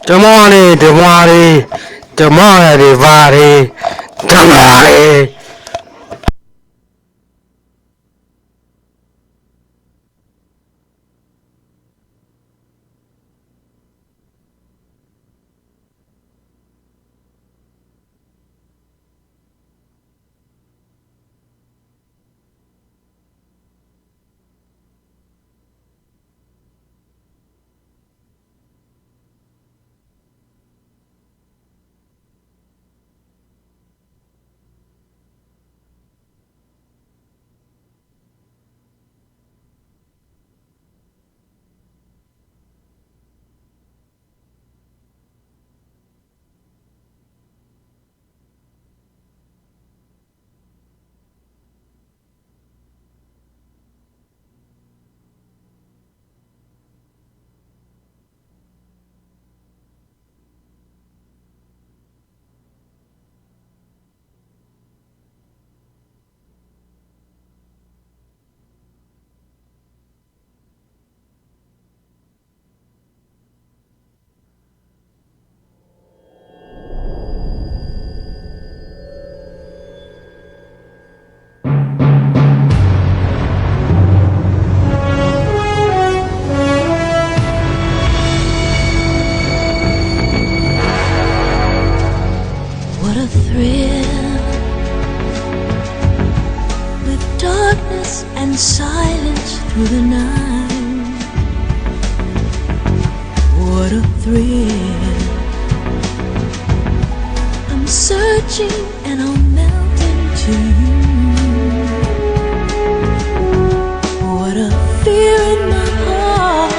Demare, demare, demare, vari, demare. thrill. I'm searching and I'll melt into you. What a fear in my heart,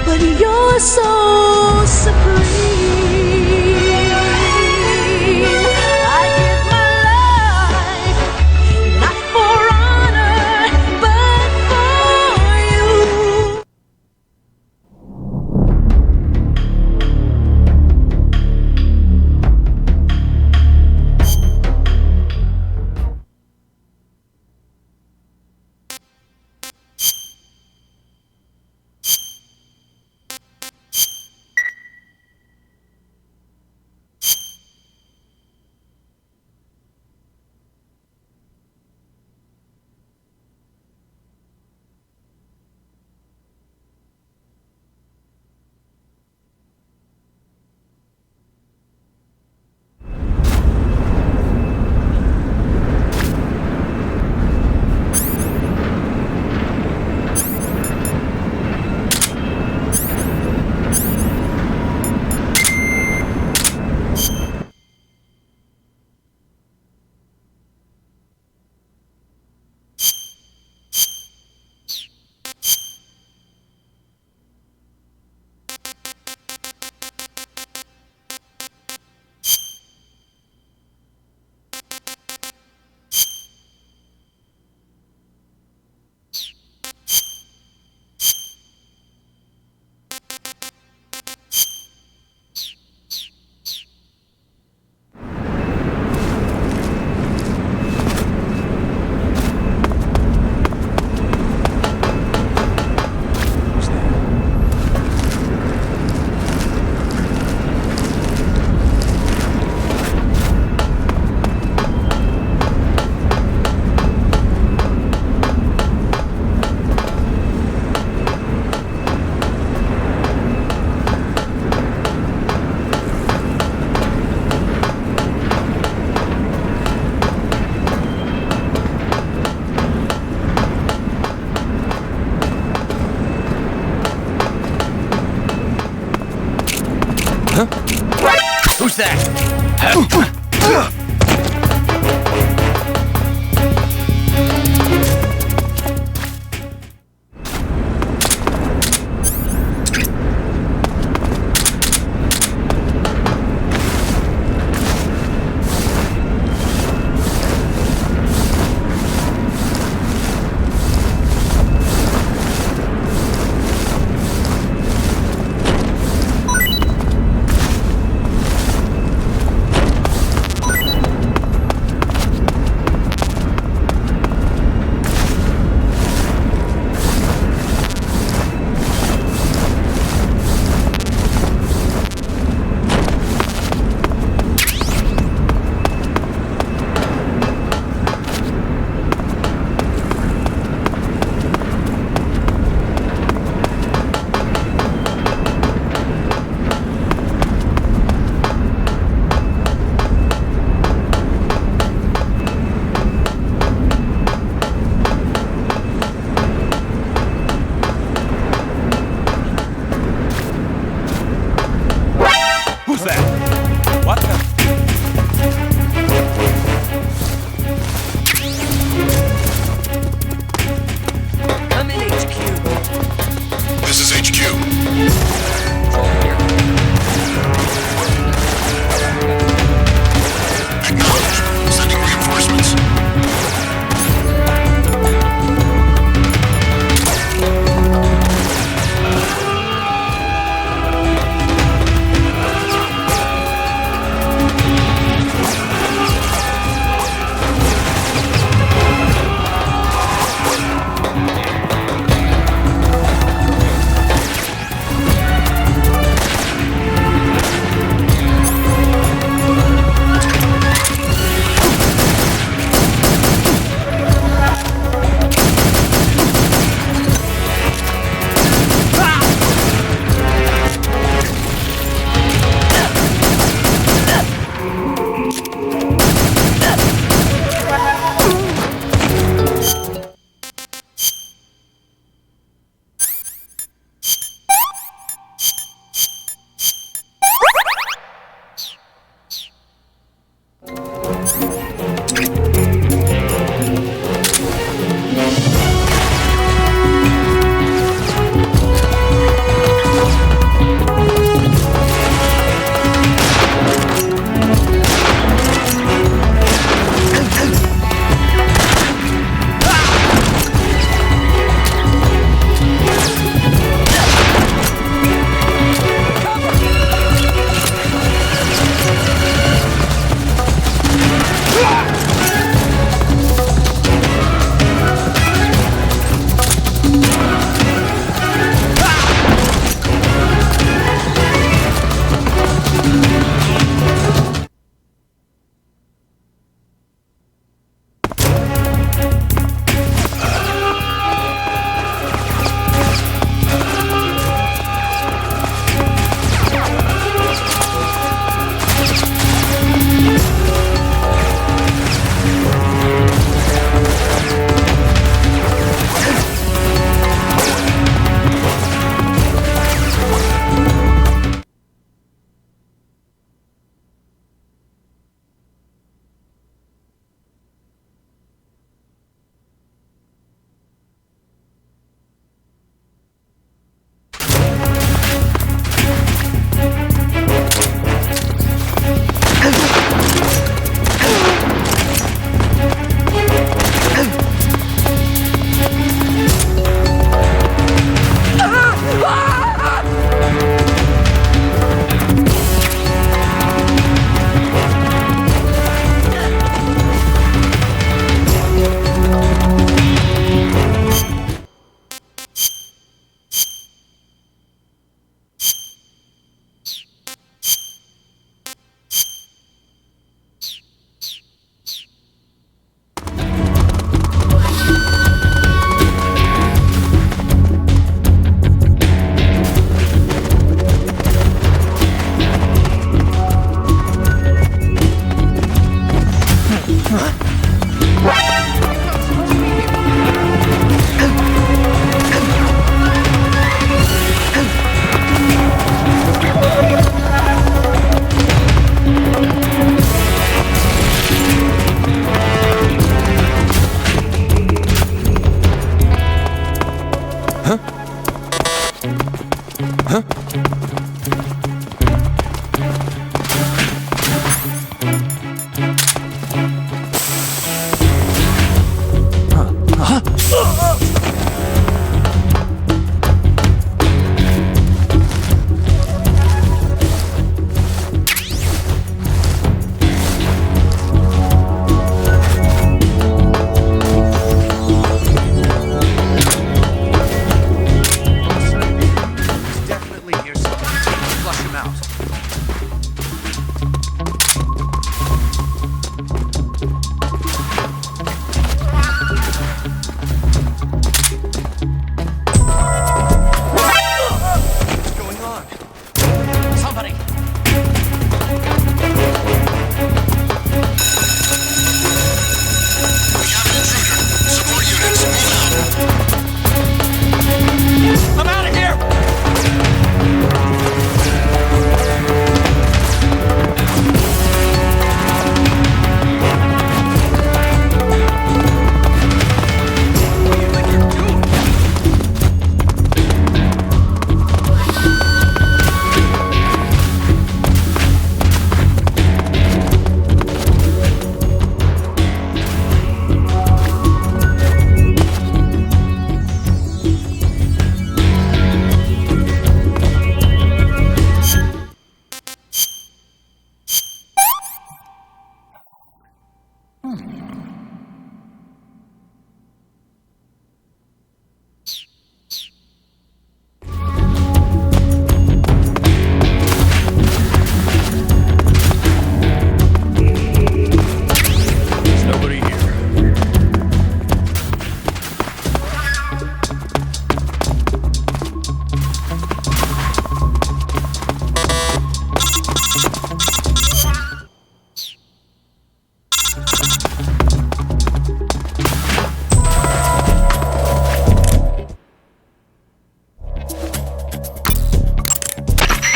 but you're so supreme. I give my life, not for honor, but for you. Who's that?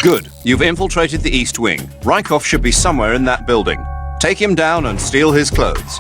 Good. You've infiltrated the East Wing. Rykov should be somewhere in that building. Take him down and steal his clothes.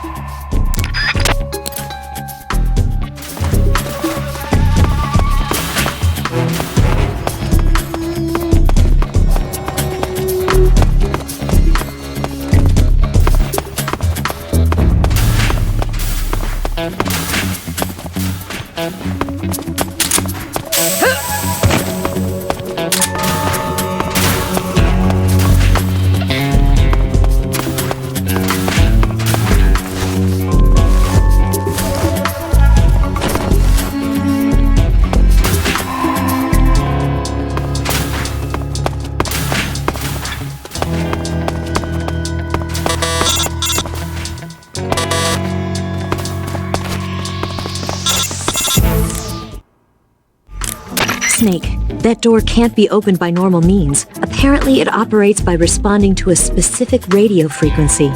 Snake, that door can't be opened by normal means. Apparently, it operates by responding to a specific radio frequency.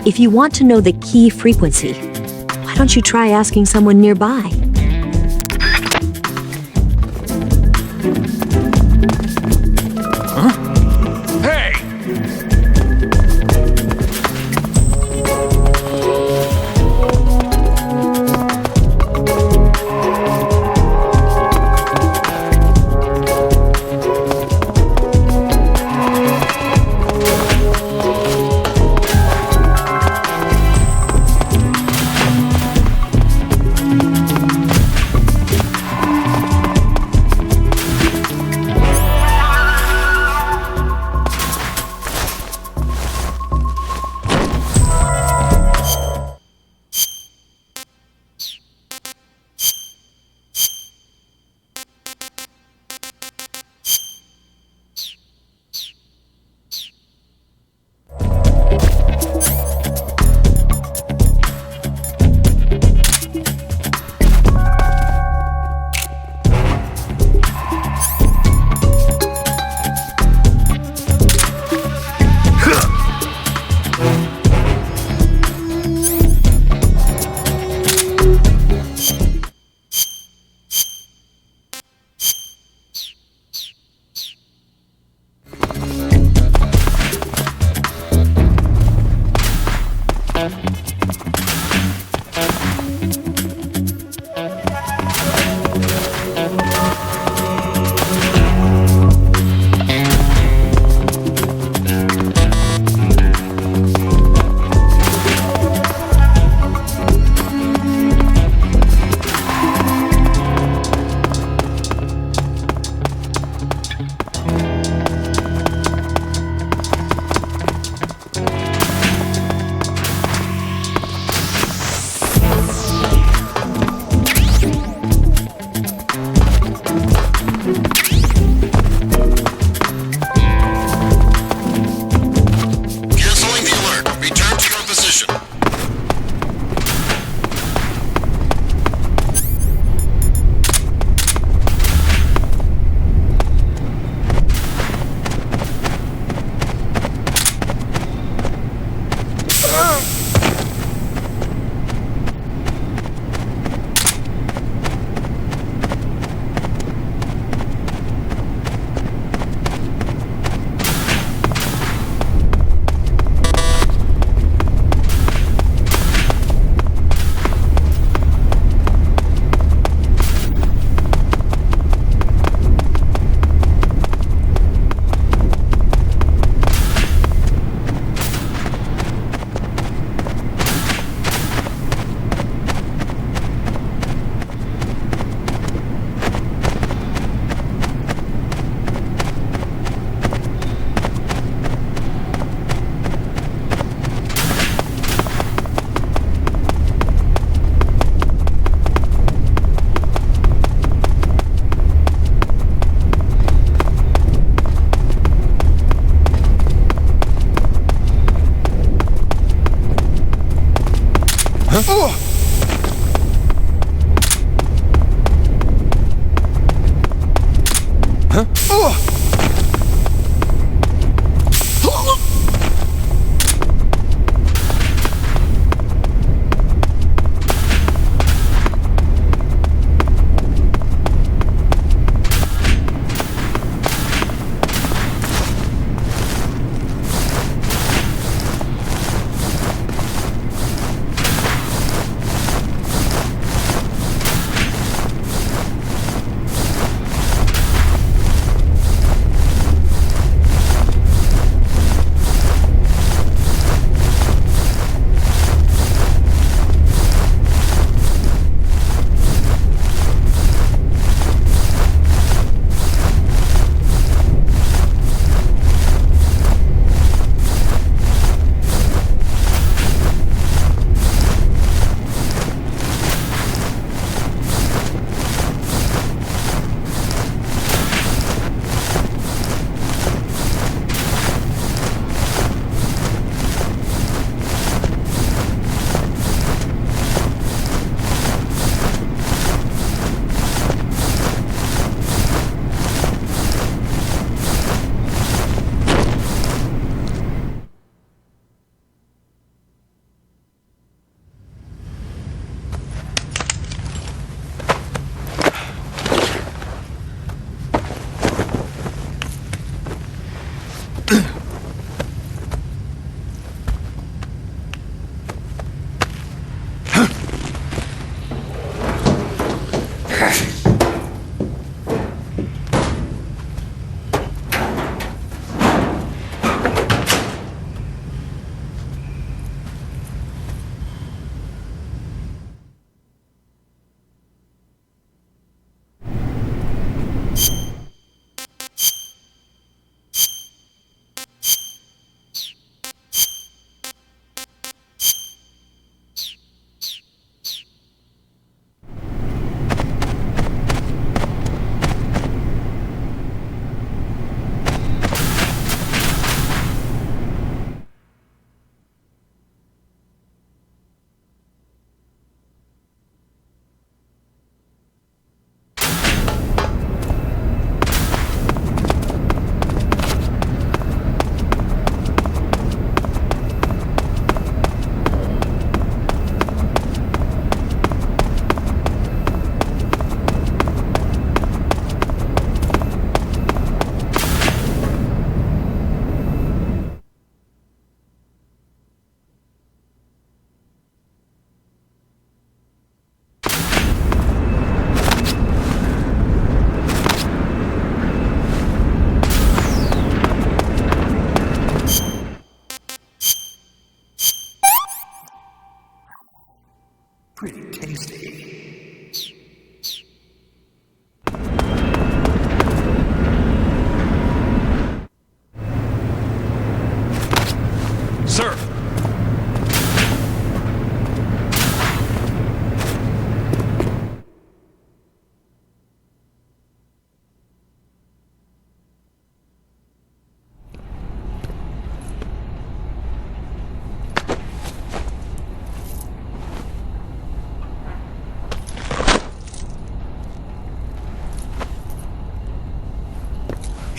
If you want to know the key frequency, why don't you try asking someone nearby? Hey!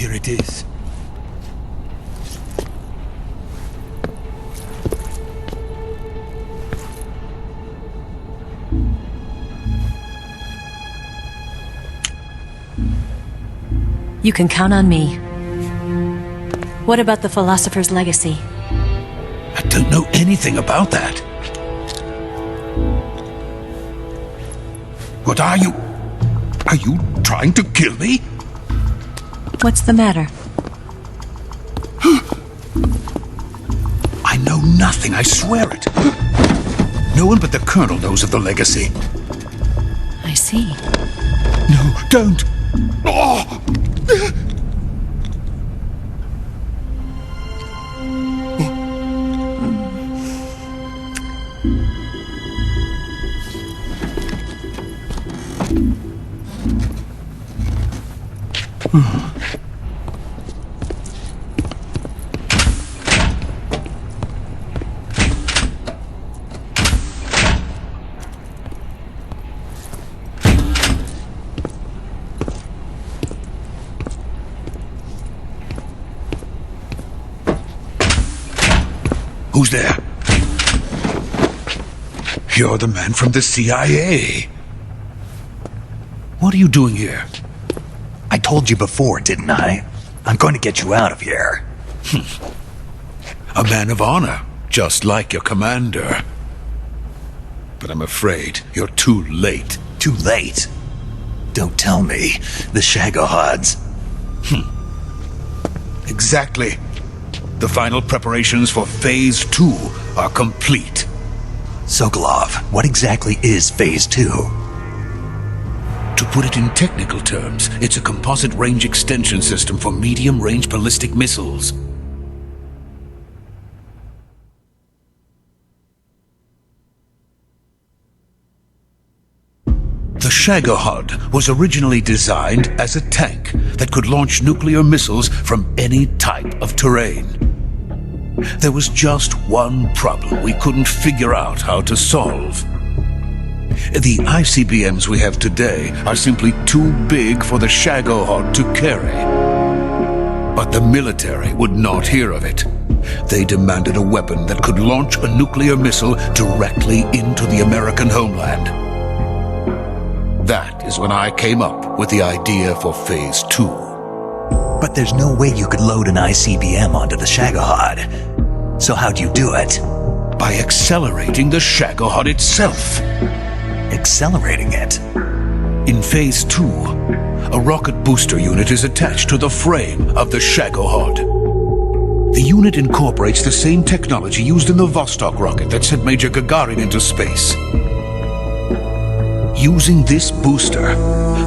Here it is. You can count on me. What about the philosopher's legacy? I don't know anything about that. What are you? Are you trying to kill me? What's the matter? I know nothing, I swear it. No one but the Colonel knows of the legacy. I see. No, don't! Oh! Who's there? You're the man from the CIA. What are you doing here? I told you before, didn't I? I'm going to get you out of here. A man of honor, just like your commander. But I'm afraid you're too late. Too late? Don't tell me. The Shagohods. Exactly. The final preparations for Phase 2 are complete. Sokolov, what exactly is Phase 2? To put it in technical terms, it's a composite range extension system for medium-range ballistic missiles. The Shagohod was originally designed as a tank that could launch nuclear missiles from any type of terrain. There was just one problem we couldn't figure out how to solve. The ICBMs we have today are simply too big for the Shagohod to carry. But the military would not hear of it. They demanded a weapon that could launch a nuclear missile directly into the American homeland. That is when I came up with the idea for Phase 2. But there's no way you could load an ICBM onto the Shagohod. So how'd you do it? By accelerating the Shagohod itself. Accelerating it? In Phase 2, a rocket booster unit is attached to the frame of the Shagohod. The unit incorporates the same technology used in the Vostok rocket that sent Major Gagarin into space. Using this booster,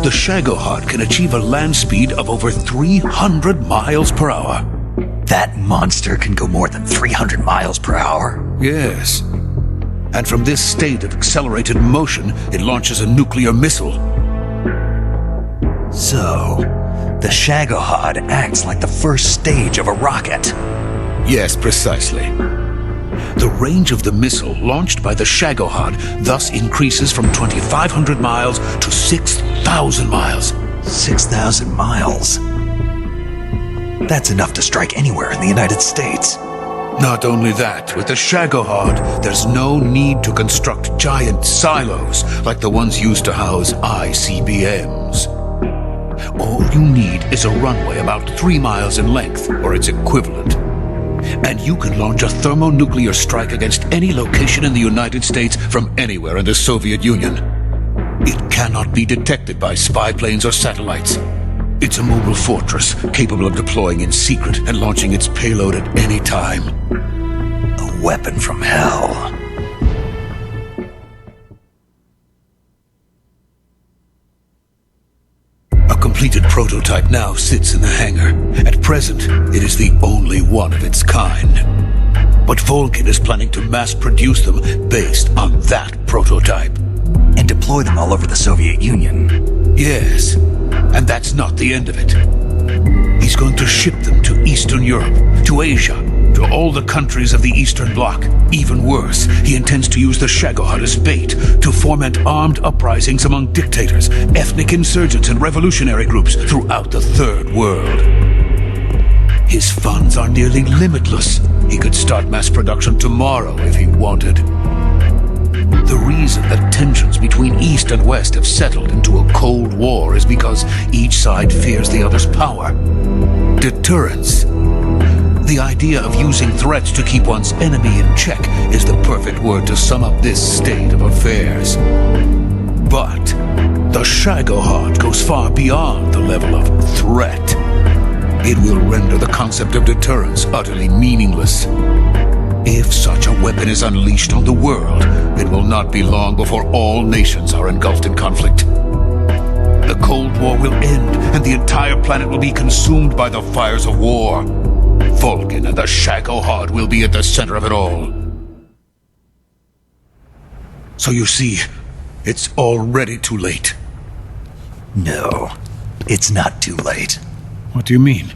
the Shagohod can achieve a land speed of over 300 miles per hour. That monster can go more than 300 miles per hour? Yes. And from this state of accelerated motion, it launches a nuclear missile. So, the Shagohod acts like the first stage of a rocket. Yes, precisely. The range of the missile launched by the Shagohod thus increases from 2,500 miles to 6,000 miles. 6,000 miles? That's enough to strike anywhere in the United States. Not only that, with the Shagohod, there's no need to construct giant silos like the ones used to house ICBMs. All you need is a runway about 3 miles in length, or its equivalent. And you can launch a thermonuclear strike against any location in the United States from anywhere in the Soviet Union. It cannot be detected by spy planes or satellites. It's a mobile fortress, capable of deploying in secret and launching its payload at any time. A weapon from hell. A completed prototype now sits in the hangar. At present, it is the only one of its kind. But Volkin is planning to mass-produce them based on that prototype. And deploy them all over the Soviet Union. Yes, and that's not the end of it. He's going to ship them to Eastern Europe, to Asia, to all the countries of the Eastern Bloc. Even worse, he intends to use the Shagohod as bait to foment armed uprisings among dictators, ethnic insurgents, and revolutionary groups throughout the Third World. His funds are nearly limitless. He could start mass production tomorrow if he wanted. The reason that tensions between East and West have settled into a Cold War is because each side fears the other's power. Deterrence. The idea of using threats to keep one's enemy in check is the perfect word to sum up this state of affairs. But the Shagohod goes far beyond the level of threat. It will render the concept of deterrence utterly meaningless. If such a weapon is unleashed on the world, it will not be long before all nations are engulfed in conflict. The Cold War will end, and the entire planet will be consumed by the fires of war. Vulcan and the Shagohod will be at the center of it all. So you see, it's already too late. No, it's not too late. What do you mean?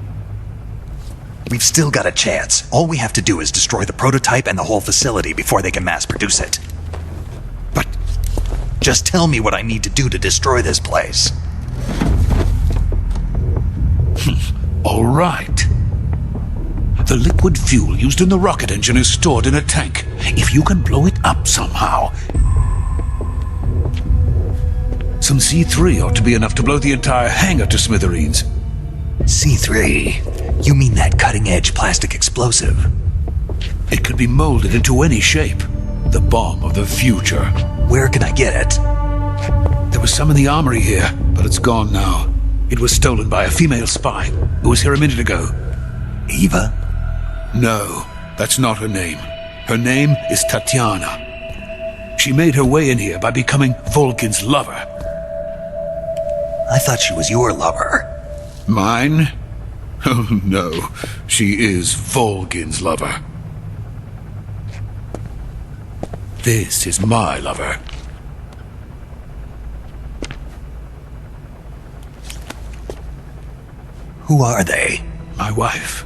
We've still got a chance. All we have to do is destroy the prototype and the whole facility before they can mass produce it. But just tell me what I need to do to destroy this place. all right. The liquid fuel used in the rocket engine is stored in a tank. If you can blow it up somehow, some C3 ought to be enough to blow the entire hangar to smithereens. C3? You mean that cutting-edge plastic explosive? It could be molded into any shape. The bomb of the future. Where can I get it? There was some in the armory here, but it's gone now. It was stolen by a female spy who was here a minute ago. Eva? No, that's not her name. Her name is Tatiana. She made her way in here by becoming Vulcan's lover. I thought she was your lover. Mine? Oh no, she is Vulcan's lover. This is my lover. Who are they? My wife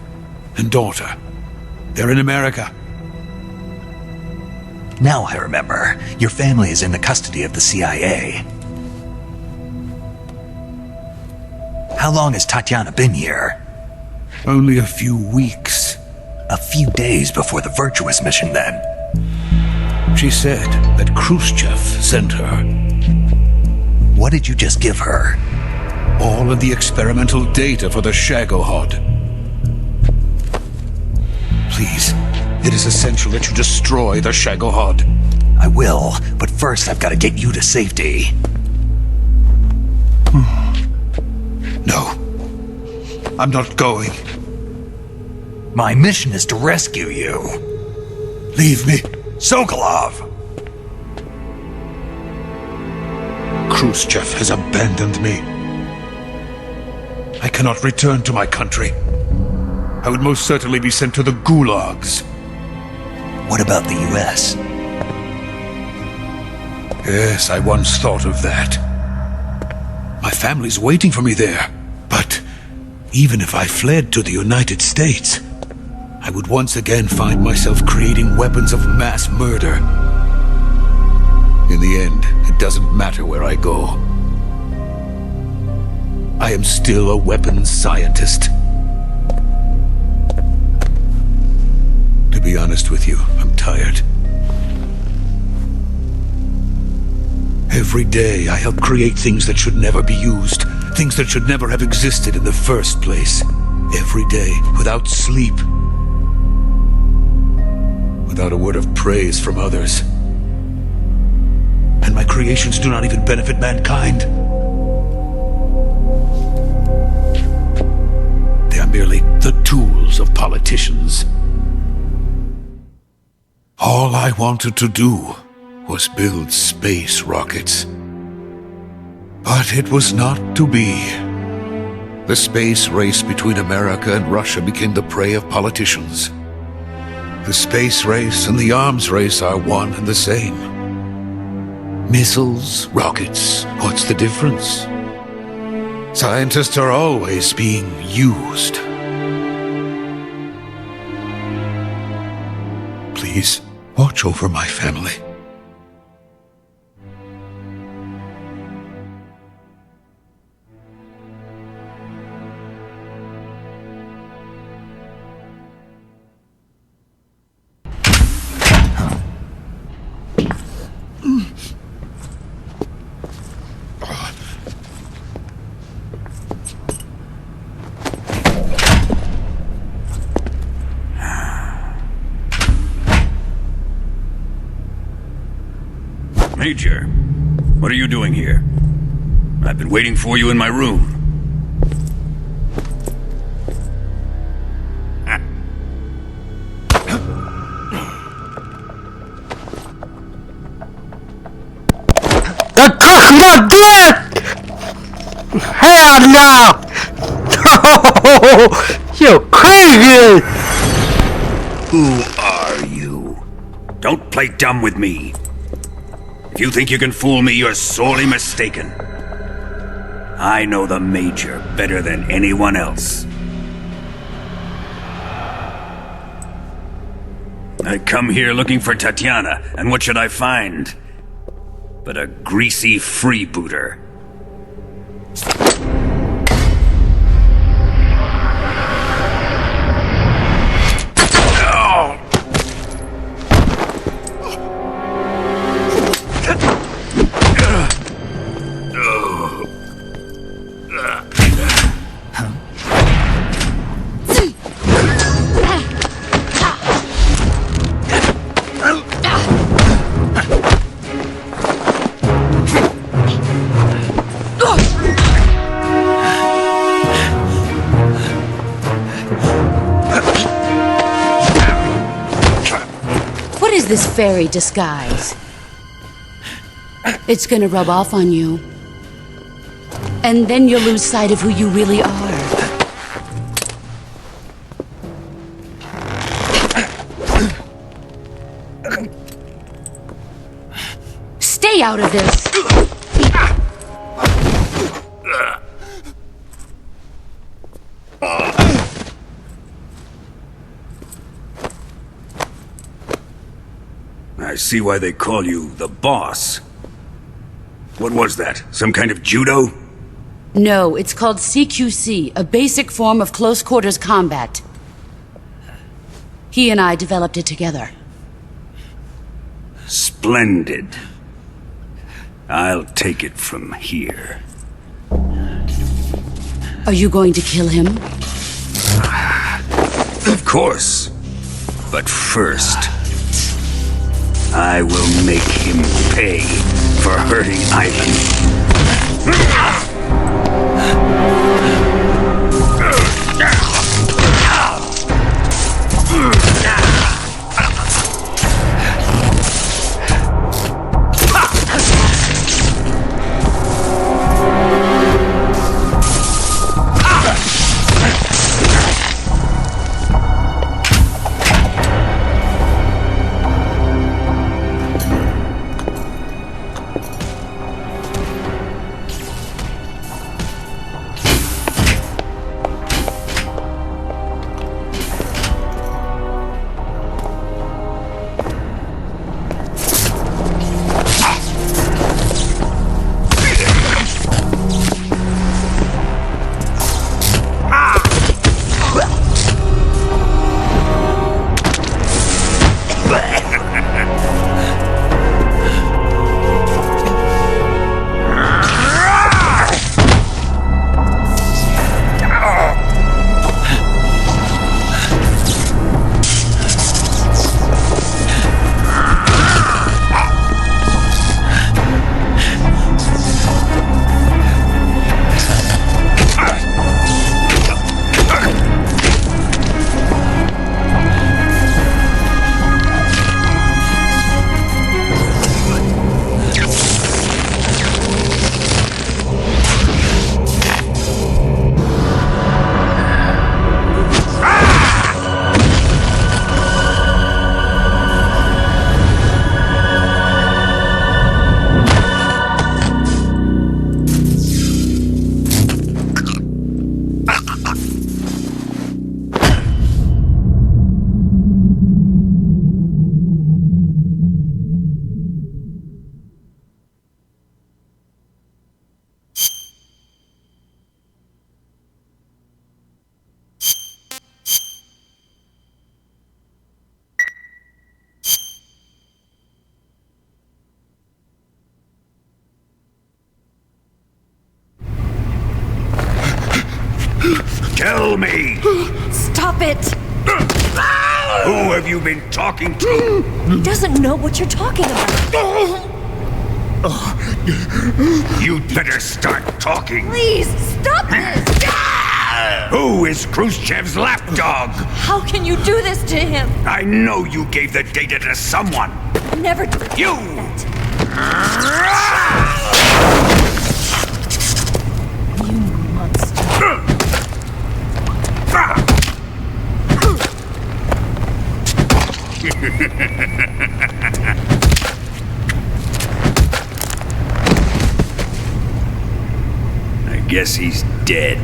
and daughter. They're in America. Now I remember. Your family is in the custody of the CIA. How long has Tatiana been here? Only a few weeks. A few days before the Virtuous mission, then. She said that Khrushchev sent her. What did you just give her? All of the experimental data for the Shagohod. Please, it is essential that you destroy the Shagohod. I will, but first I've got to get you to safety. No, I'm not going. My mission is to rescue you. Leave me. Sokolov! Khrushchev has abandoned me. I cannot return to my country. I would most certainly be sent to the gulags. What about the US? Yes, I once thought of that. My family's waiting for me there. But even if I fled to the United States, I would once again find myself creating weapons of mass murder. In the end, it doesn't matter where I go. I am still a weapons scientist. To be honest with you, I'm tired. Every day I help create things that should never be used, things that should never have existed in the first place. Every day, without sleep. Without a word of praise from others. And my creations do not even benefit mankind. They are merely the tools of politicians. All I wanted to do was build space rockets. But it was not to be. The space race between America and Russia became the prey of politicians. The space race and the arms race are one and the same. Missiles, rockets, what's the difference? Scientists are always being used. Please, watch over my family. Major, what are you doing here? I've been waiting for you in my room. That took my dick! Hell no! You're crazy! Who are you? Don't play dumb with me. If you think you can fool me, you're sorely mistaken. I know the Major better than anyone else. I come here looking for Tatiana, and what should I find? But a greasy freebooter. What is this fairy disguise? It's gonna rub off on you. And then you'll lose sight of who you really are. Stay out of this! I see why they call you the boss. What was that? Some kind of judo? No, it's called CQC, a basic form of close quarters combat. He and I developed it together. Splendid. I'll take it from here. Are you going to kill him? Of course. But first, I will make him pay for hurting Ivan. Tell me! Stop it! Who have you been talking to? He doesn't know what you're talking about. You'd better start talking. Please, stop this! Who is Khrushchev's lapdog? How can you do this to him? I know you gave the data to someone. Never do You! You monster. I guess he's dead.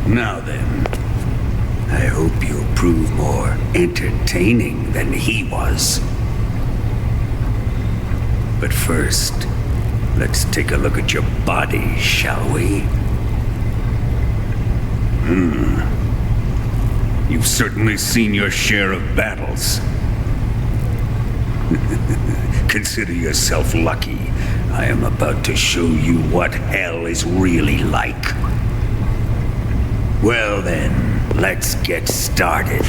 Now then, I hope you'll prove more entertaining than he was. But first, let's take a look at your body, shall we? You've certainly seen your share of battles. Consider yourself lucky. I am about to show you what hell is really like. Well then, let's get started.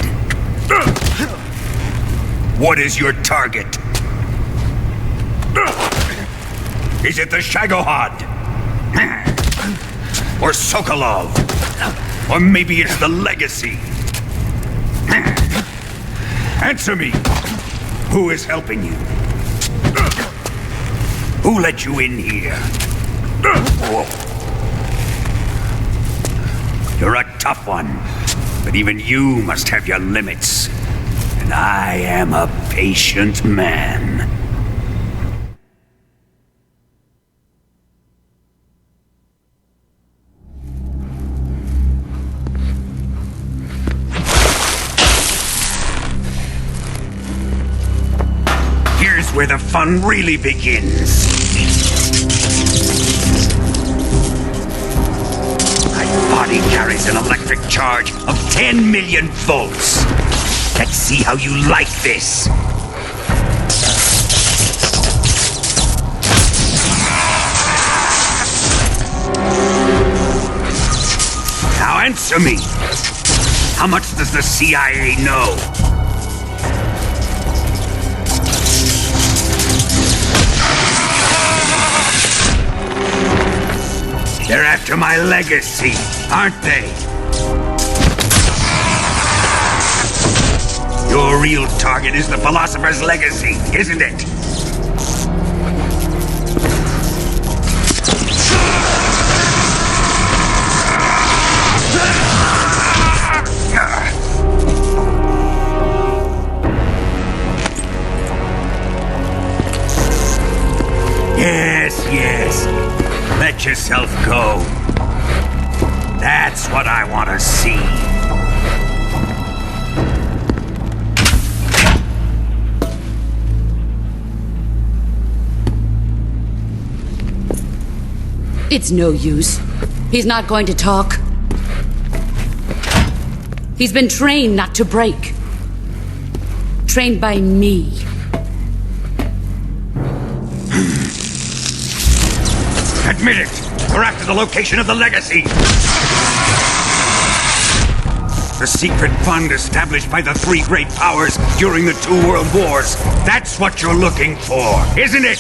What is your target? Is it the Shagohod? Or Sokolov? Or maybe it's the Legacy? Answer me! Who is helping you? Who let you in here? You're a tough one, but even you must have your limits. And I am a patient man. Here's where the fun really begins. My body carries an electric charge of 10 million volts. Let's see how you like this. Now answer me. How much does the CIA know? They're after my legacy, aren't they? Your real target is the Philosopher's Legacy, isn't it? Yes. Let yourself go. That's what I want to see. It's no use. He's not going to talk. He's been trained not to break. Trained by me. Admit it! We're after the location of the Legacy! The secret fund established by the three great powers during the 2 world wars. That's what you're looking for, isn't it?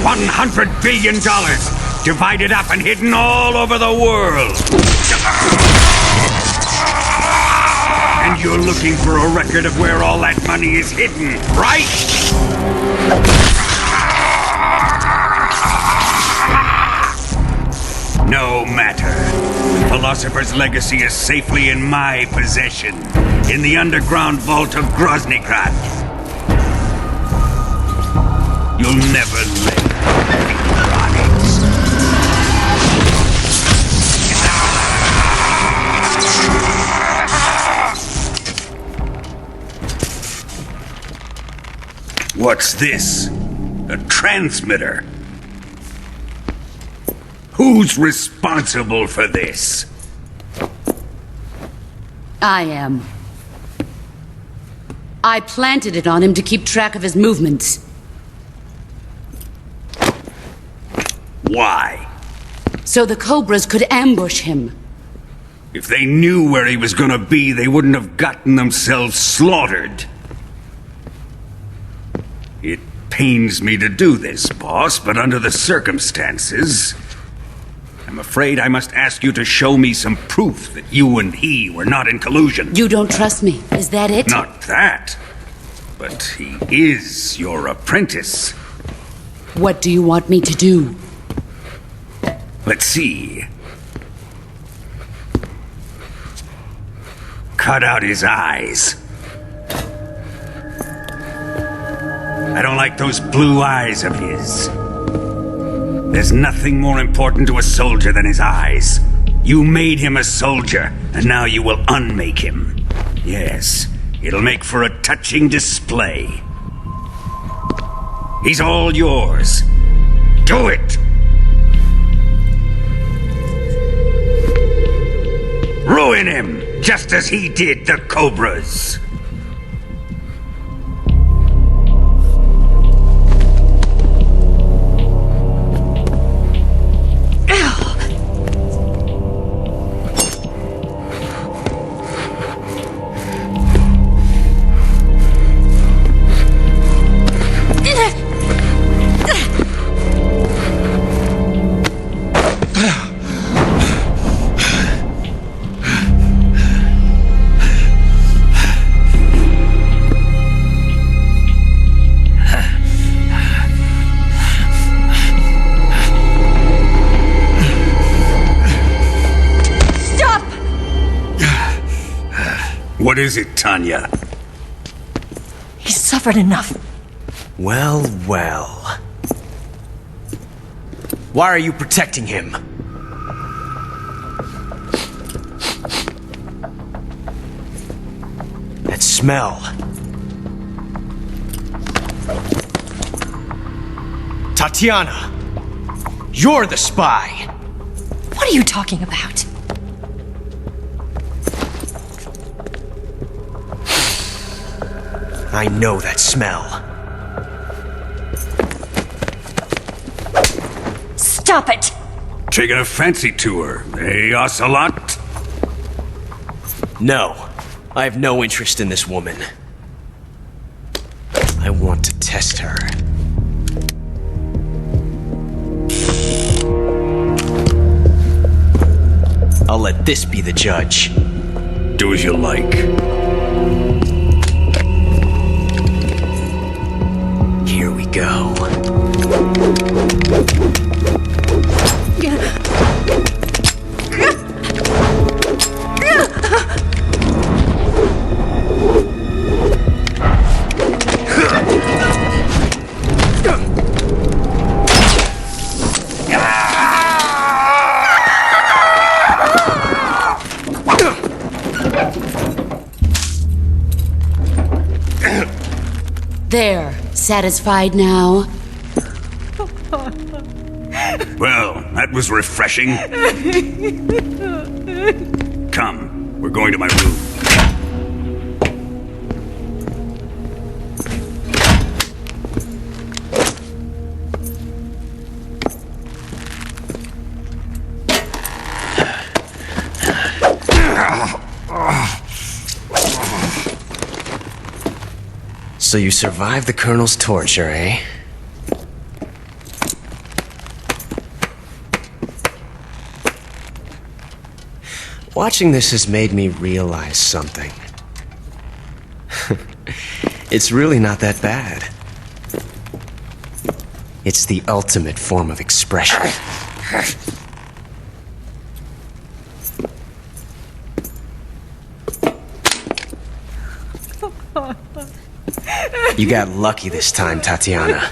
$100 billion, divided up and hidden all over the world. And you're looking for a record of where all that money is hidden, right? No matter. The Philosopher's Legacy is safely in my possession, in the underground vault of Groznygrad. You'll never live on it. What's this? A transmitter? Who's responsible for this? I am. I planted it on him to keep track of his movements. Why? So the Cobras could ambush him. If they knew where he was gonna be, they wouldn't have gotten themselves slaughtered. It pains me to do this, boss, but under the circumstances, I'm afraid I must ask you to show me some proof that you and he were not in collusion. You don't trust me, is that it? Not that, but he is your apprentice. What do you want me to do? Let's see. Cut out his eyes. I don't like those blue eyes of his. There's nothing more important to a soldier than his eyes. You made him a soldier, and now you will unmake him. Yes, it'll make for a touching display. He's all yours. Do it! Ruin him, just as he did the Cobras. What is it, Tanya? He's suffered enough. Well, well. Why are you protecting him? That smell. Tatiana! You're the spy! What are you talking about? I know that smell. Stop it! Taking a fancy to her, eh, Ocelot? No, I have no interest in this woman. I want to test her. I'll let this be the judge. Do as you like. Here we go. There, satisfied now? Well, that was refreshing. Come, we're going to my room. So you survived the Colonel's torture, eh? Watching this has made me realize something. It's really not that bad. It's the ultimate form of expression. You got lucky this time, Tatiana.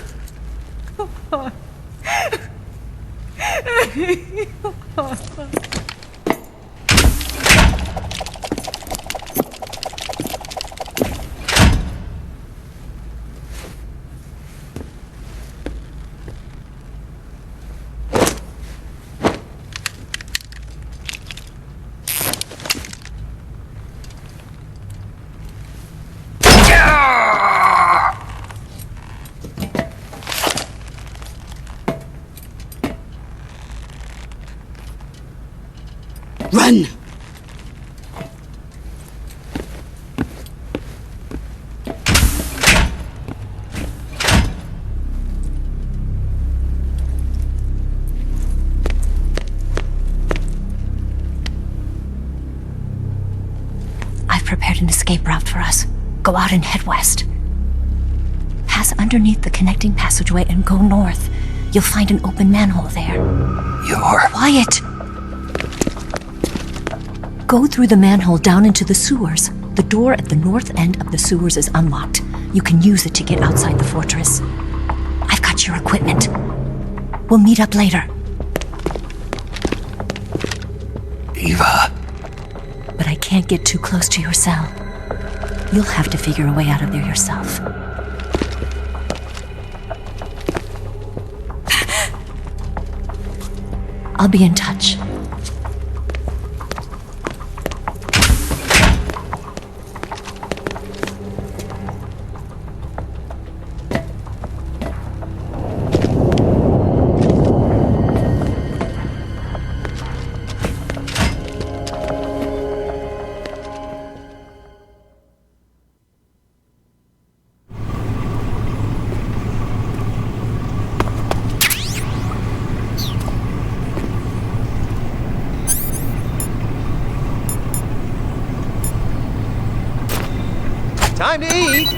Run! I've prepared an escape route for us. Go out and head west. Pass underneath the connecting passageway and go north. You'll find an open manhole there. You're... Quiet! Go through the manhole down into the sewers. The door at the north end of the sewers is unlocked. You can use it to get outside the fortress. I've got your equipment. We'll meet up later. Eva. But I can't get too close to your cell. You'll have to figure a way out of there yourself. I'll be in touch. Time to eat!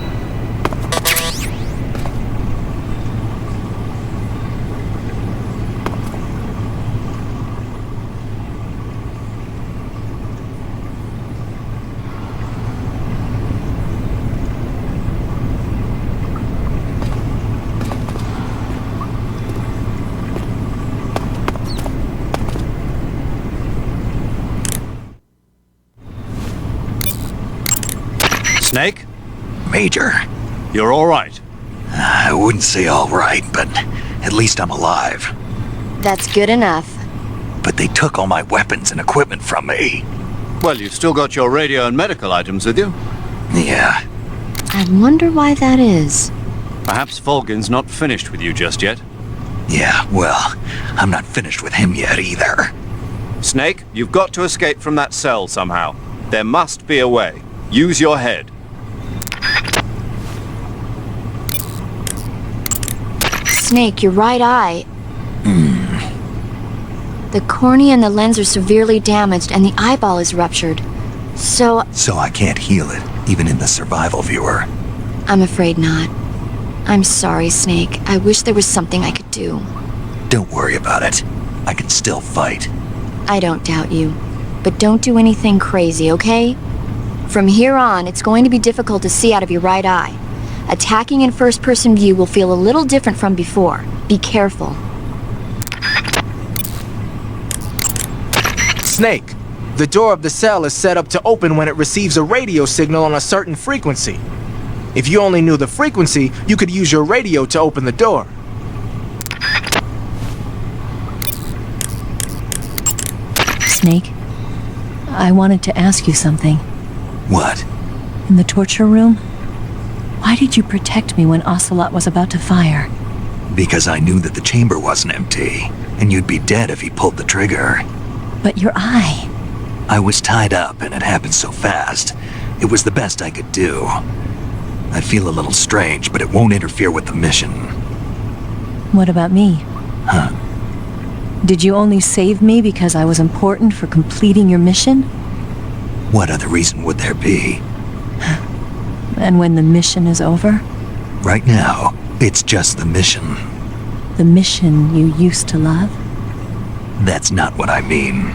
Snake? Major. You're all right. I wouldn't say all right, but at least I'm alive. That's good enough. But they took all my weapons and equipment from me. Well, you've still got your radio and medical items with you. Yeah. I wonder why that is. Perhaps Volgin's not finished with you just yet. Yeah, well, I'm not finished with him yet either. Snake, you've got to escape from that cell somehow. There must be a way. Use your head. Snake, your right eye. The cornea and the lens are severely damaged and the eyeball is ruptured. So I can't heal it, even in the survival viewer. I'm afraid not. I'm sorry, Snake. I wish there was something I could do. Don't worry about it. I can still fight. I don't doubt you. But don't do anything crazy, okay? From here on, it's going to be difficult to see out of your right eye. Attacking in first-person view will feel a little different from before. Be careful. Snake, the door of the cell is set up to open when it receives a radio signal on a certain frequency. If you only knew the frequency, you could use your radio to open the door. Snake, I wanted to ask you something. What? In the torture room? Why did you protect me when Ocelot was about to fire? Because I knew that the chamber wasn't empty, and you'd be dead if he pulled the trigger. But your eye... I was tied up, and it happened so fast. It was the best I could do. I feel a little strange, but it won't interfere with the mission. What about me? Huh? Did you only save me because I was important for completing your mission? What other reason would there be? And when the mission is over? Right now, it's just the mission. The mission you used to love? That's not what I mean.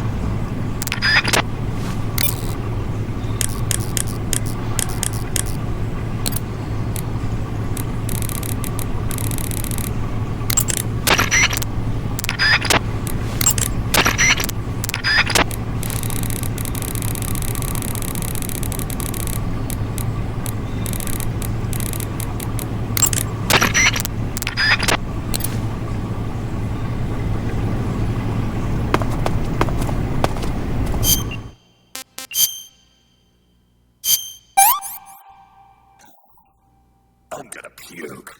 I'm gonna puke.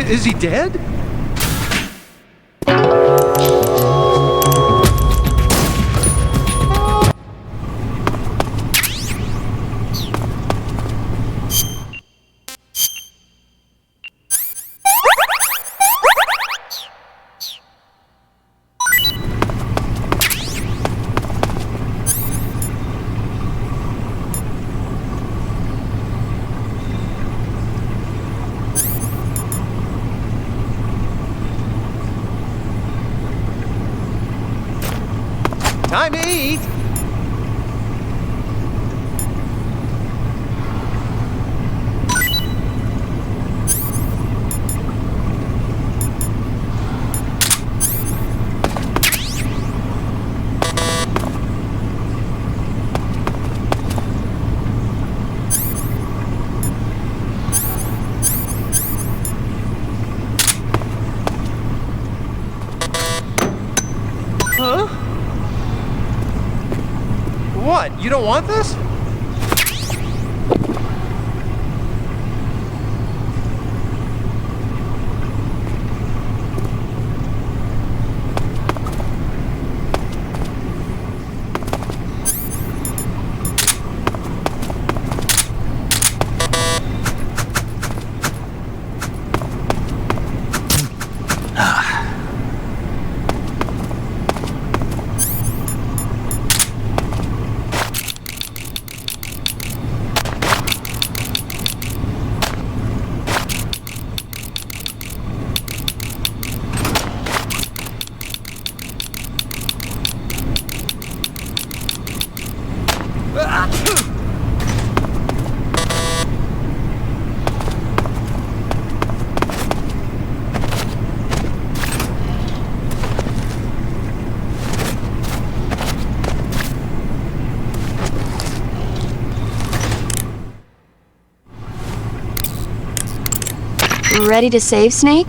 Is he dead? Time to eat! Huh? What? You don't want this? Ready to save, Snake?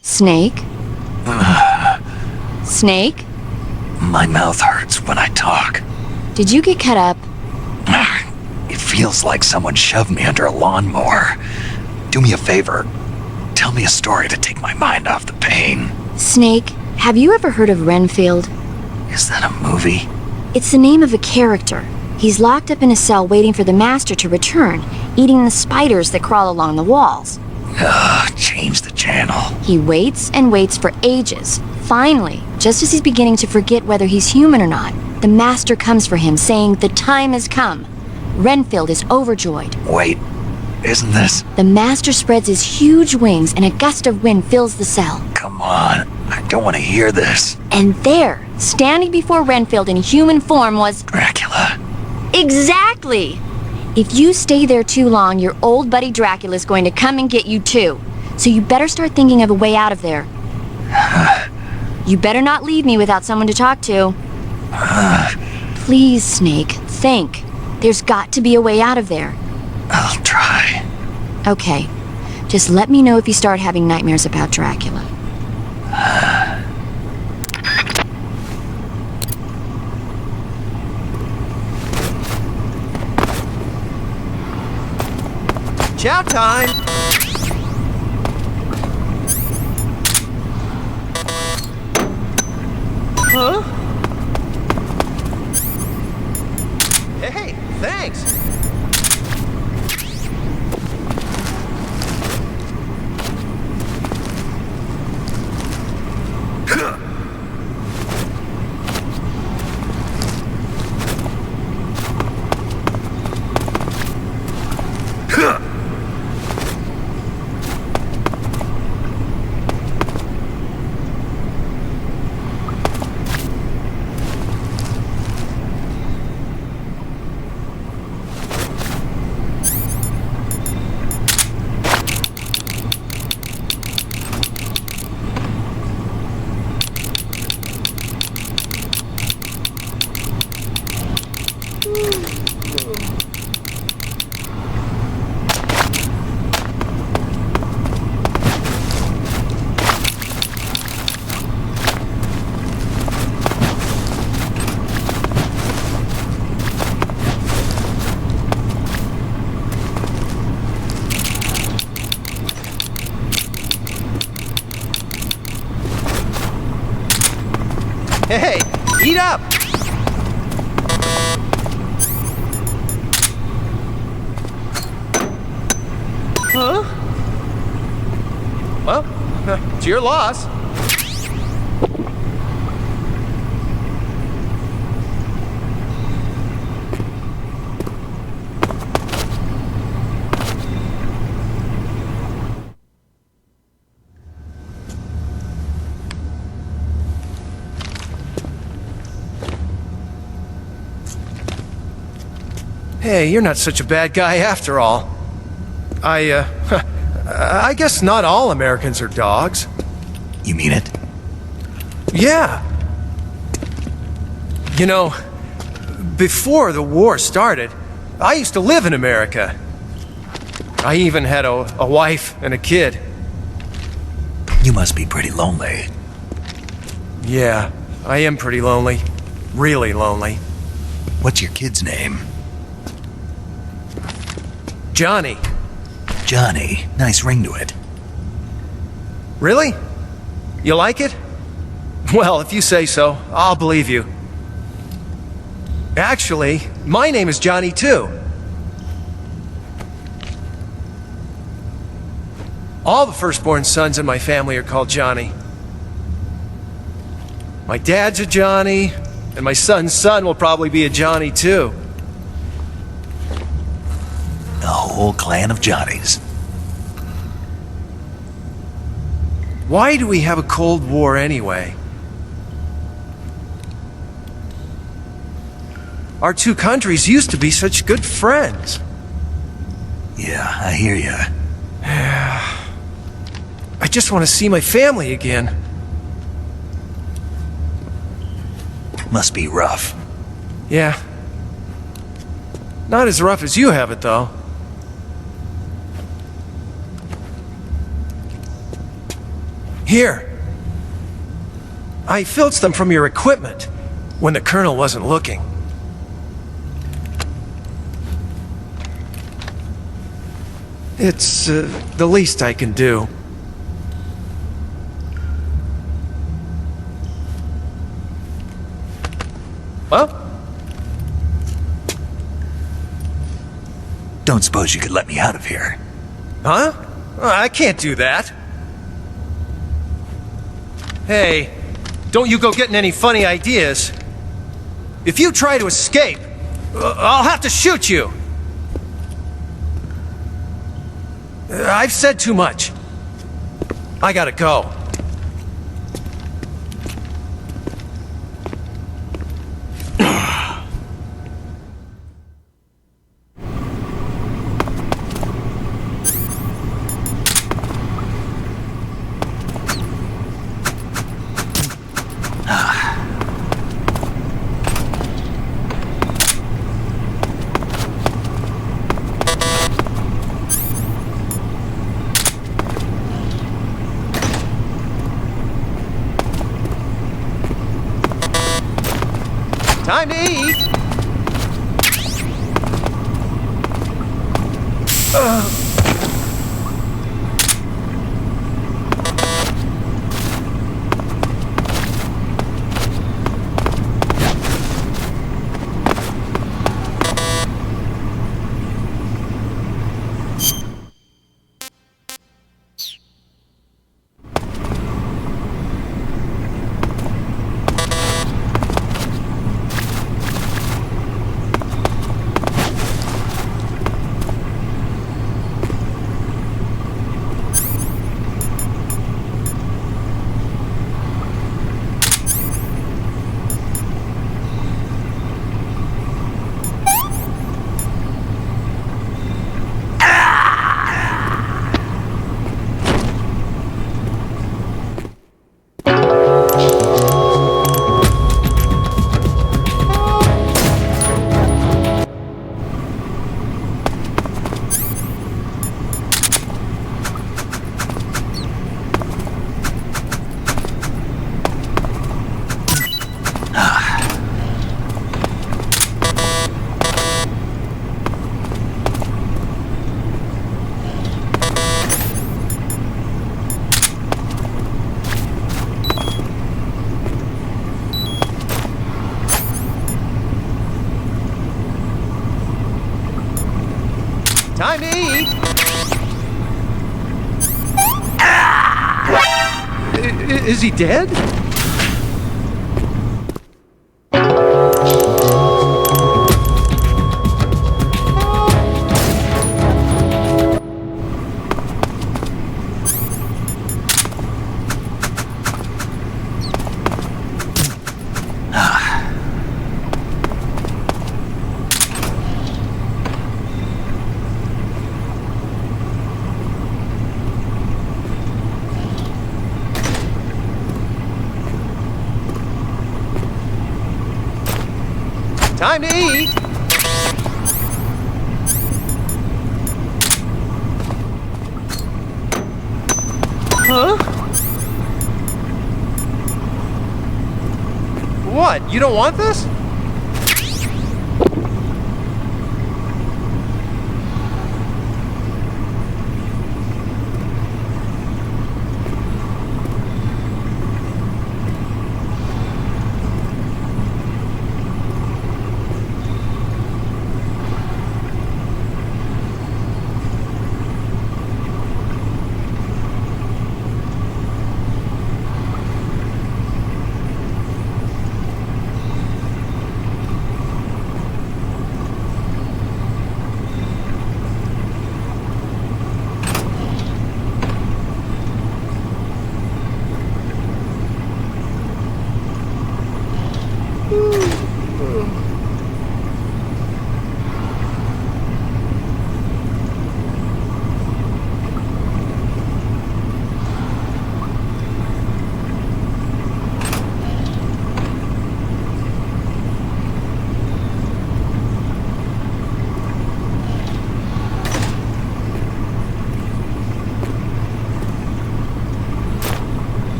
Snake? Snake? My mouth hurts when I talk. Did you get cut up? It feels like someone shoved me under a lawnmower. Do me a favor. Tell me a story to take my mind off the pain. Snake, have you ever heard of Renfield? Is that a movie? It's the name of a character. He's locked up in a cell waiting for the master to return, eating the spiders that crawl along the walls. Change the channel. He waits and waits for ages. Finally, just as he's beginning to forget whether he's human or not, the master comes for him, saying the time has come. Renfield is overjoyed. Wait, isn't this? The master spreads his huge wings and a gust of wind fills the cell. Come on, I don't want to hear this. And there, standing before Renfield in human form was... Dracula. Exactly! If you stay there too long, your old buddy Dracula's going to come and get you too. So you better start thinking of a way out of there. You better not leave me without someone to talk to. Please, Snake, think. There's got to be a way out of there. I'll try. Okay. Just let me know if you start having nightmares about Dracula. Chow time! Huh? Hey, thanks! Hey, eat up! Huh? Well, it's your loss. Hey, you're not such a bad guy after all. I guess not all Americans are dogs. You mean it? Yeah. You know, before the war started, I used to live in America. I even had a wife and a kid. You must be pretty lonely. Yeah, I am pretty lonely. Really lonely. What's your kid's name? Johnny. Johnny. Nice ring to it. Really? You like it? Well, if you say so, I'll believe you. Actually, my name is Johnny too. All the firstborn sons in my family are called Johnny. My dad's a Johnny, and my son's son will probably be a Johnny too. A whole clan of Johnnies. Why do we have a Cold War anyway? Our two countries used to be such good friends. Yeah, I hear ya. I just want to see my family again. Must be rough. Yeah. Not as rough as you have it, though. Here. I filched them from your equipment when the Colonel wasn't looking. It's the least I can do. Well? Don't suppose you could let me out of here? Huh? I can't do that. Hey, don't you go getting any funny ideas. If you try to escape, I'll have to shoot you. I've said too much. I gotta go. Time to eat! Time to eat! Is he dead? Time to eat! Huh? What? You don't want this?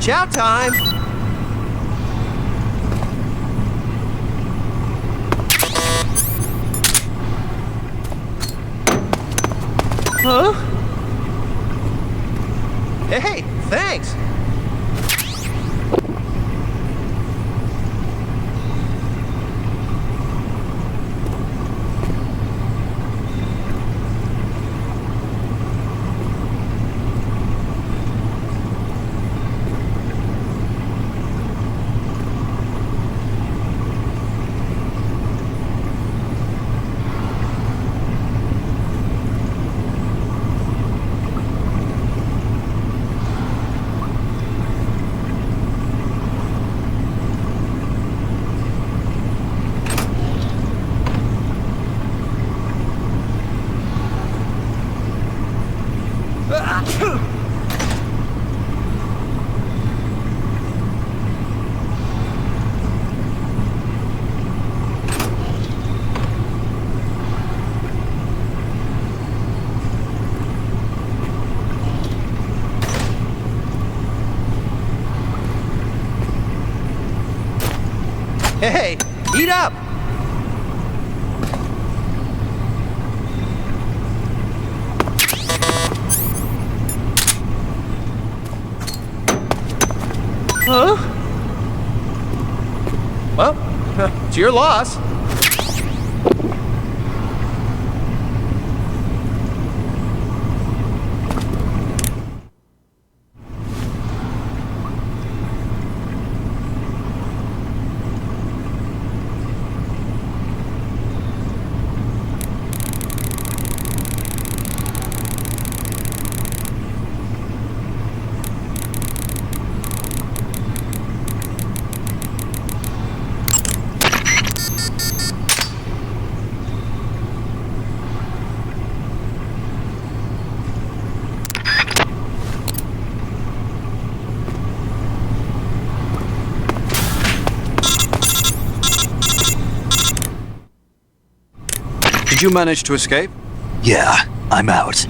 Chow time! Huh? Hey, thanks! Hey, eat up! Huh? Well, it's your loss. Did you manage to escape? Yeah, I'm out.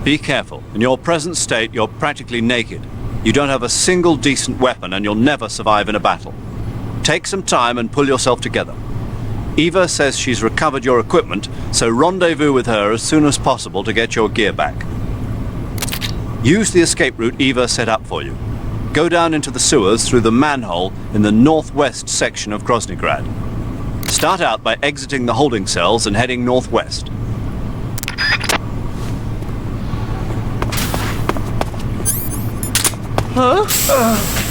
Be careful. In your present state, you're practically naked. You don't have a single decent weapon, and you'll never survive in a battle. Take some time and pull yourself together. Eva says she's recovered your equipment, so rendezvous with her as soon as possible to get your gear back. Use the escape route Eva set up for you. Go down into the sewers through the manhole in the northwest section of Groznygrad. Start out by exiting the holding cells and heading northwest. Bastard!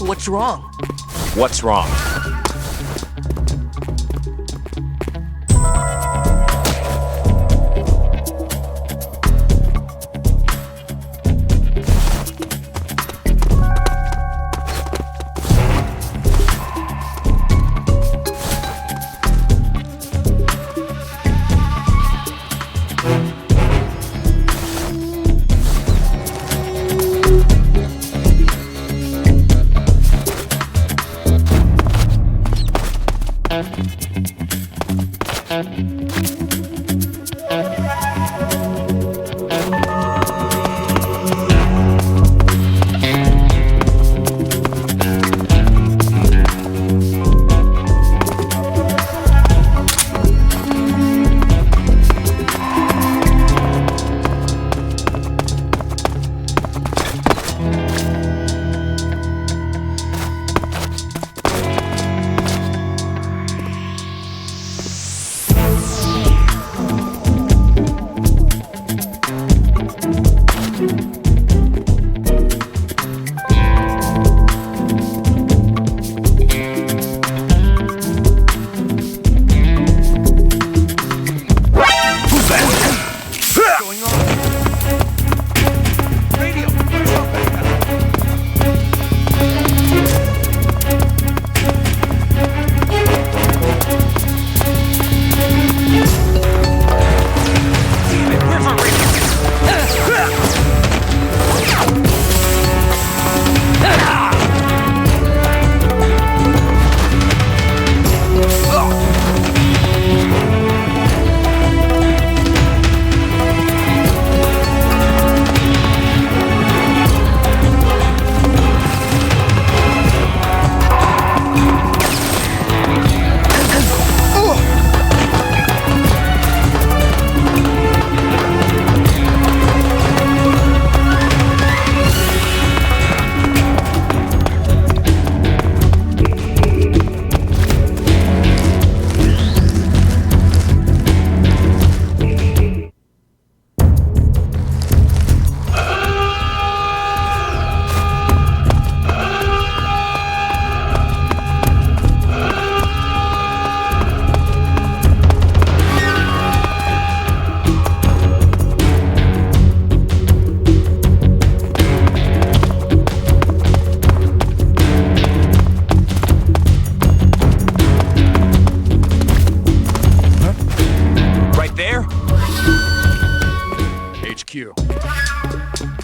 What's wrong? What's wrong?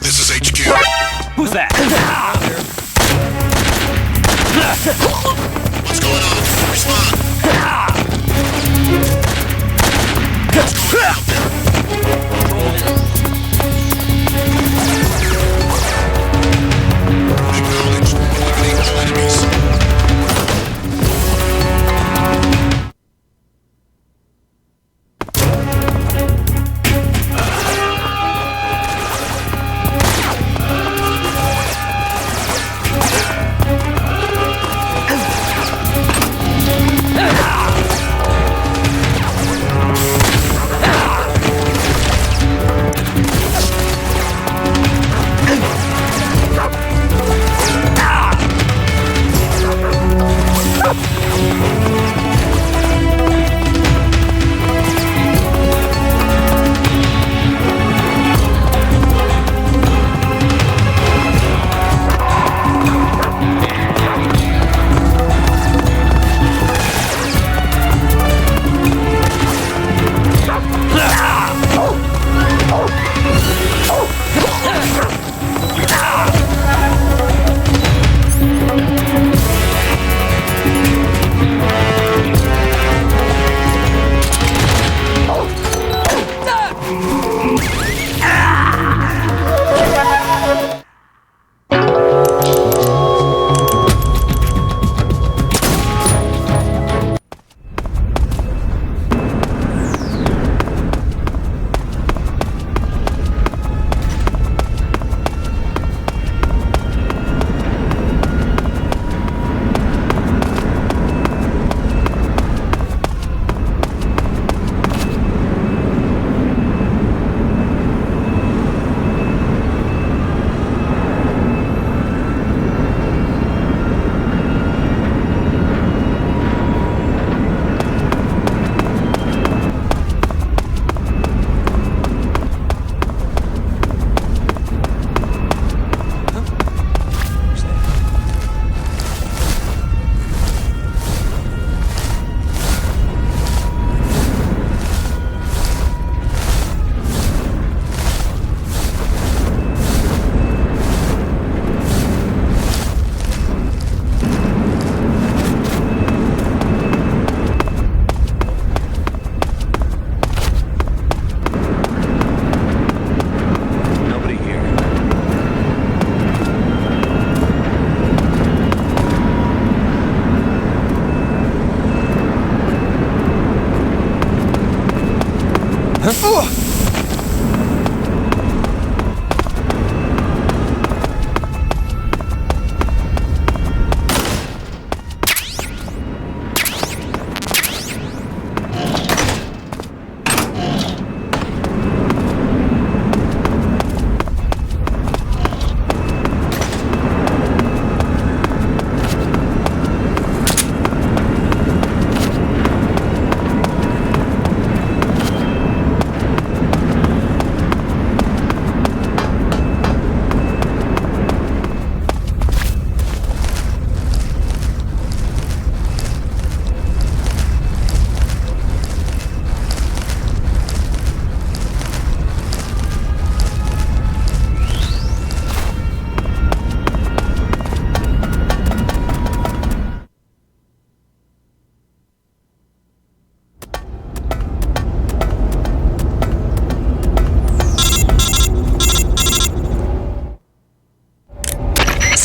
This is HQ. Who's that? What's going on? Respond. Acknowledged. Eliminate all enemies.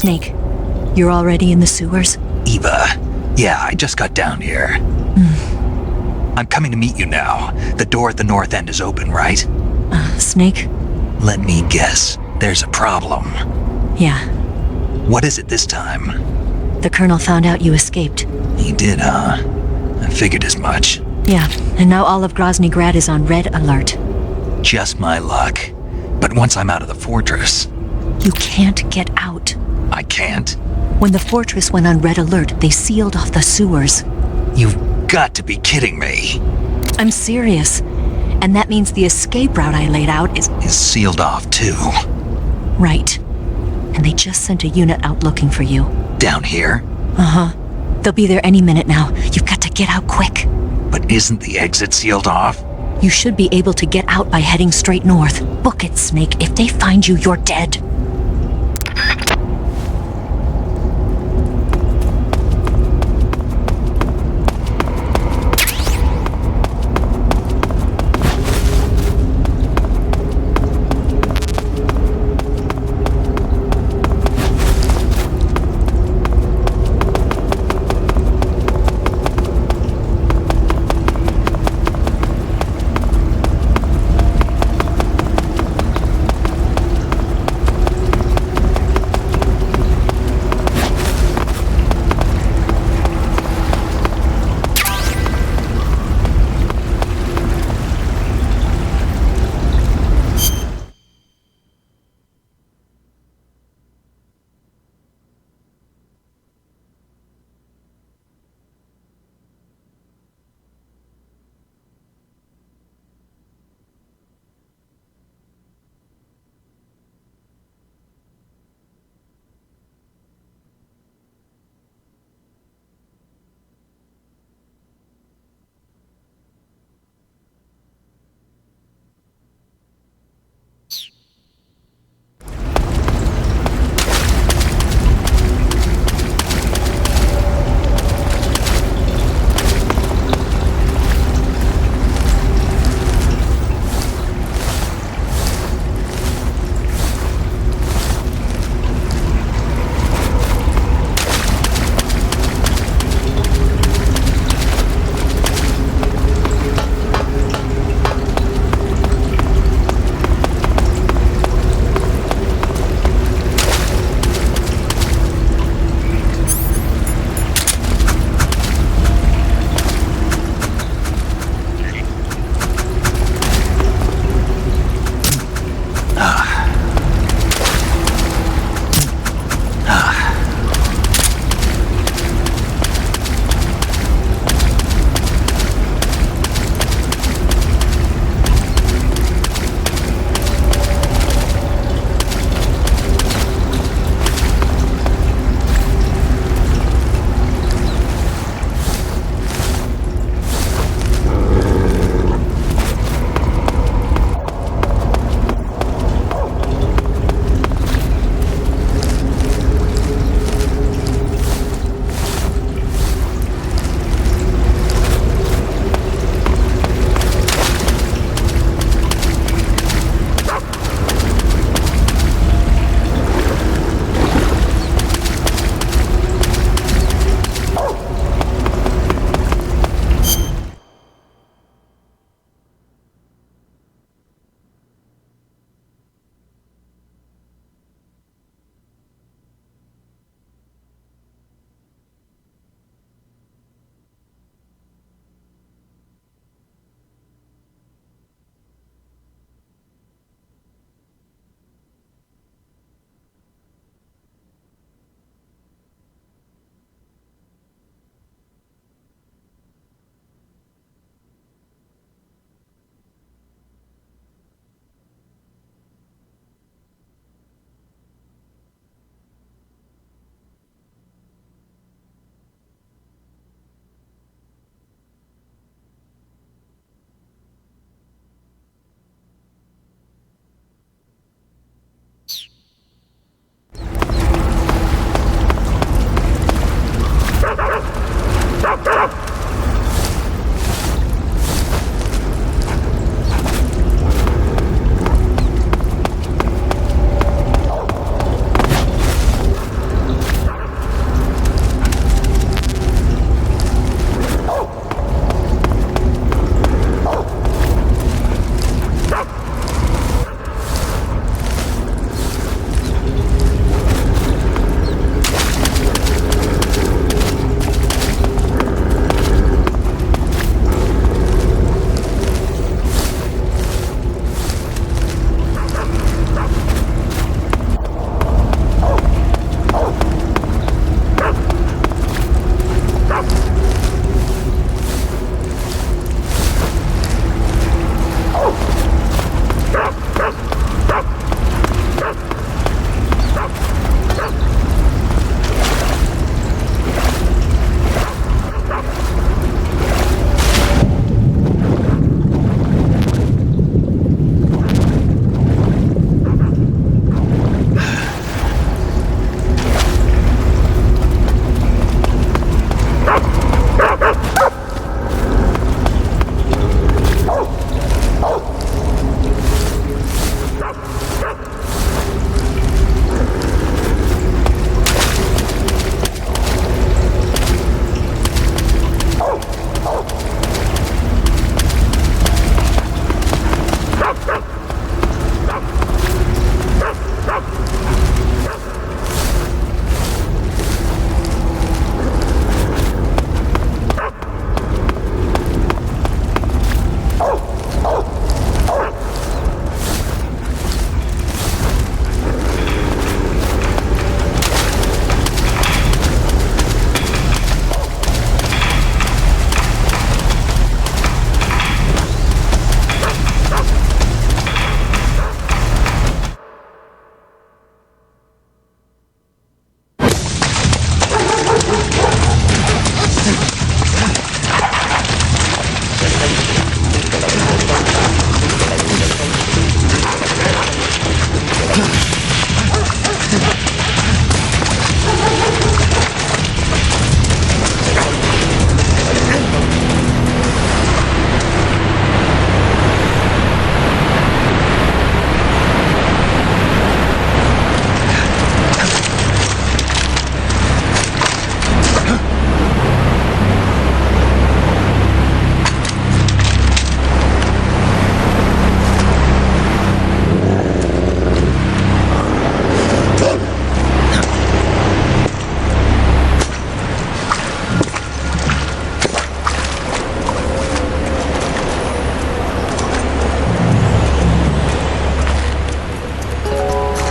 Snake, you're already in the sewers? Eva, yeah, I just got down here. I'm coming to meet you now. The door at the north end is open, right? Snake? Let me guess. There's a problem. Yeah. What is it this time? The Colonel found out you escaped. He did, huh? I figured as much. Yeah, and now all of Grozny Grad is on red alert. Just my luck. But once I'm out of the fortress... You can't get out. I can't? When the fortress went on red alert, they sealed off the sewers. You've got to be kidding me. I'm serious. And that means the escape route I laid out is sealed off, too. Right. And they just sent a unit out looking for you. Down here? Uh-huh. They'll be there any minute now. You've got to get out quick. But isn't the exit sealed off? You should be able to get out by heading straight north. Book it, Snake. If they find you, you're dead.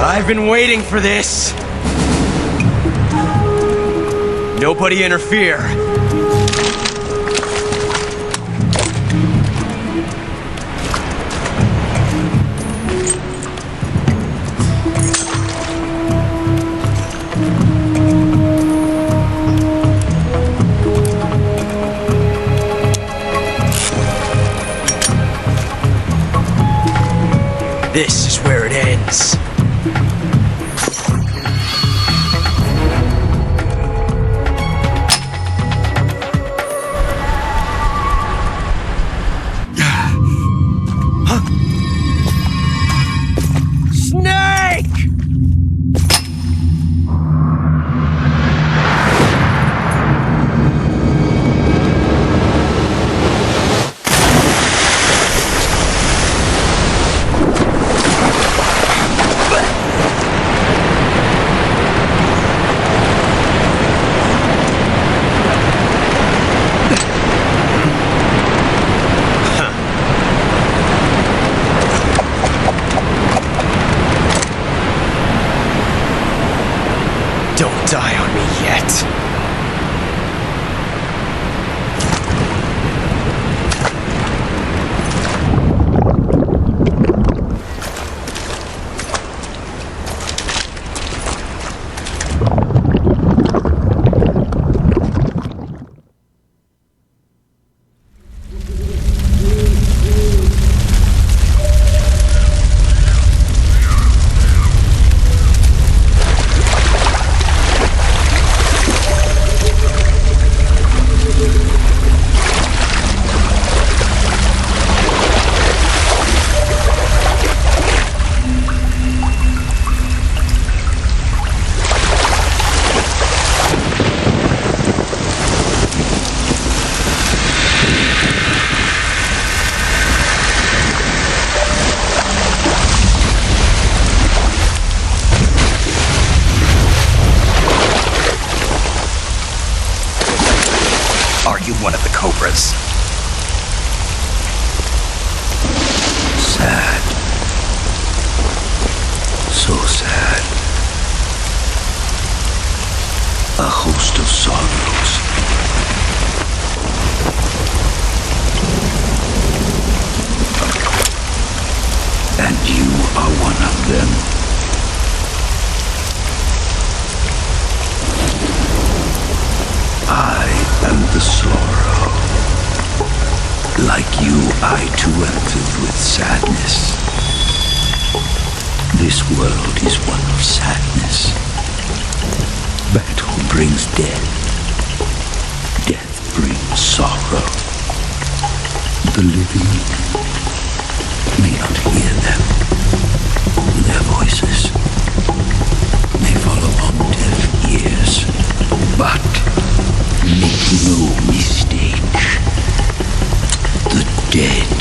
I've been waiting for this. Nobody interfere. This is where it ends. Don't die on me yet. Are you one of the Cobras? Sad. So sad. A host of sorrows. And you are one of them. I am the sorrow. Like you, I too am filled with sadness. This world is one of sadness. Battle brings death. Death brings sorrow. The living may not hear them. Their voices may fall upon deaf ears. But make no mistake, the dead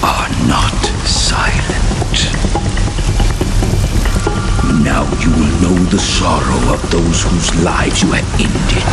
are not silent. Now you will know the sorrow of those whose lives you have ended.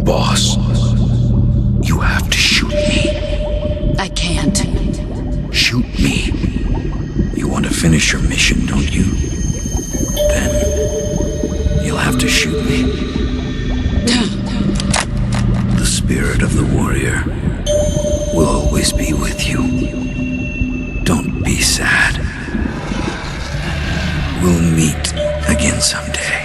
Boss, you have to shoot me. I can't. Shoot me. You want to finish your mission, don't you? Then you'll have to shoot me. The spirit of the warrior will always be with you. Don't be sad. We'll meet again someday.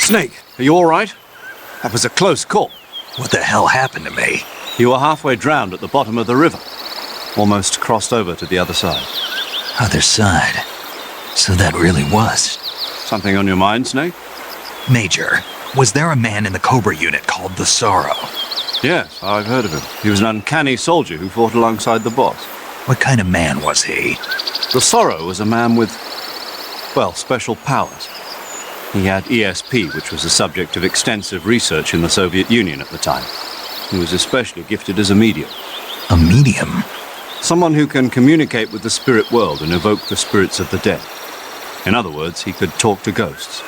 Snake, are you all right? That was a close call. What the hell happened to me? You were halfway drowned at the bottom of the river. Almost crossed over to the other side. Other side? So that really was. Something on your mind, Snake? Major, was there a man in the Cobra unit called the Sorrow? Yes, I've heard of him. He was an uncanny soldier who fought alongside the boss. What kind of man was he? The Sorrow was a man with, well, special powers. He had ESP, which was the subject of extensive research in the Soviet Union at the time. He was especially gifted as a medium. A medium? Someone who can communicate with the spirit world and evoke the spirits of the dead. In other words, he could talk to ghosts.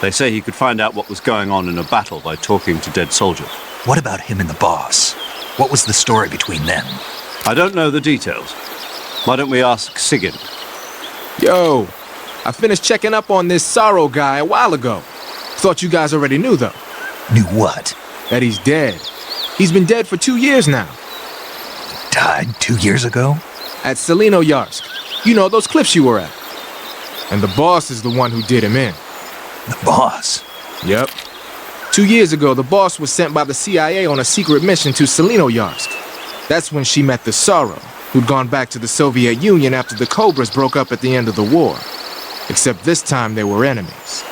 They say he could find out what was going on in a battle by talking to dead soldiers. What about him and the boss? What was the story between them? I don't know the details. Why don't we ask Sigyn? Yo, I finished checking up on this Sorrow guy a while ago. Thought you guys already knew, though. Knew what? That he's dead. He's been dead for 2 years now. Died 2 years ago? At Yarsk. You know, those cliffs you were at. And the boss is the one who did him in. The boss? Yep. 2 years ago, the boss was sent by the CIA on a secret mission to Yarsk. That's when she met the Sorrow, who'd gone back to the Soviet Union after the Cobras broke up at the end of the war. Except this time they were enemies.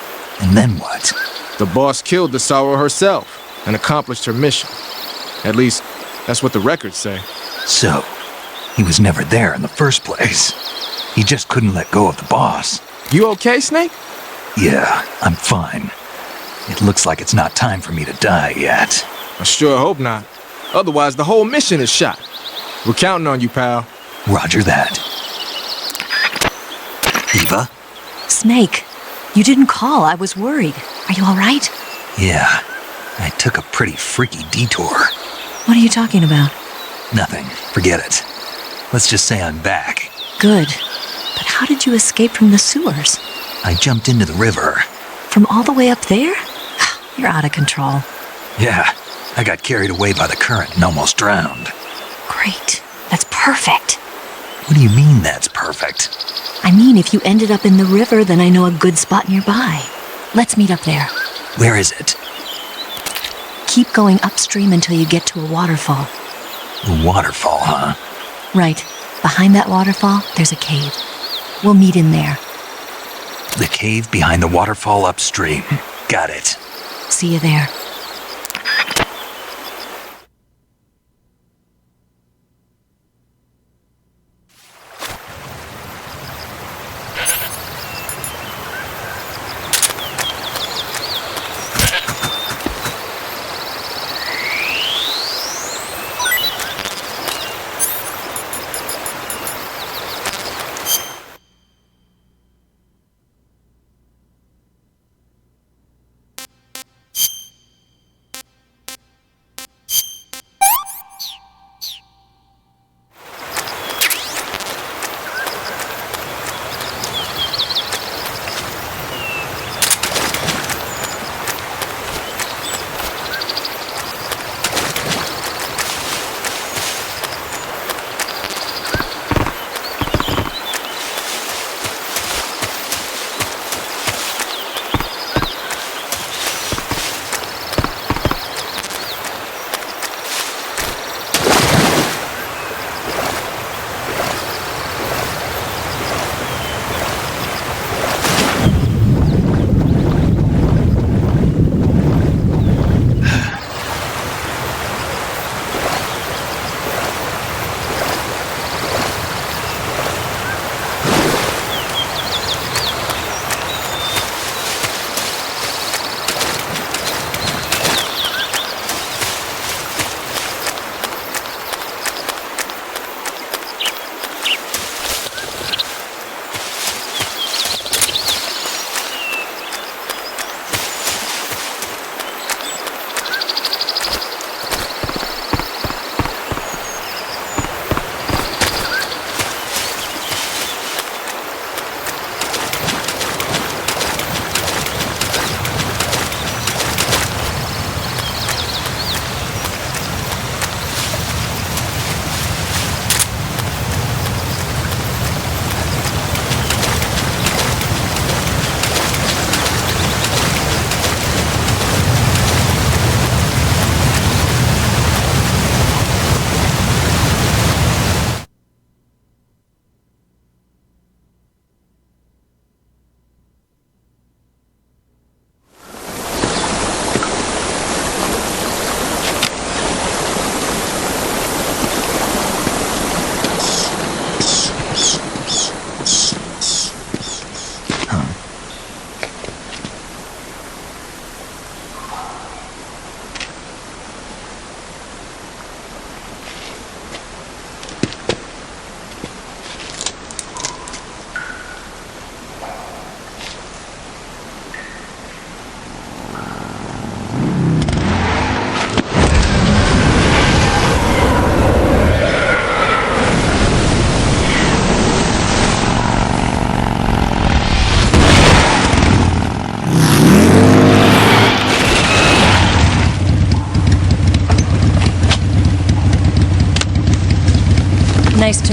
And then what? The boss killed the Sorrow herself and accomplished her mission. At least, that's what the records say. So, he was never there in the first place. He just couldn't let go of the boss. You okay, Snake? Yeah, I'm fine. It looks like it's not time for me to die yet. I sure hope not. Otherwise, the whole mission is shot. We're counting on you, pal. Roger that. Eva? Snake, you didn't call. I was worried. Are you all right? Yeah, I took a pretty freaky detour. What are you talking about? Nothing. Forget it. Let's just say I'm back. Good. But how did you escape from the sewers? I jumped into the river. From all the way up there? You're out of control. Yeah, I got carried away by the current and almost drowned. Great. That's perfect. What do you mean that's perfect? I mean, if you ended up in the river, then I know a good spot nearby. Let's meet up there. Where is it? Keep going upstream until you get to a waterfall. A waterfall, huh? Right. Behind that waterfall, there's a cave. We'll meet in there. The cave behind the waterfall upstream. Got it. See you there.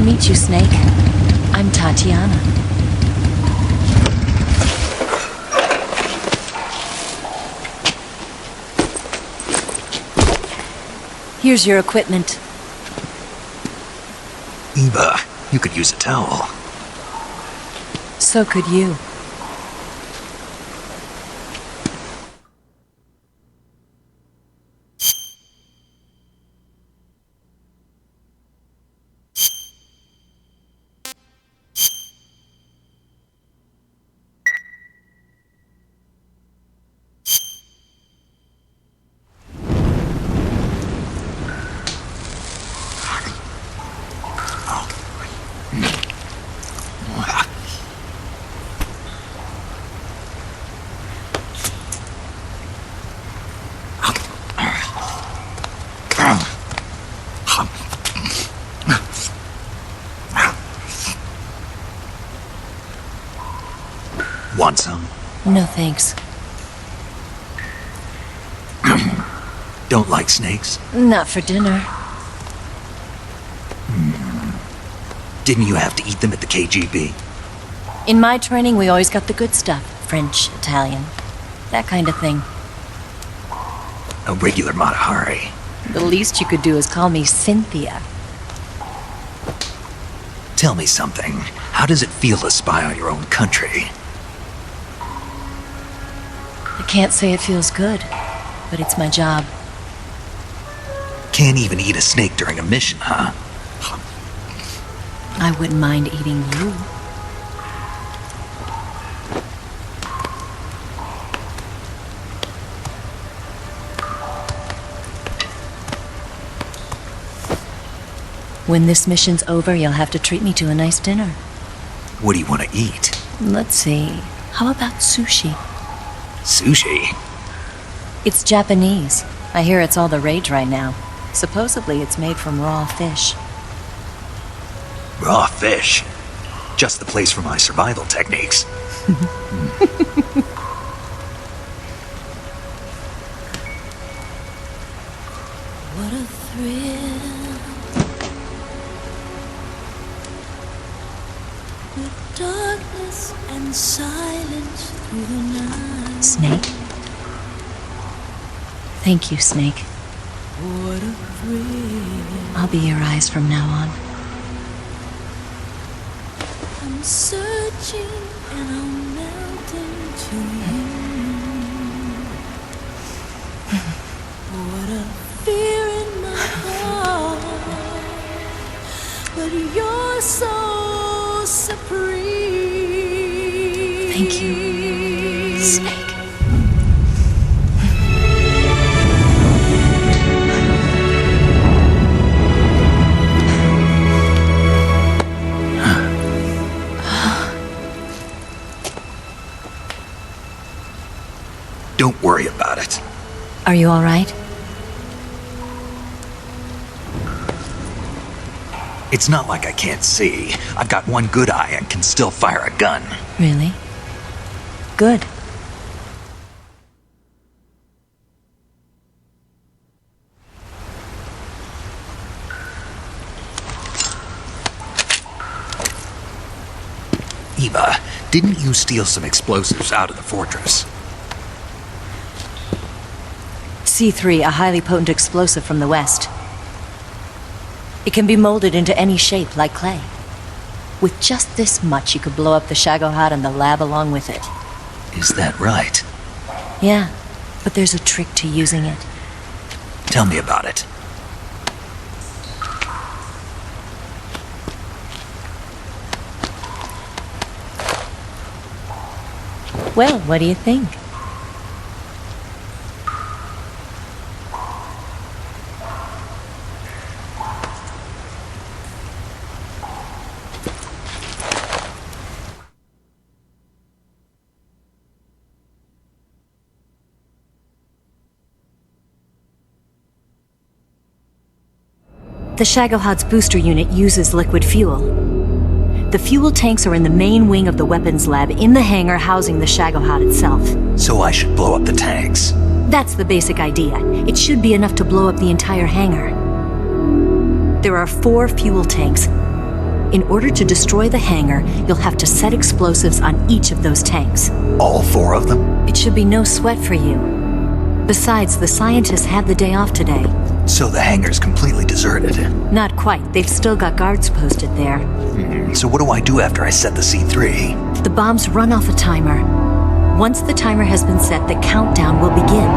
meet you, Snake. I'm Tatiana. Here's your equipment. Eva, you could use a towel. So could you. Want some? No thanks. Don't like snakes? Not for dinner. Didn't you have to eat them at the KGB? In my training, we always got the good stuff. French, Italian, that kind of thing. A regular Matahari. The least you could do is call me Cynthia. Tell me something. How does it feel to spy on your own country? I can't say it feels good, but it's my job. Can't even eat a snake during a mission, huh? I wouldn't mind eating you. When this mission's over, you'll have to treat me to a nice dinner. What do you want to eat? Let's see. How about sushi? Sushi? It's Japanese. I hear it's all the rage right now. Supposedly it's made from raw fish. Raw fish? Just the place for my survival techniques. What a thrill. With darkness and silence through the night. Snake? Thank you, Snake. What a thrill. I'll be your eyes from now on. I'm searching and I'm melting to you. What a fear in my heart, but you're so supreme. Thank you, Snake. Don't worry about it. Are you all right? It's not like I can't see. I've got one good eye and can still fire a gun. Really? Good. Eva, didn't you steal some explosives out of the fortress? C3, a highly potent explosive from the west. It can be molded into any shape, like clay. With just this much, you could blow up the Shagohod and the lab along with it. Is that right? Yeah, but there's a trick to using it. Tell me about it. Well, what do you think? The Shagohod's booster unit uses liquid fuel. The fuel tanks are in the main wing of the weapons lab in the hangar housing the Shagohod itself. So I should blow up the tanks. That's the basic idea. It should be enough to blow up the entire hangar. There are 4 fuel tanks. In order to destroy the hangar, you'll have to set explosives on each of those tanks. All 4 of them? It should be no sweat for you. Besides, the scientists had the day off today. So the hangar's completely deserted. Not quite. They've still got guards posted there. So what do I do after I set the C3? The bombs run off a timer. Once the timer has been set, the countdown will begin.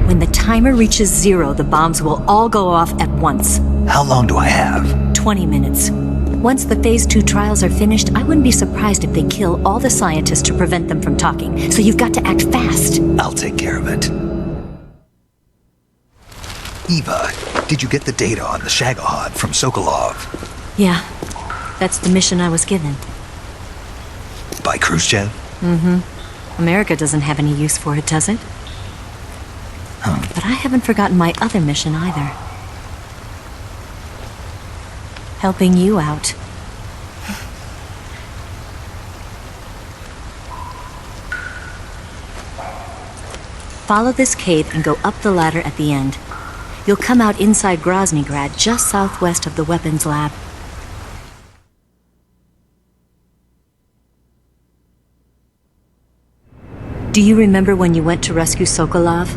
When the timer reaches 0, the bombs will all go off at once. How long do I have? 20 minutes. Once the Phase 2 trials are finished, I wouldn't be surprised if they kill all the scientists to prevent them from talking. So you've got to act fast. I'll take care of it. Eva, did you get the data on the Shagohod from Sokolov? Yeah, that's the mission I was given. By Khrushchev? Mm-hmm. America doesn't have any use for it, does it? But I haven't forgotten my other mission either. Helping you out. Follow this cave and go up the ladder at the end. You'll come out inside Groznygrad, just southwest of the weapons lab. Do you remember when you went to rescue Sokolov?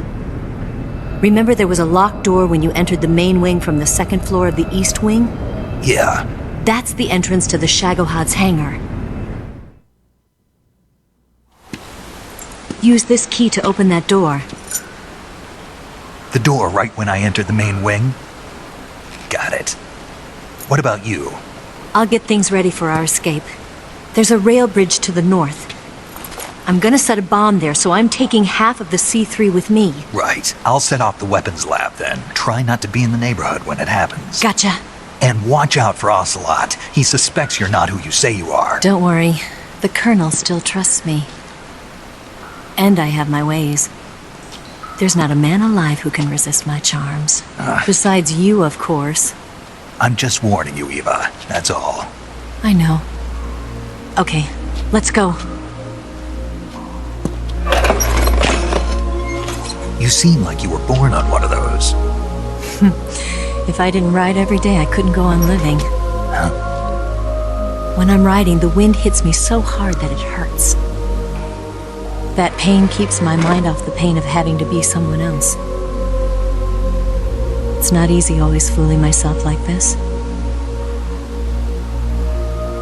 Remember there was a locked door when you entered the main wing from the second floor of the east wing? Yeah. That's the entrance to the Shagohod's hangar. Use this key to open that door. The door right when I entered the main wing? Got it. What about you? I'll get things ready for our escape. There's a rail bridge to the north. I'm gonna set a bomb there, so I'm taking half of the C3 with me. Right. I'll set off the weapons lab then. Try not to be in the neighborhood when it happens. Gotcha. And watch out for Ocelot. He suspects you're not who you say you are. Don't worry. The Colonel still trusts me. And I have my ways. There's not a man alive who can resist my charms. Besides you, of course. I'm just warning you, Eva. That's all. I know. Okay, let's go. You seem like you were born on one of those. If I didn't ride every day, I couldn't go on living. Huh? When I'm riding, the wind hits me so hard that it hurts. That pain keeps my mind off the pain of having to be someone else. It's not easy always fooling myself like this.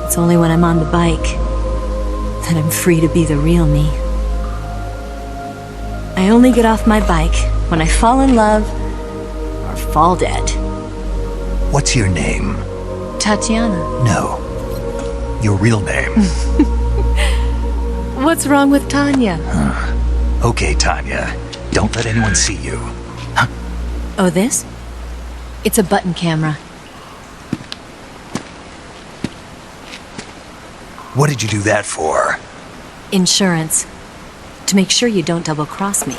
It's only when I'm on the bike that I'm free to be the real me. I only get off my bike when I fall in love or fall dead. What's your name? Tatiana. No. Your real name. What's wrong with Tanya? Okay, Tanya. Don't let anyone see you. Oh, this? It's a button camera. What did you do that for? Insurance. To make sure you don't double-cross me.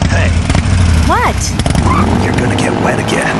Hey. What? You're gonna get wet again.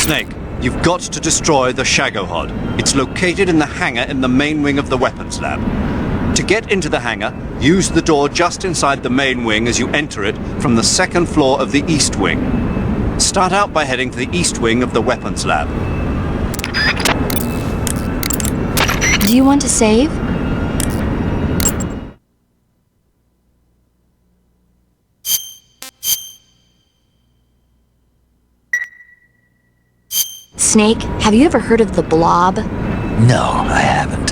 Snake, you've got to destroy the Shagohod. It's located in the hangar in the main wing of the weapons lab. To get into the hangar, use the door just inside the main wing as you enter it from the second floor of the east wing. Start out by heading to the east wing of the weapons lab. Do you want to save? Snake, have you ever heard of the Blob? No, I haven't.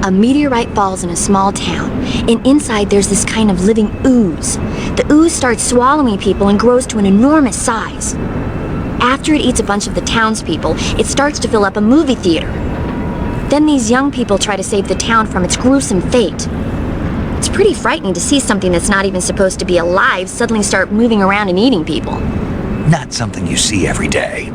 A meteorite falls in a small town, and inside there's this kind of living ooze. The ooze starts swallowing people and grows to an enormous size. After it eats a bunch of the townspeople, it starts to fill up a movie theater. Then these young people try to save the town from its gruesome fate. It's pretty frightening to see something that's not even supposed to be alive suddenly start moving around and eating people. Not something you see every day.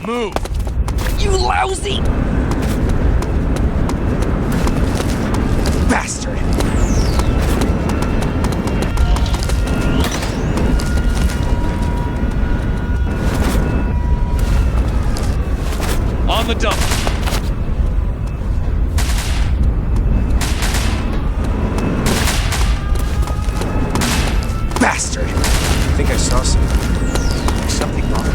Move! You lousy bastard! On the dump! Bastard! I think I saw something wrong.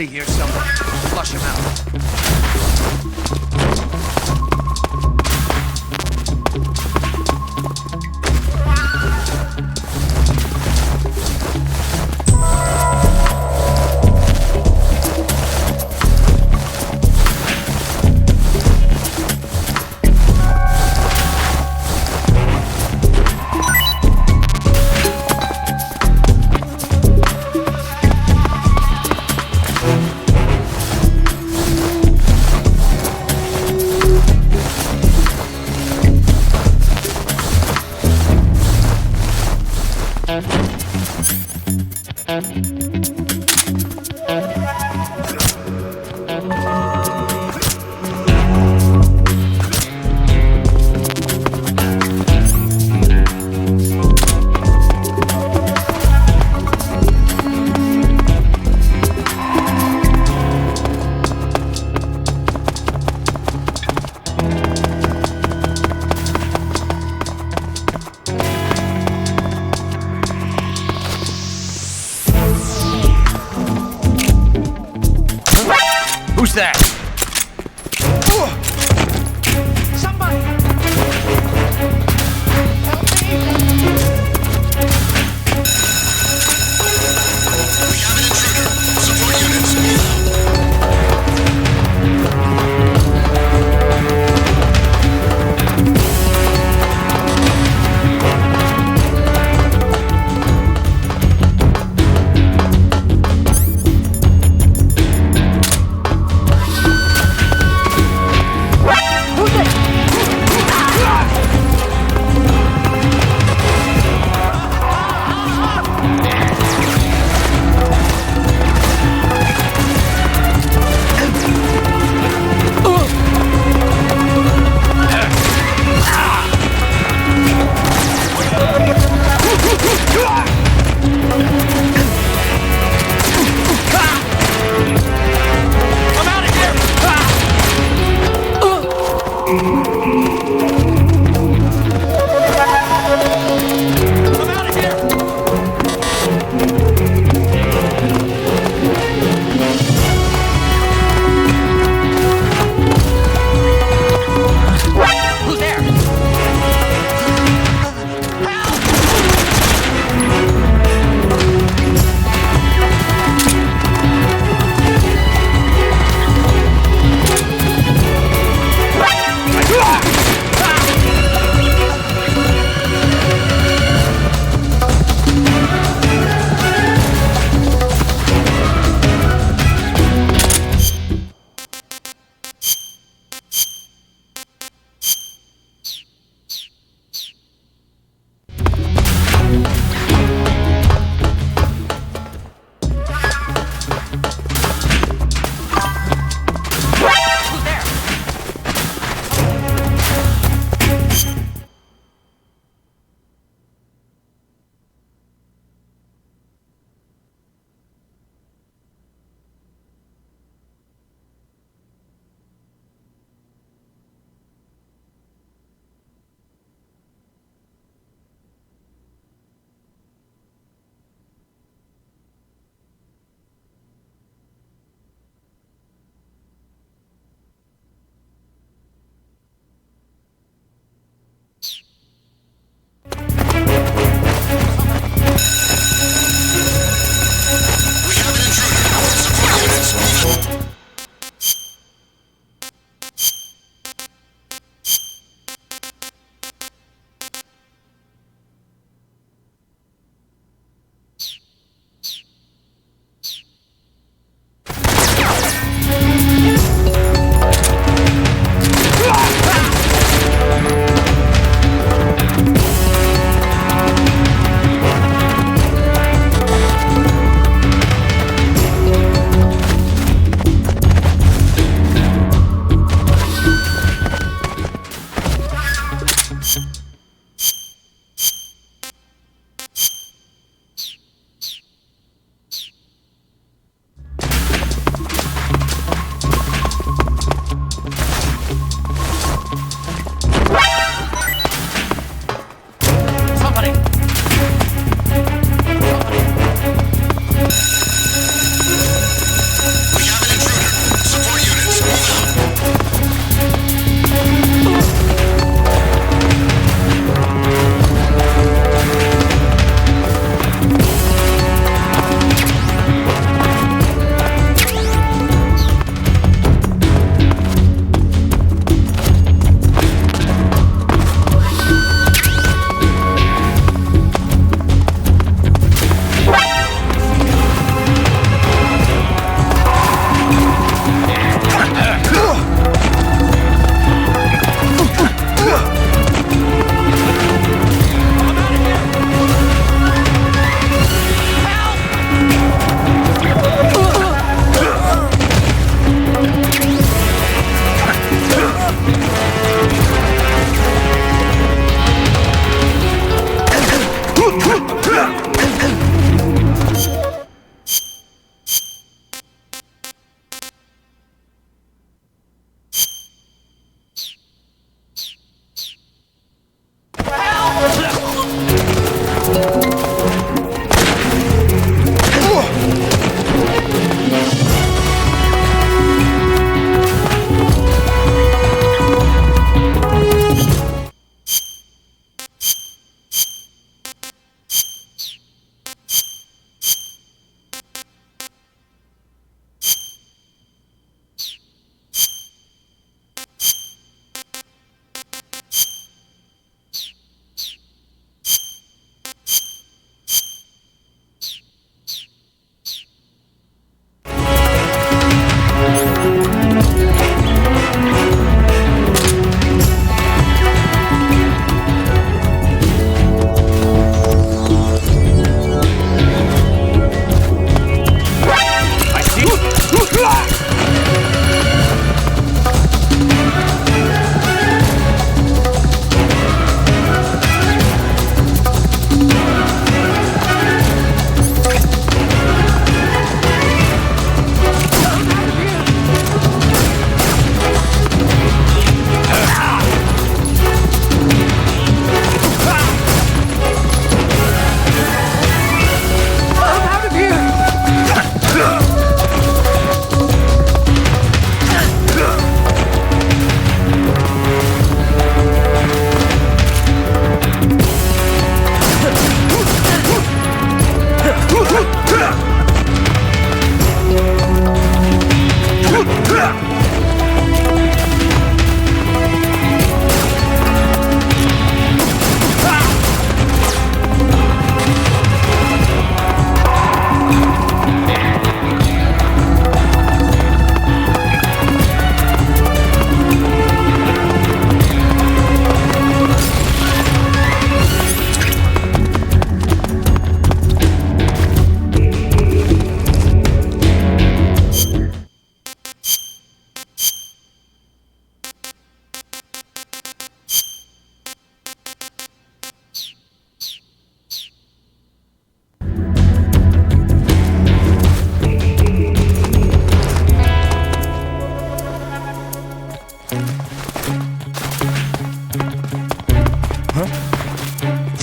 Here's someone. Flush him out. Who's that? Somebody! Help me! We have an intruder. Support units.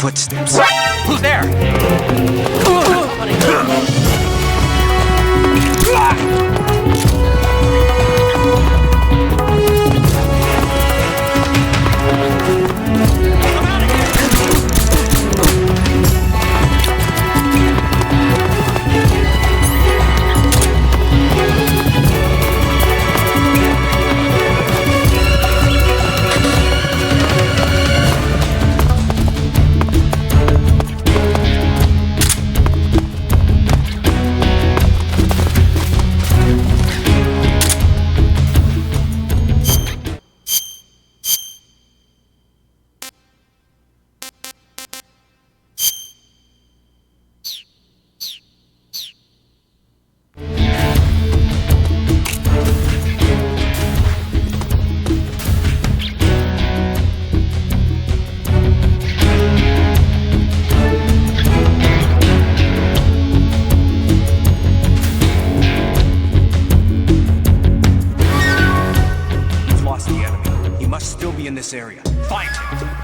footsteps. Who's there? In this area. Find him!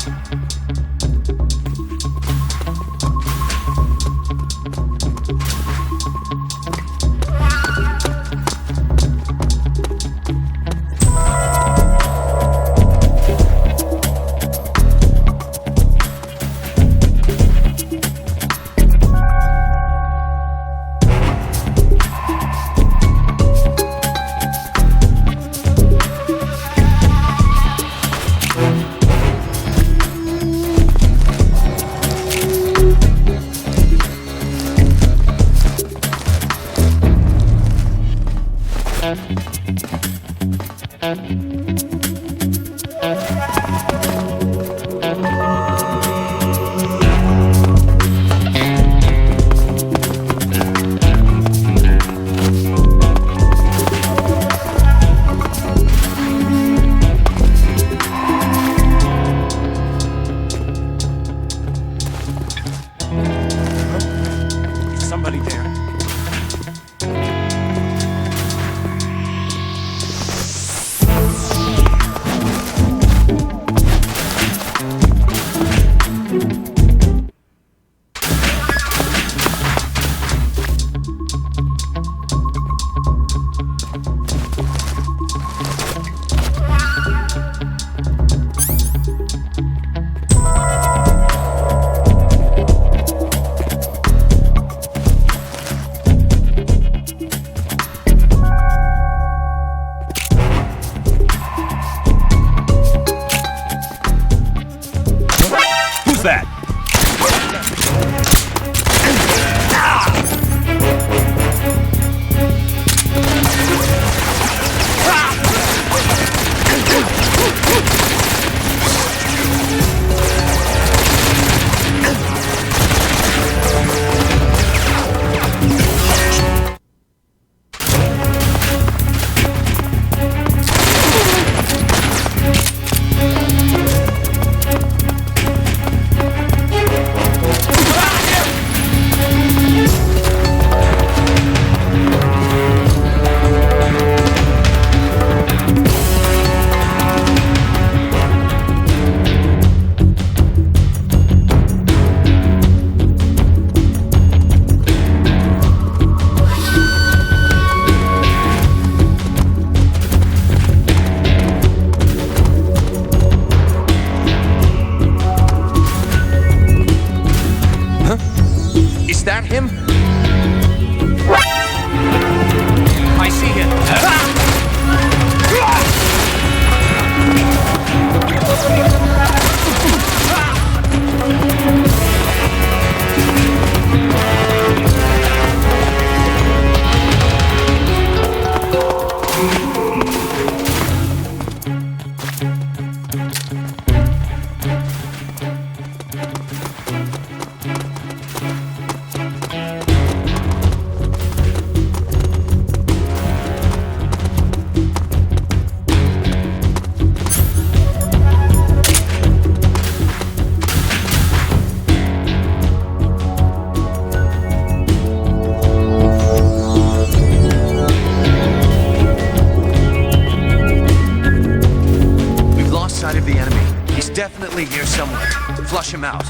Definitely here somewhere. Flush him out.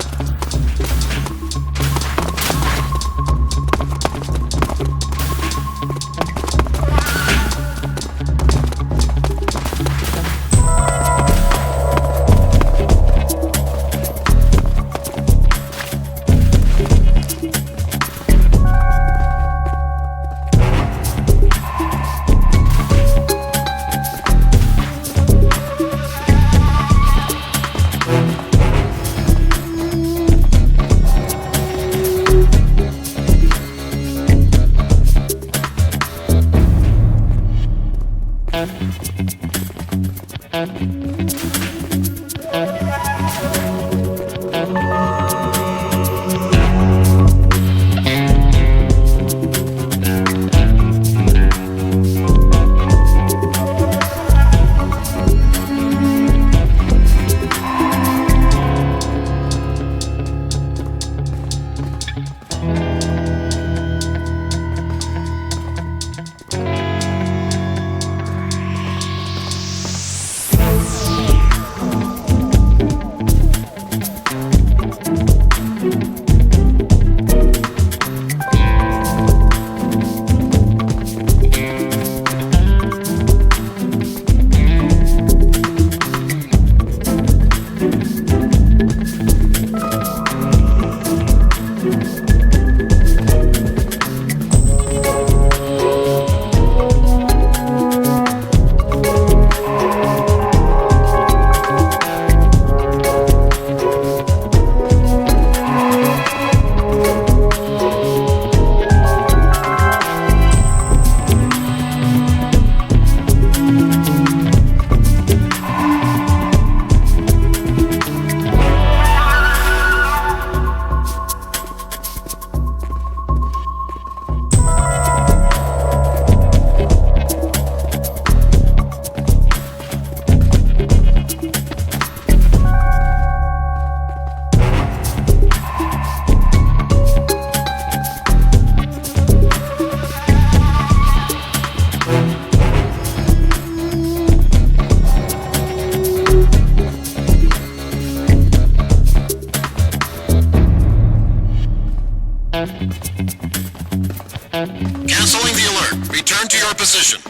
Canceling the alert. Return to your position.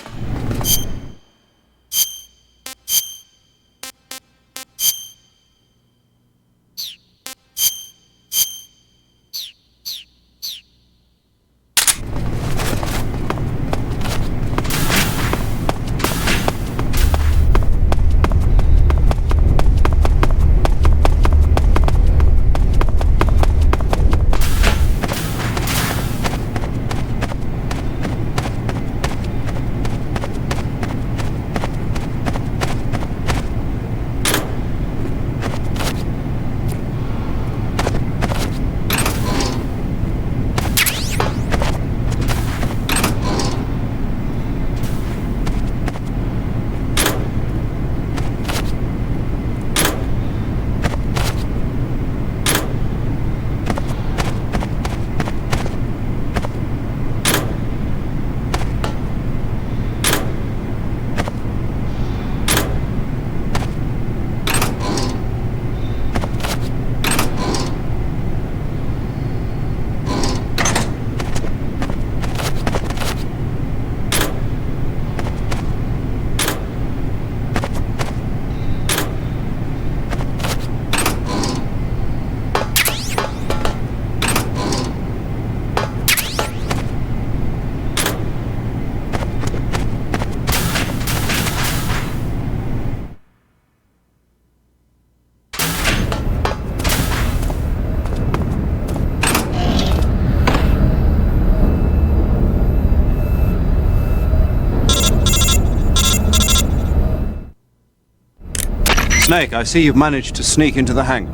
Snake, I see you've managed to sneak into the hangar.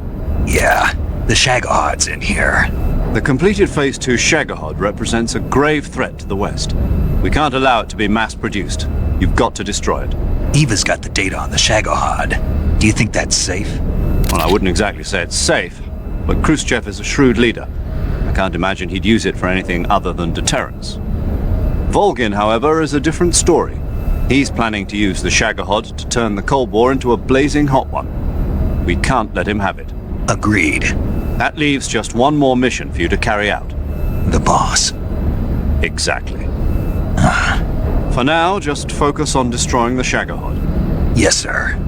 Yeah, the Shagohod's in here. The completed Phase 2 Shagohod represents a grave threat to the West. We can't allow it to be mass-produced. You've got to destroy it. Eva's got the data on the Shagohod. Do you think that's safe? Well, I wouldn't exactly say it's safe, but Khrushchev is a shrewd leader. I can't imagine he'd use it for anything other than deterrence. Volgin, however, is a different story. He's planning to use the Shagohod to turn the Cold War into a blazing hot one. We can't let him have it. Agreed. That leaves just one more mission for you to carry out. The boss. Exactly. For now, just focus on destroying the Shagohod. Yes, sir.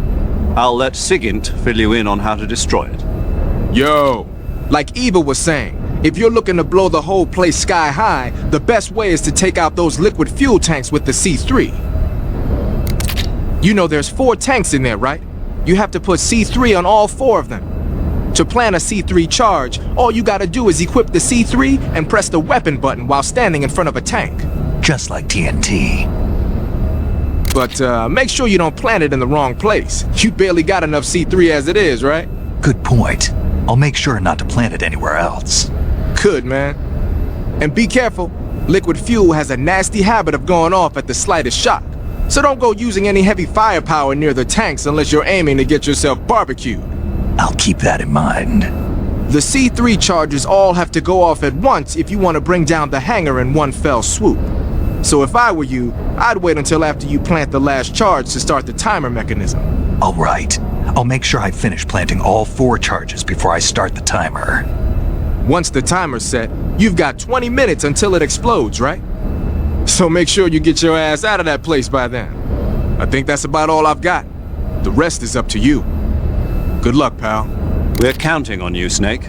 I'll let Sigint fill you in on how to destroy it. Yo, like Eva was saying, if you're looking to blow the whole place sky high, the best way is to take out those liquid fuel tanks with the C3. You know there's 4 tanks in there, right? You have to put C3 on all 4 of them. To plan a C3 charge, all you gotta do is equip the C3 and press the weapon button while standing in front of a tank. Just like TNT. But make sure you don't plant it in the wrong place. You barely got enough C3 as it is, right? Good point. I'll make sure not to plant it anywhere else. Good, man. And be careful. Liquid fuel has a nasty habit of going off at the slightest shock. So don't go using any heavy firepower near the tanks unless you're aiming to get yourself barbecued. I'll keep that in mind. The C3 charges all have to go off at once if you want to bring down the hangar in one fell swoop. So if I were you, I'd wait until after you plant the last charge to start the timer mechanism. All right. I'll make sure I finish planting all 4 charges before I start the timer. once the timer's set, you've got 20 minutes until it explodes, right? So make sure you get your ass out of that place by then. I think that's about all I've got. The rest is up to you. Good luck, pal. We're counting on you, Snake.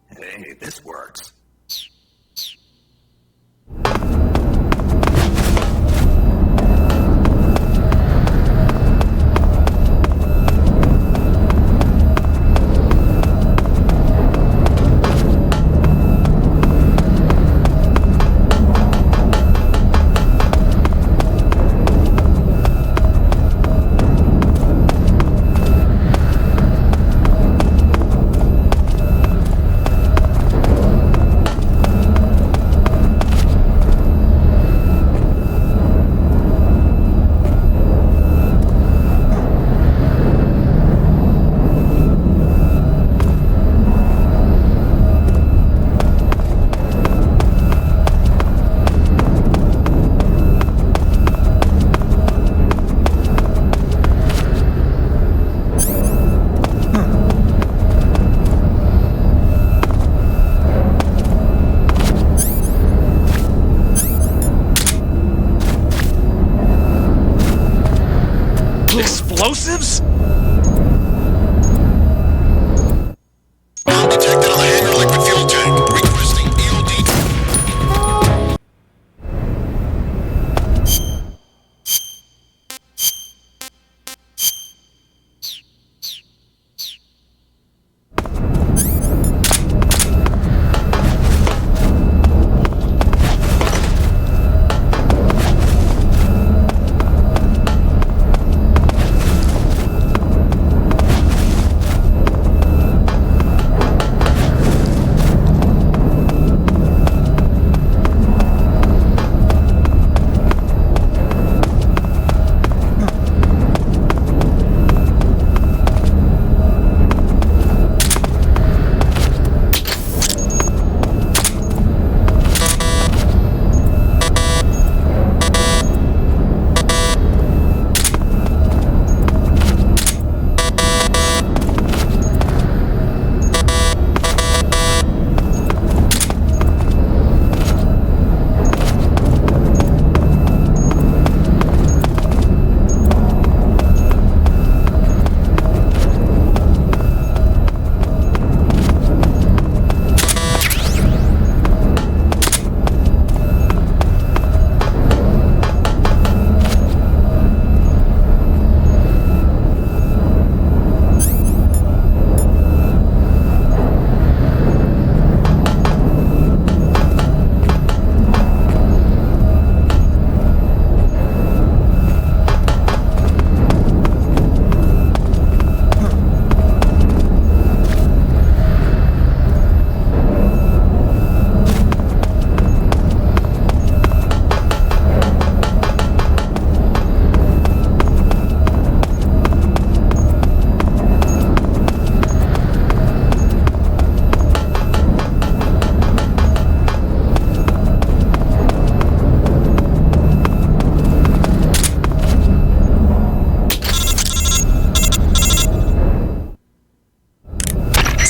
Hey, this works. Explosives? Bomb detected on the hangar liquid fuel tank. Requesting EOD.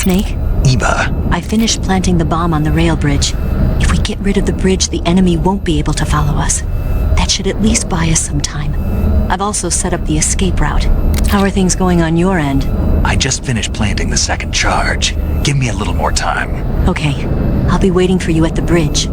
Snake? Eva. I finished planting the bomb on the rail bridge. If we get rid of the bridge, the enemy won't be able to follow us. That should at least buy us some time. I've also set up the escape route. How are things going on your end? I just finished planting the second charge. Give me a little more time. Okay. I'll be waiting for you at the bridge.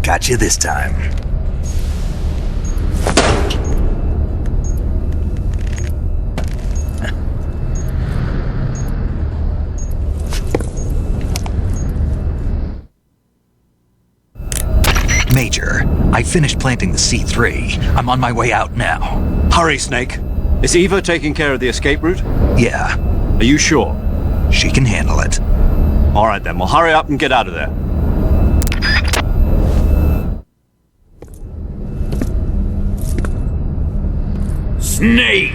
Got you this time. Major, I finished planting the C3. I'm on my way out now. Hurry, Snake. Is Eva taking care of the escape route? Yeah. Are you sure? She can handle it. All right then, well hurry up and get out of there. Snake!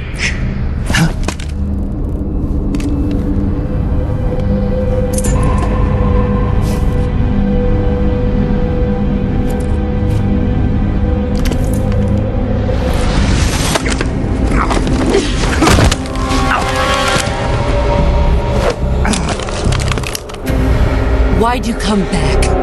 Why'd you come back?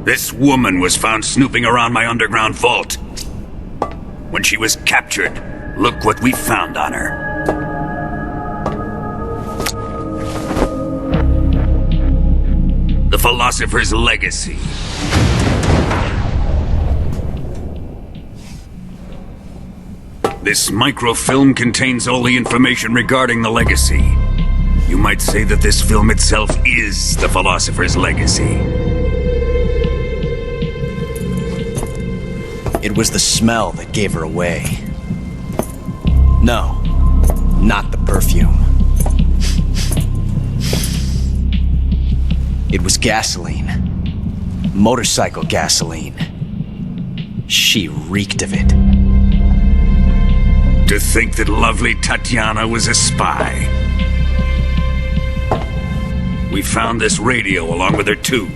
This woman was found snooping around my underground vault. When she was captured, look what we found on her. The Philosopher's Legacy. This microfilm contains all the information regarding the Legacy. You might say that this film itself is the Philosopher's Legacy. It was the smell that gave her away. No, not the perfume. It was gasoline. Motorcycle gasoline. She reeked of it. To think that lovely Tatiana was a spy. We found this radio along with her too.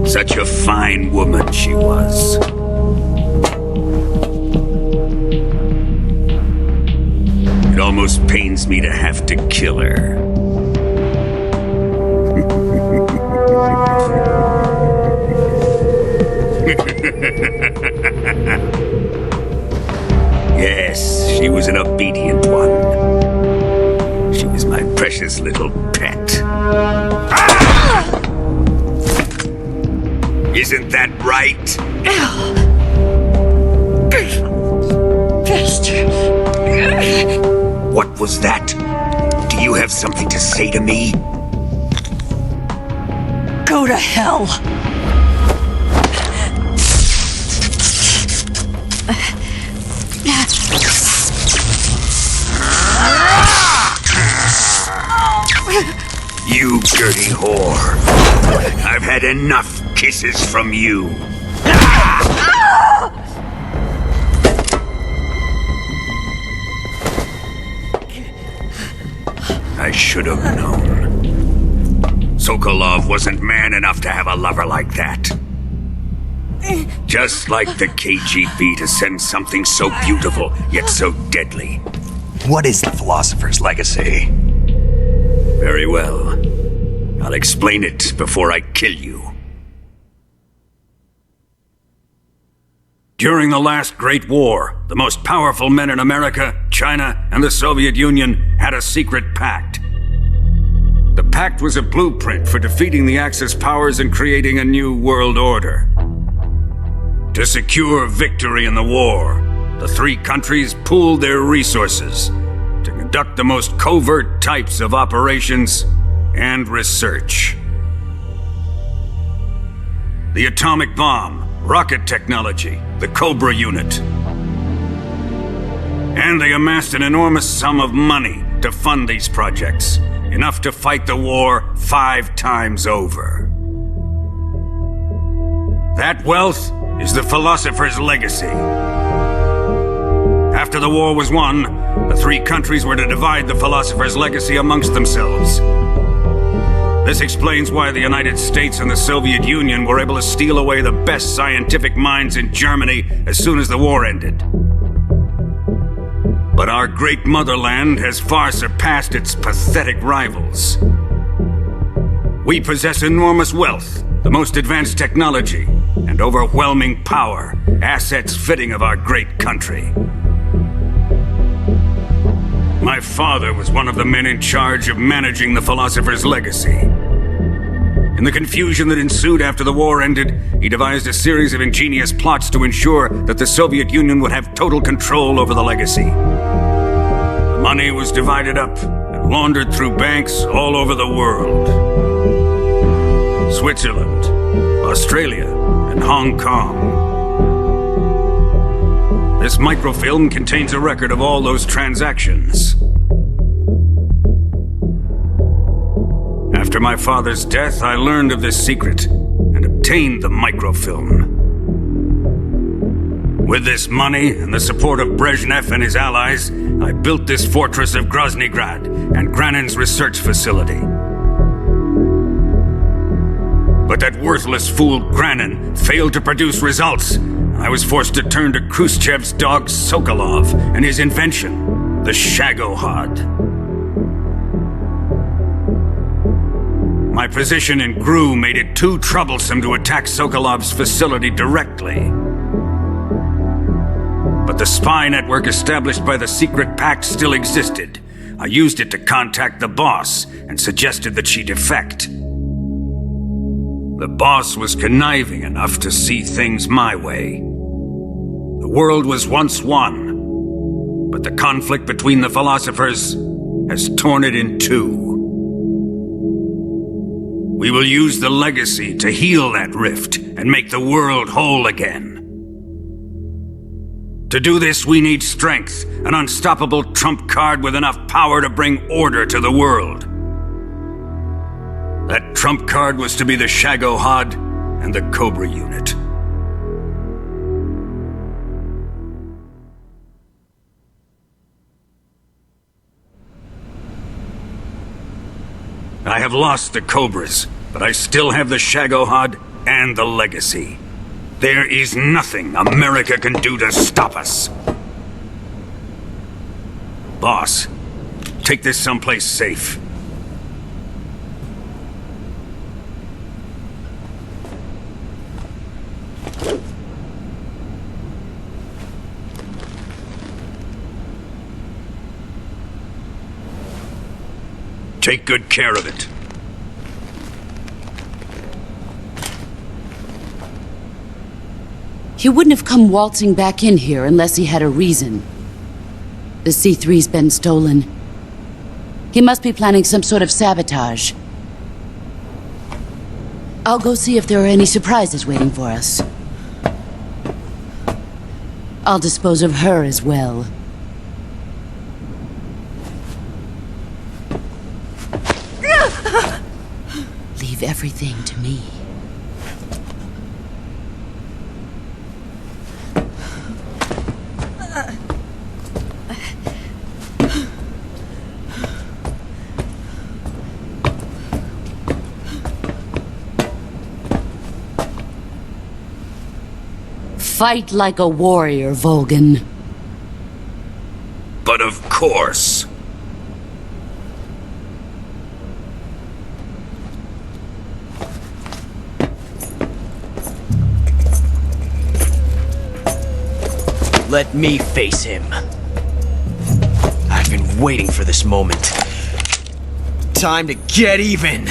Such a fine woman she was. It almost pains me to have to kill her. Yes, she was an obedient one. She was my precious little pet. Ah! Isn't that right? Bastard. What was that? Do you have something to say to me? Go to hell. You dirty whore. I've had enough kisses from you. I should have known. Sokolov wasn't man enough to have a lover like that. Just like the KGB to send something so beautiful, yet so deadly. What is the Philosopher's Legacy? Very well. I'll explain it before I kill you. During the last Great War, the most powerful men in America, China, and the Soviet Union had a secret pact. The pact was a blueprint for defeating the Axis powers and creating a new world order. To secure victory in the war, the three countries pooled their resources to conduct the most covert types of operations and research. The atomic bomb, rocket technology, the Cobra unit. And they amassed an enormous sum of money to fund these projects, enough to fight the war 5 times over. That wealth is the Philosopher's Legacy. After the war was won, the three countries were to divide the Philosopher's Legacy amongst themselves. This explains why the United States and the Soviet Union were able to steal away the best scientific minds in Germany as soon as the war ended. But our great motherland has far surpassed its pathetic rivals. We possess enormous wealth, the most advanced technology, and overwhelming power, assets fitting of our great country. My father was one of the men in charge of managing the Philosopher's Legacy. In the confusion that ensued after the war ended, he devised a series of ingenious plots to ensure that the Soviet Union would have total control over the legacy. The money was divided up and laundered through banks all over the world. Switzerland, Australia, and Hong Kong. This microfilm contains a record of all those transactions. After my father's death, I learned of this secret and obtained the microfilm. With this money and the support of Brezhnev and his allies, I built this fortress of Groznygrad and Granin's research facility. But that worthless fool Granin failed to produce results. I was forced to turn to Khrushchev's dog Sokolov and his invention, the Shagohod. My position in GRU made it too troublesome to attack Sokolov's facility directly. But the spy network established by the secret pact still existed. I used it to contact the boss and suggested that she defect. The boss was conniving enough to see things my way. The world was once one, but the conflict between the philosophers has torn it in two. We will use the legacy to heal that rift and make the world whole again. To do this, we need strength, an unstoppable trump card with enough power to bring order to the world. That trump card was to be the Shagohod and the Cobra unit. I have lost the Cobras, but I still have the Shagohod and the legacy. There is nothing America can do to stop us. Boss, take this someplace safe. Take good care of it. He wouldn't have come waltzing back in here unless he had a reason. The C3's been stolen. He must be planning some sort of sabotage. I'll go see if there are any surprises waiting for us. I'll dispose of her as well. Leave everything to me. Fight like a warrior, Volgan. But of course. Let me face him. I've been waiting for this moment. Time to get even!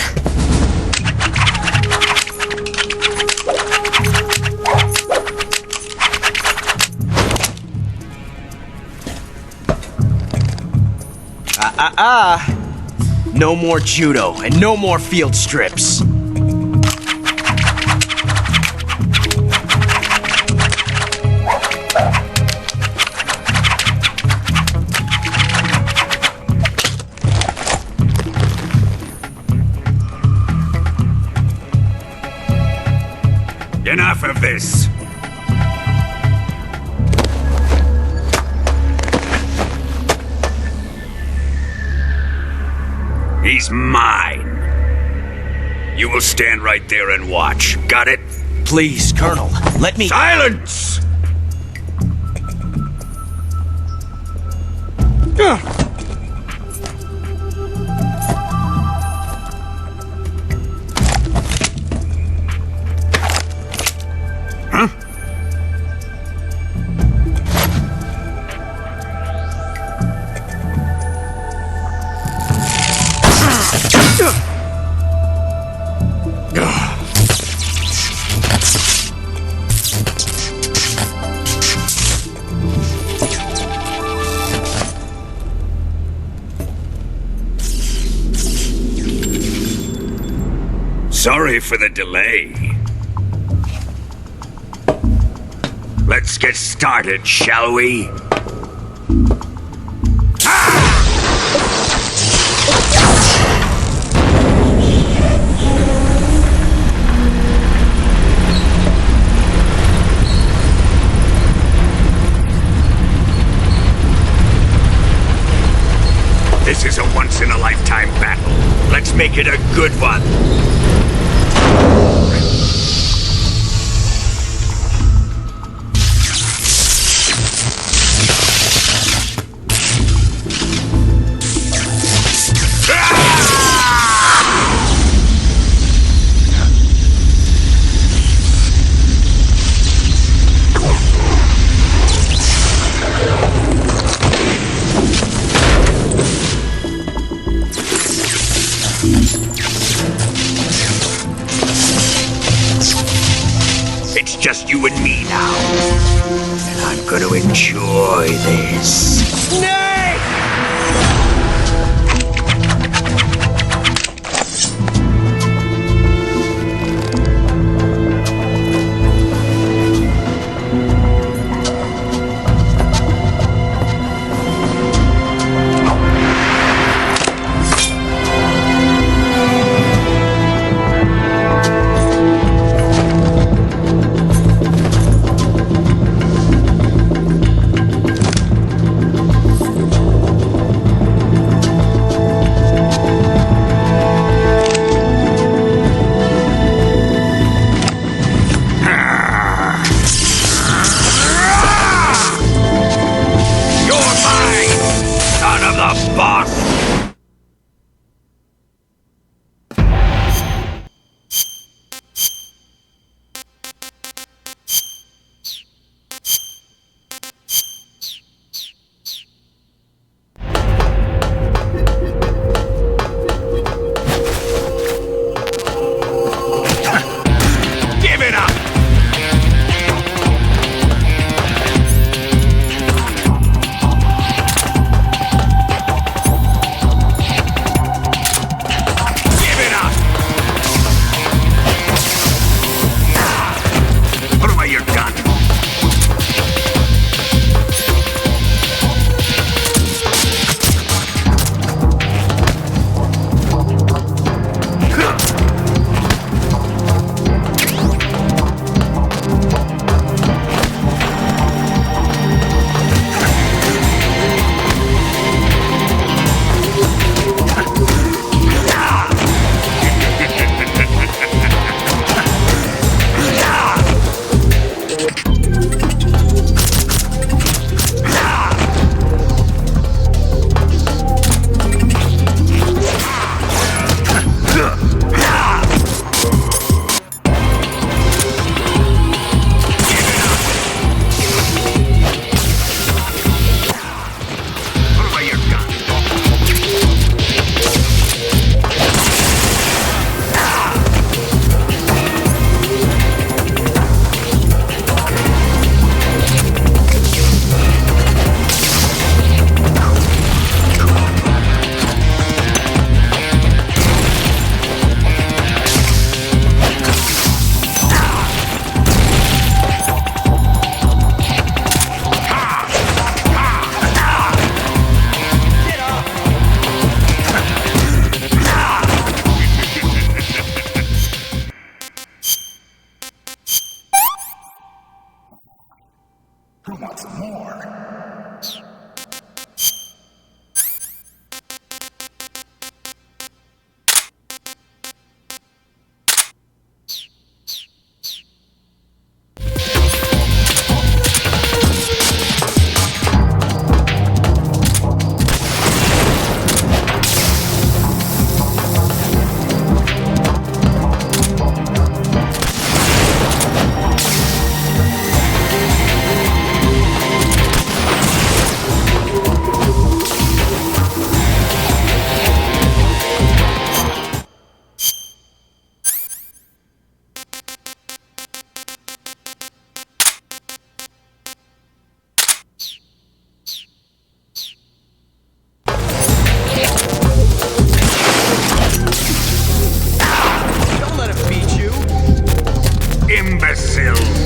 No more judo, and no more field strips. Enough of this. He's mine. You will stand right there and watch. Got it? Please, Colonel, let me— Silence! Huh? Sorry for the delay. Let's get started, shall we? This is a once-in-a-lifetime battle. Let's make it a good one. It's just you and me now. And I'm gonna enjoy this. Snake! Who wants more? Don't let him beat you. Imbecile!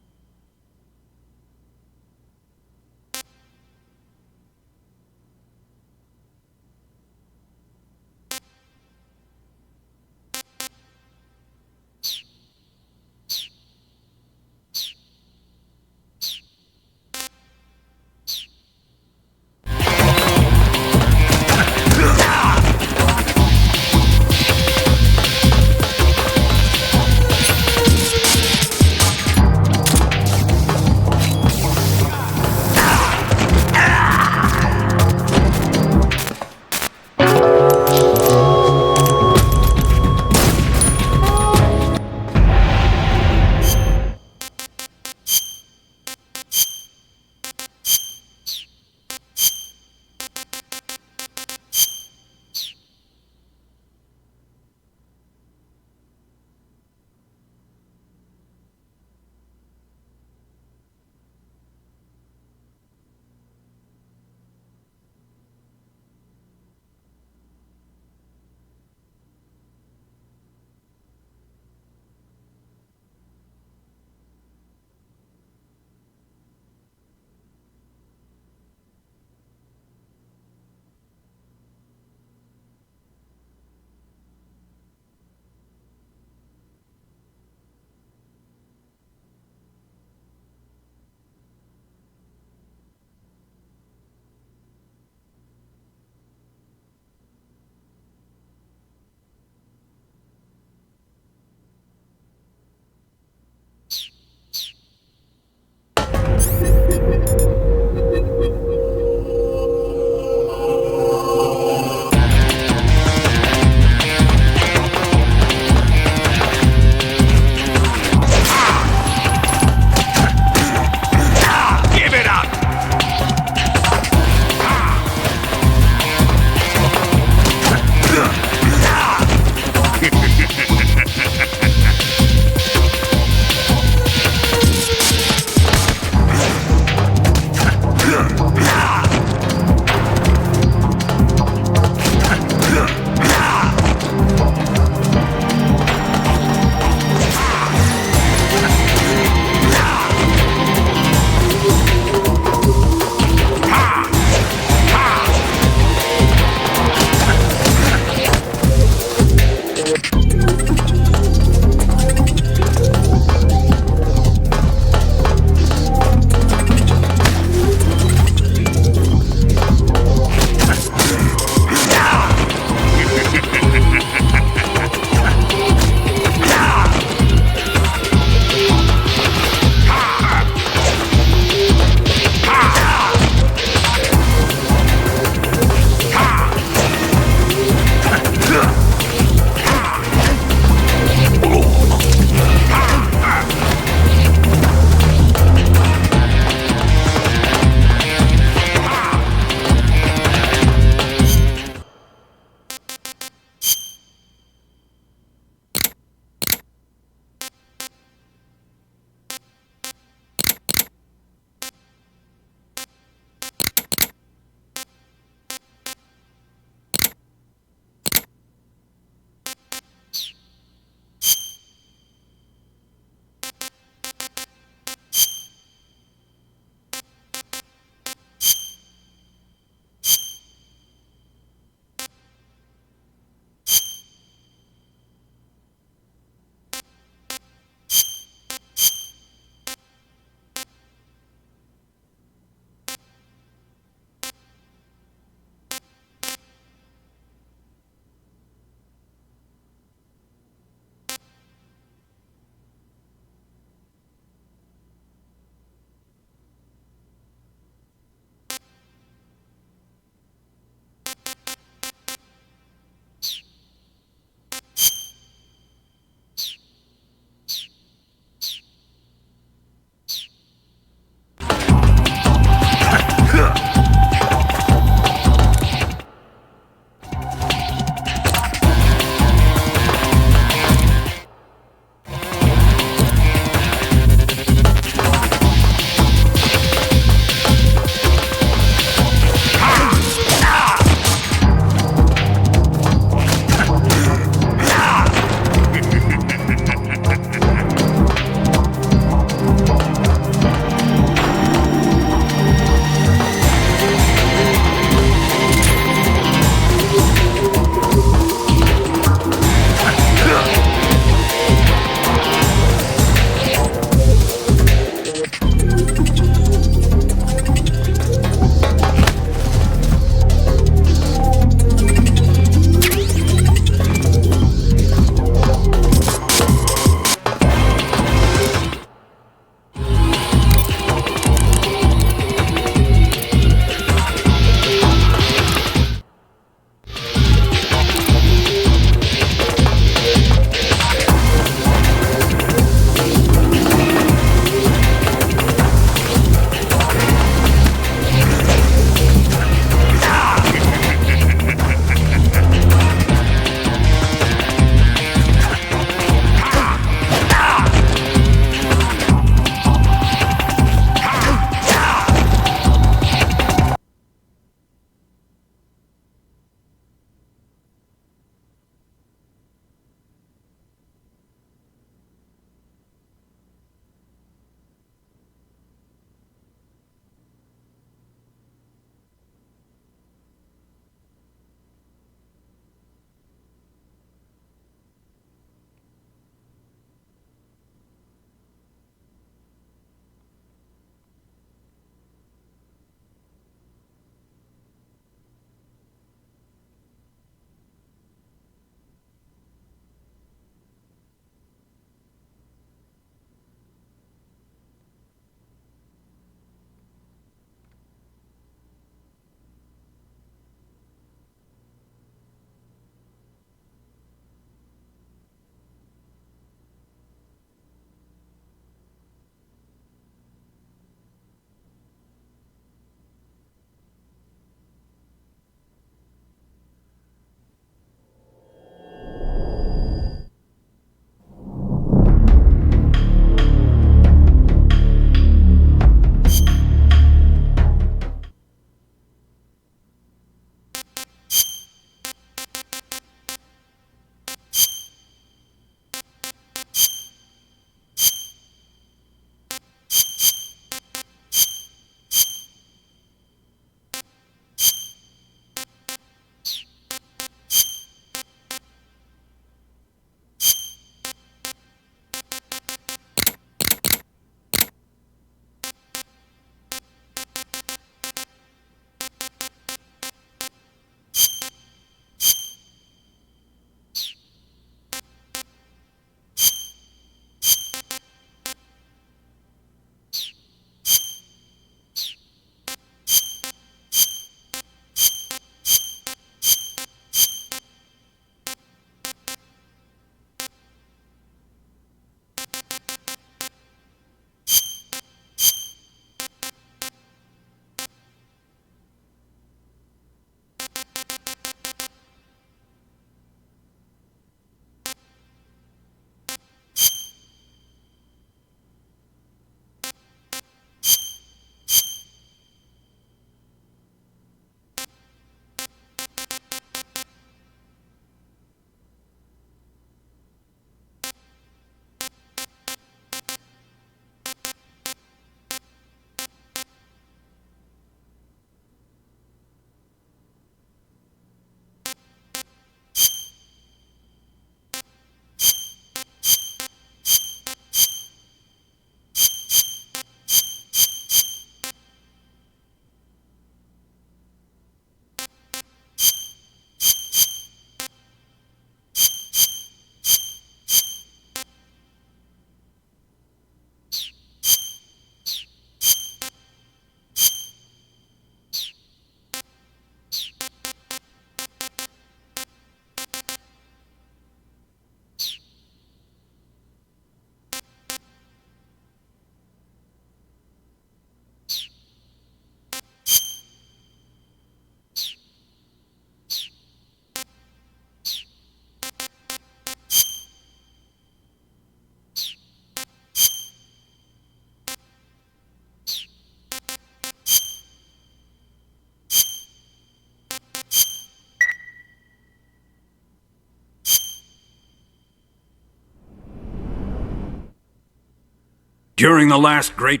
During the last great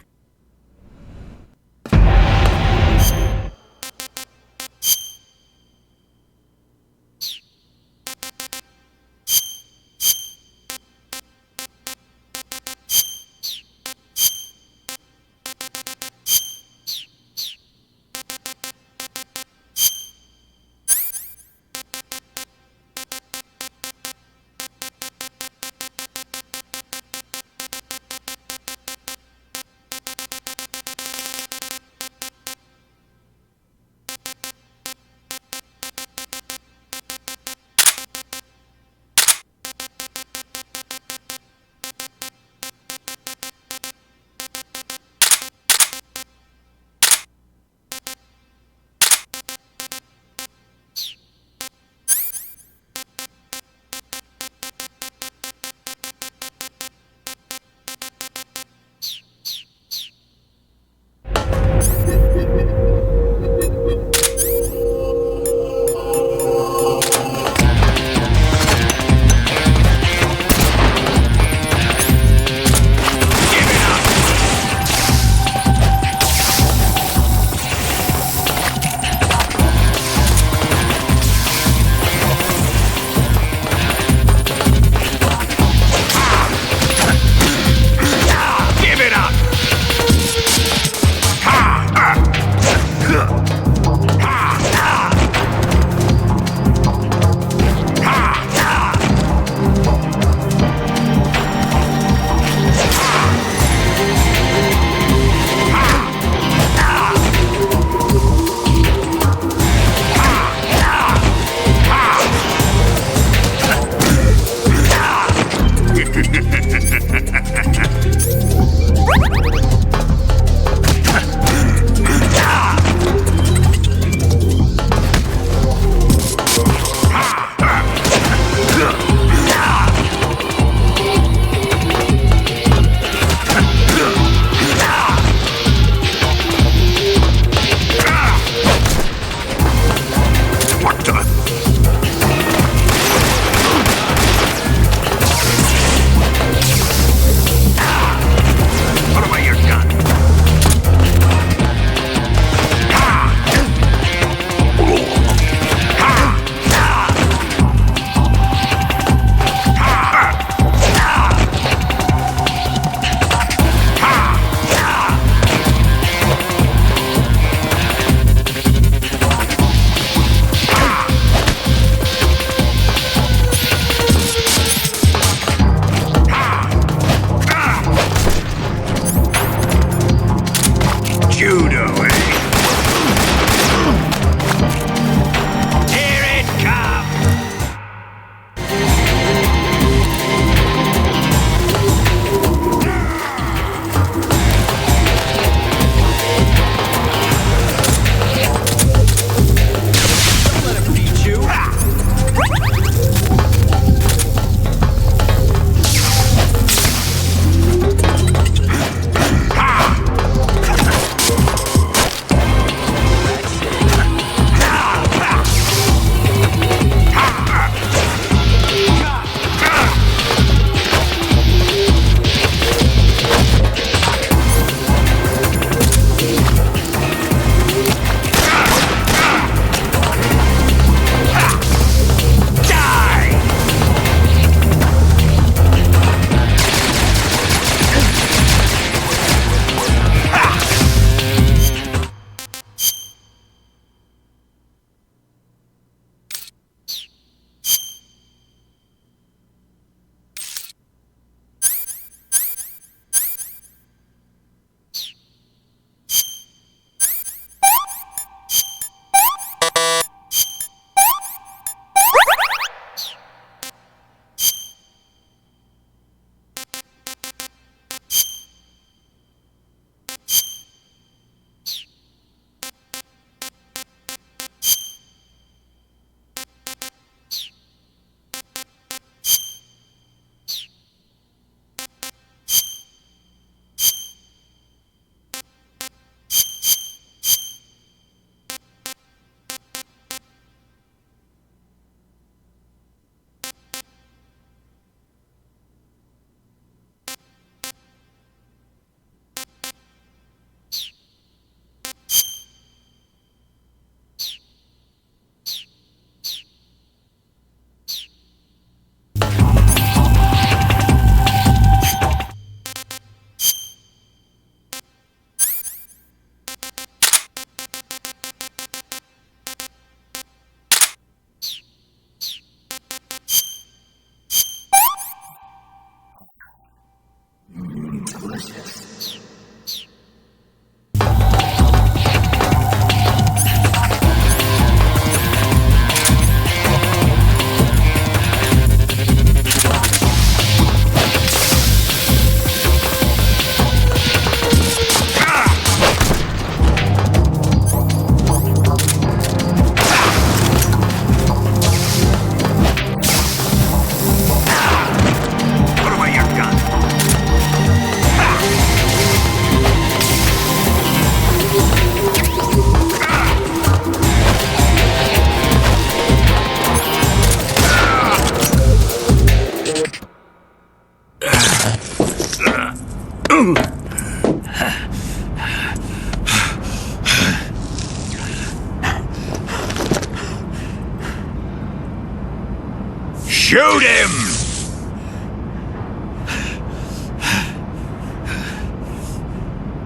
Shoot him!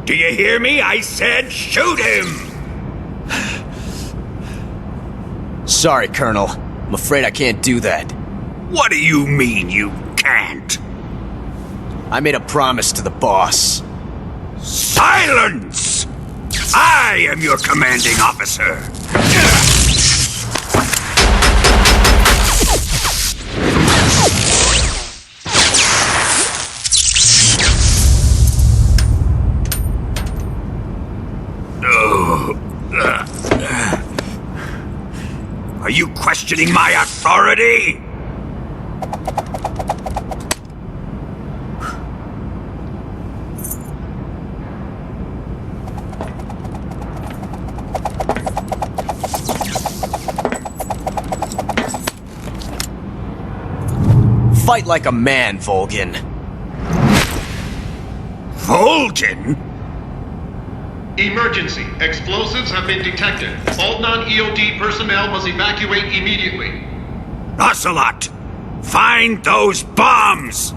Do you hear me? I said shoot him! Sorry, Colonel. I'm afraid I can't do that. What do you mean you can't? I made a promise to the boss. Silence! I am your commanding officer. Are you questioning my authority? Fight like a man, Volgin. Volgin? Emergency. Explosives have been detected. All non-EOD personnel must evacuate immediately. Ocelot! Find those bombs!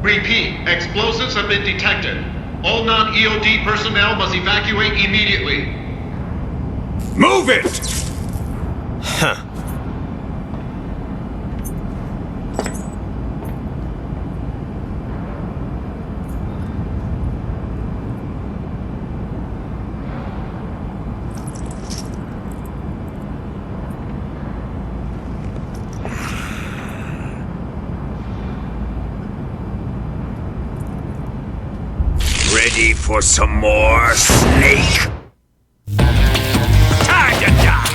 Repeat. Explosives have been detected. All non-EOD personnel must evacuate immediately. Move it! Huh. Ready for some more, Snake? Time to die!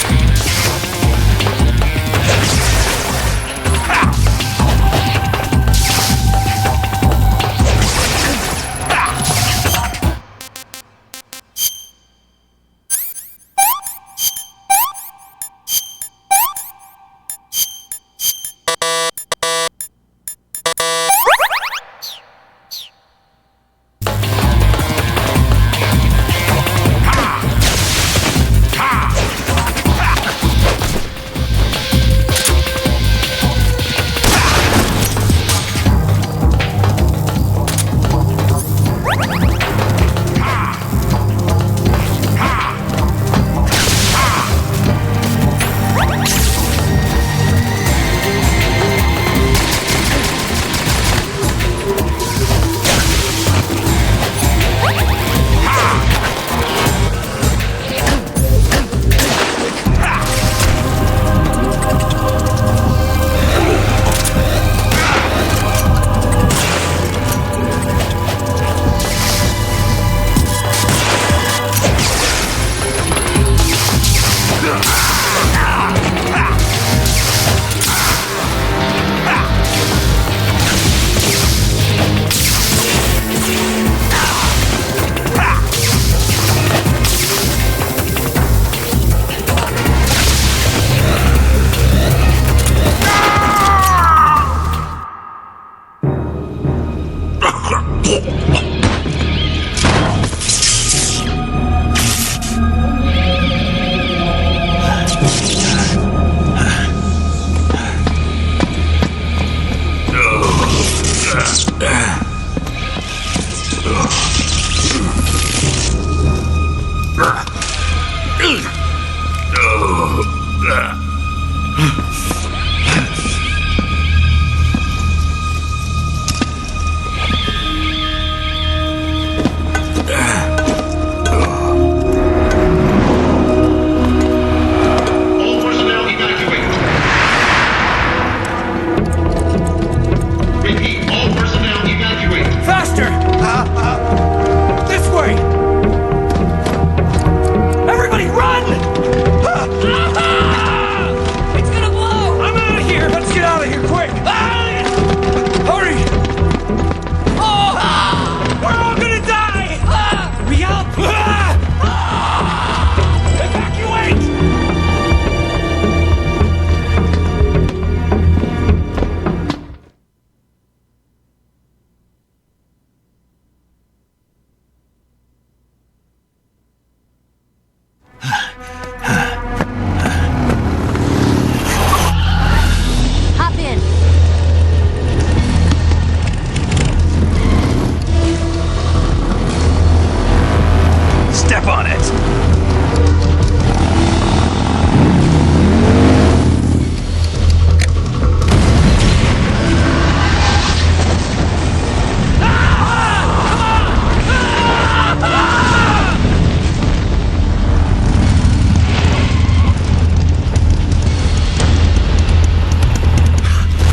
step on it!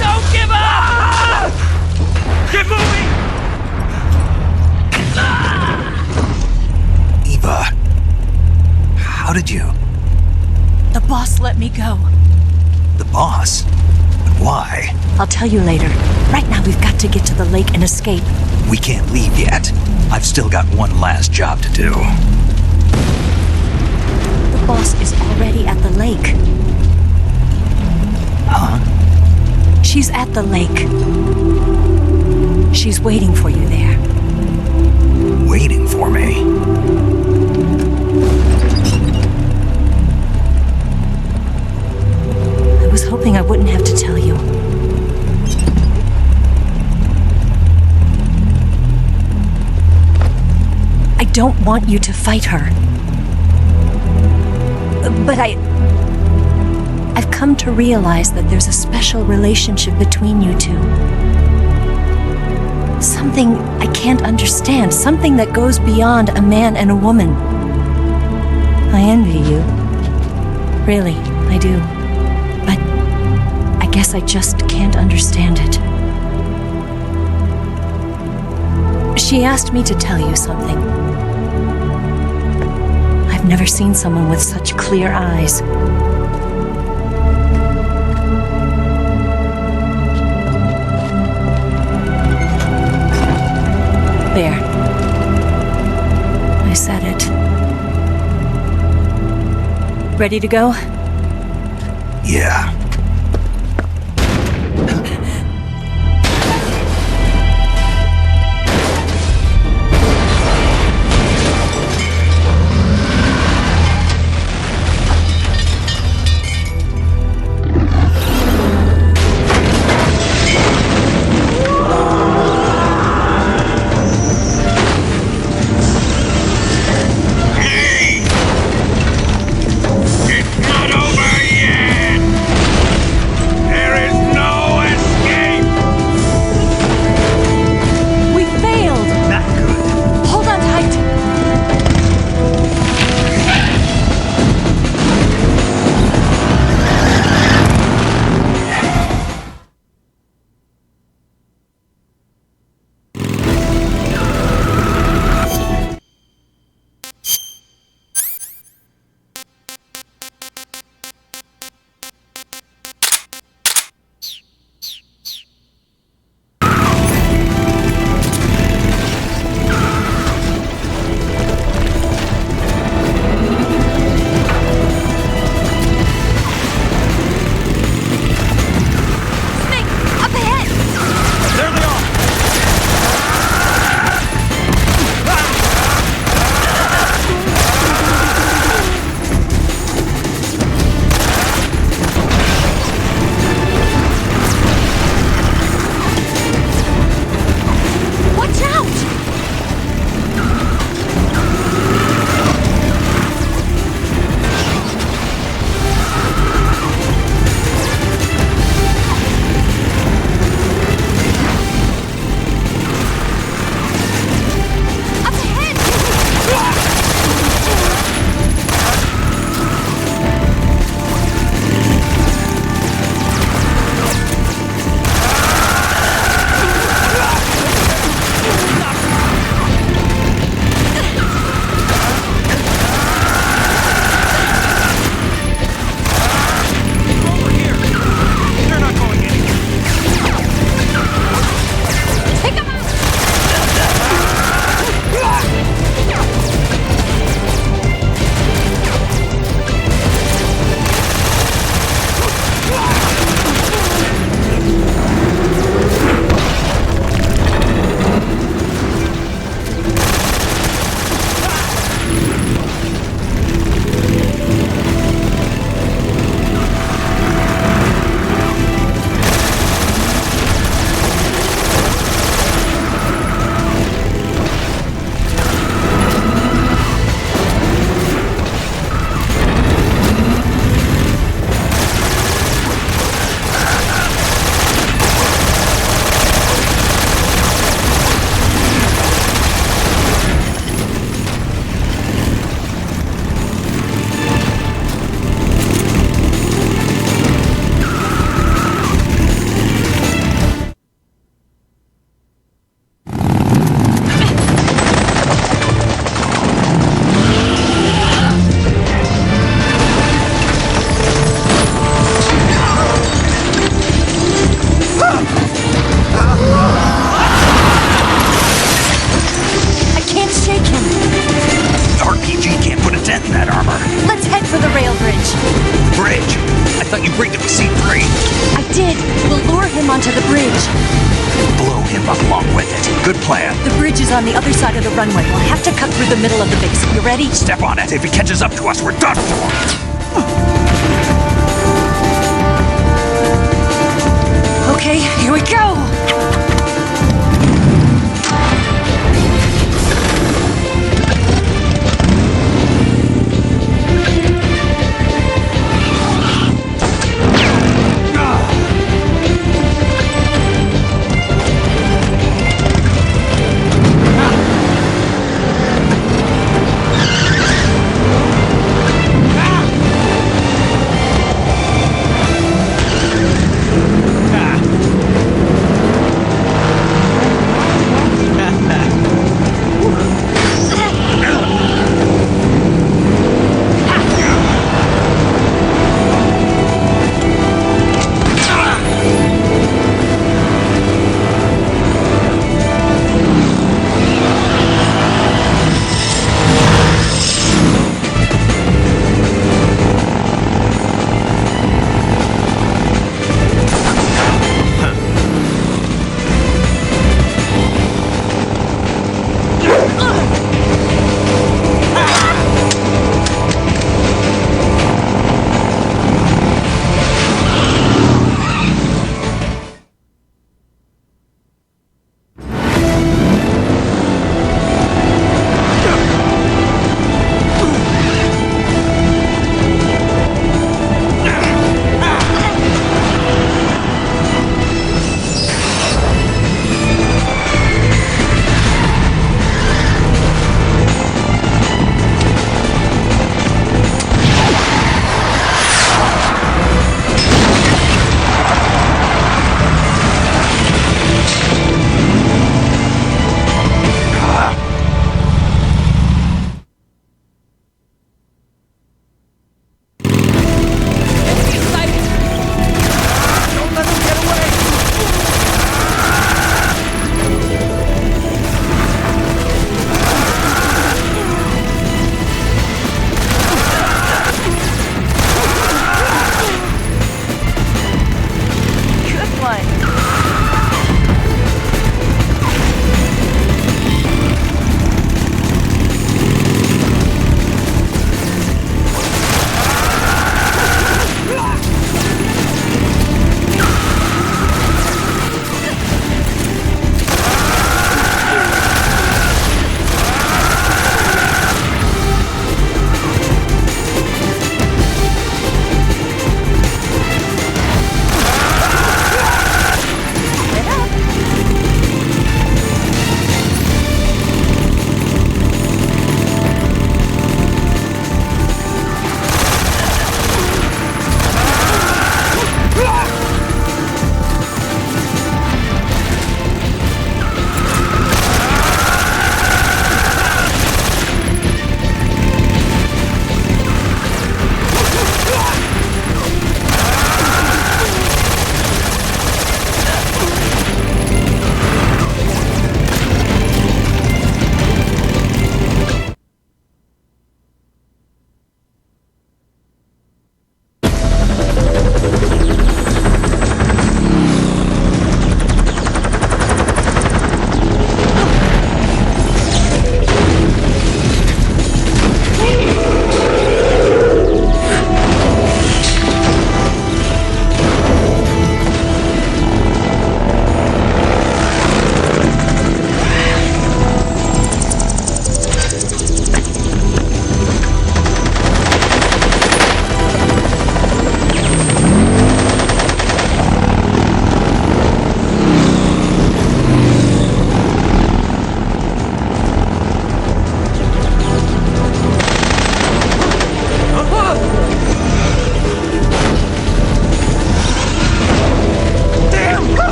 Don't give up! Keep moving! Eva, how did you? The boss let me go. The boss? But why? I'll tell you later. Right now, we've got to get to the lake and escape. We can't leave yet. I've still got one last job to do. The boss is already at the lake. Huh? She's at the lake. She's waiting for you there. Waiting for me? I was hoping I wouldn't have to tell you. I don't want you to fight her. But I've come to realize that there's a special relationship between you two. Something I can't understand. Something that goes beyond a man and a woman. I envy you. Really, I do. But I guess I just can't understand it. She asked me to tell you something. I've never seen someone with such clear eyes. There. I said it. Ready to go? Yeah. It's not over yet! him onto the bridge. Blow him up along with it. Good plan. The bridge is on the other side of the runway. We'll have to cut through the middle of the base. You ready? Step on it. If he catches up to us, we're done for. Okay, here we go!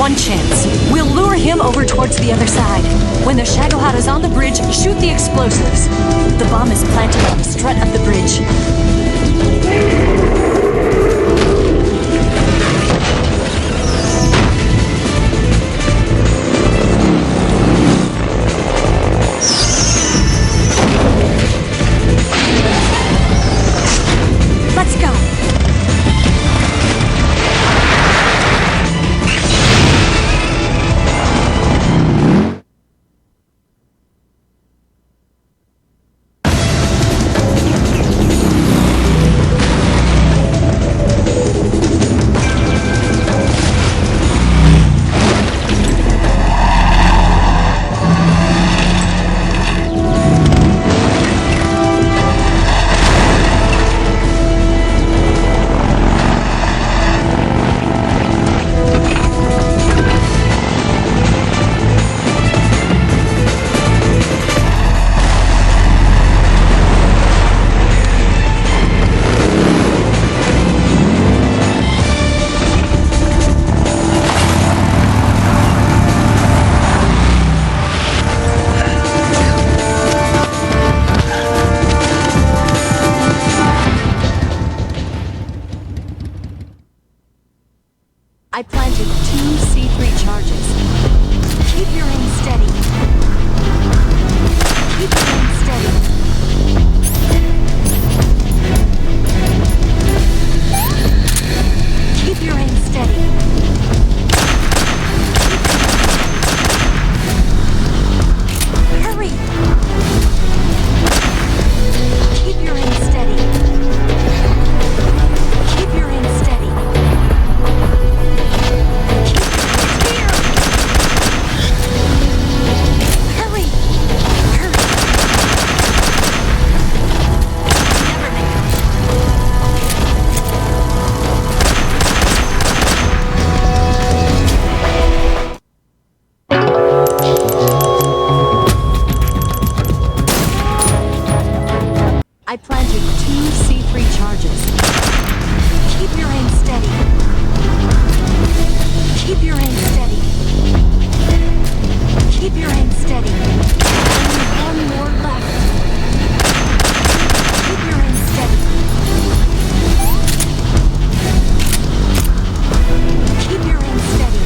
one chance. We'll lure him over towards the other side. When the Shagohod is on the bridge, shoot the explosives. The bomb is planted on the strut of the bridge. Let's go. I planted 2 C3 charges. Keep your aim steady. Keep your aim steady. Keep your aim steady. Hurry! Keep your aim steady. Keep your aim steady. I planted 2 C3 charges. Keep your aim steady. Keep your aim steady. Keep your aim steady. Only 1 more left. Keep your aim steady. Keep your aim steady.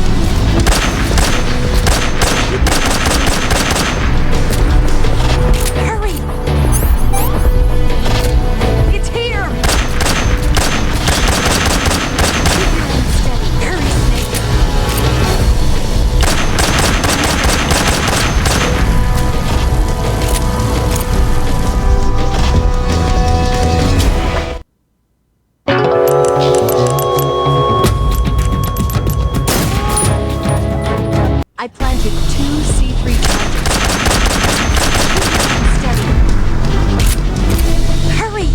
Keep your aim steady. Hurry! It's here! Keep your aim steady. Hurry, Snake. I planted 2 C3 charges. Keep your aim steady. Hurry!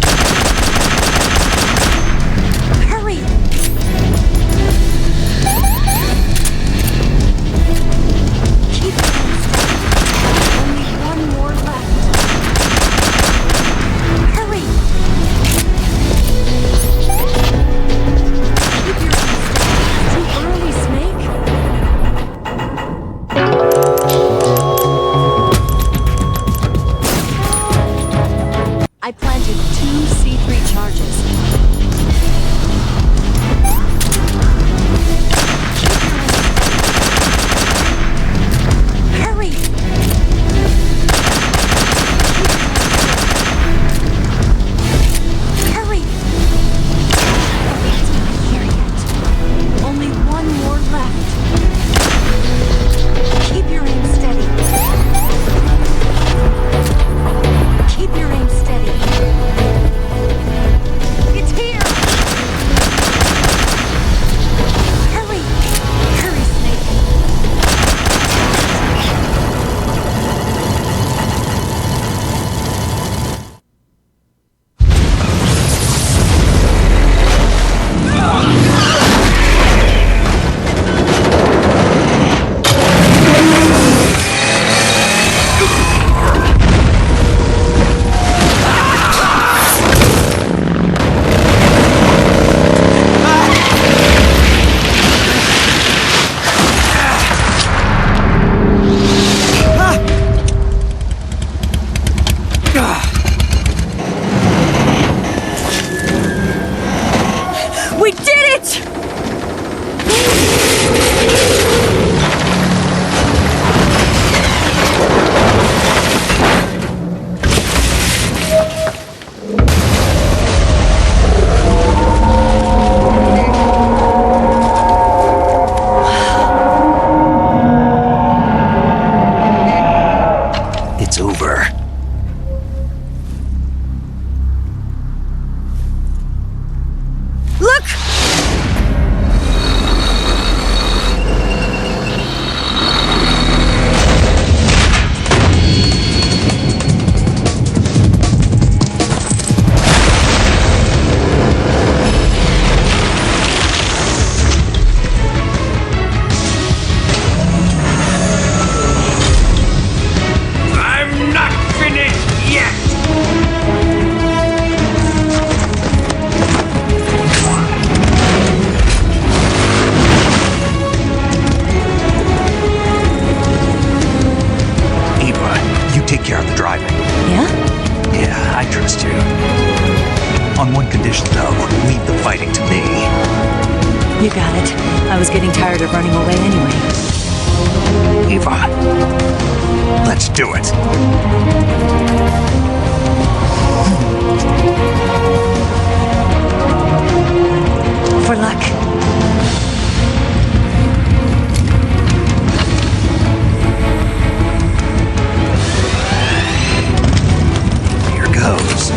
Hurry! Keep your aim steady. Only 1 more left. Hurry! Keep your aim steady. Too early, Snake. I trust you. On one condition, though, leave the fighting to me. You got it. I was getting tired of running away anyway. Eva, let's do it. For luck. Here goes.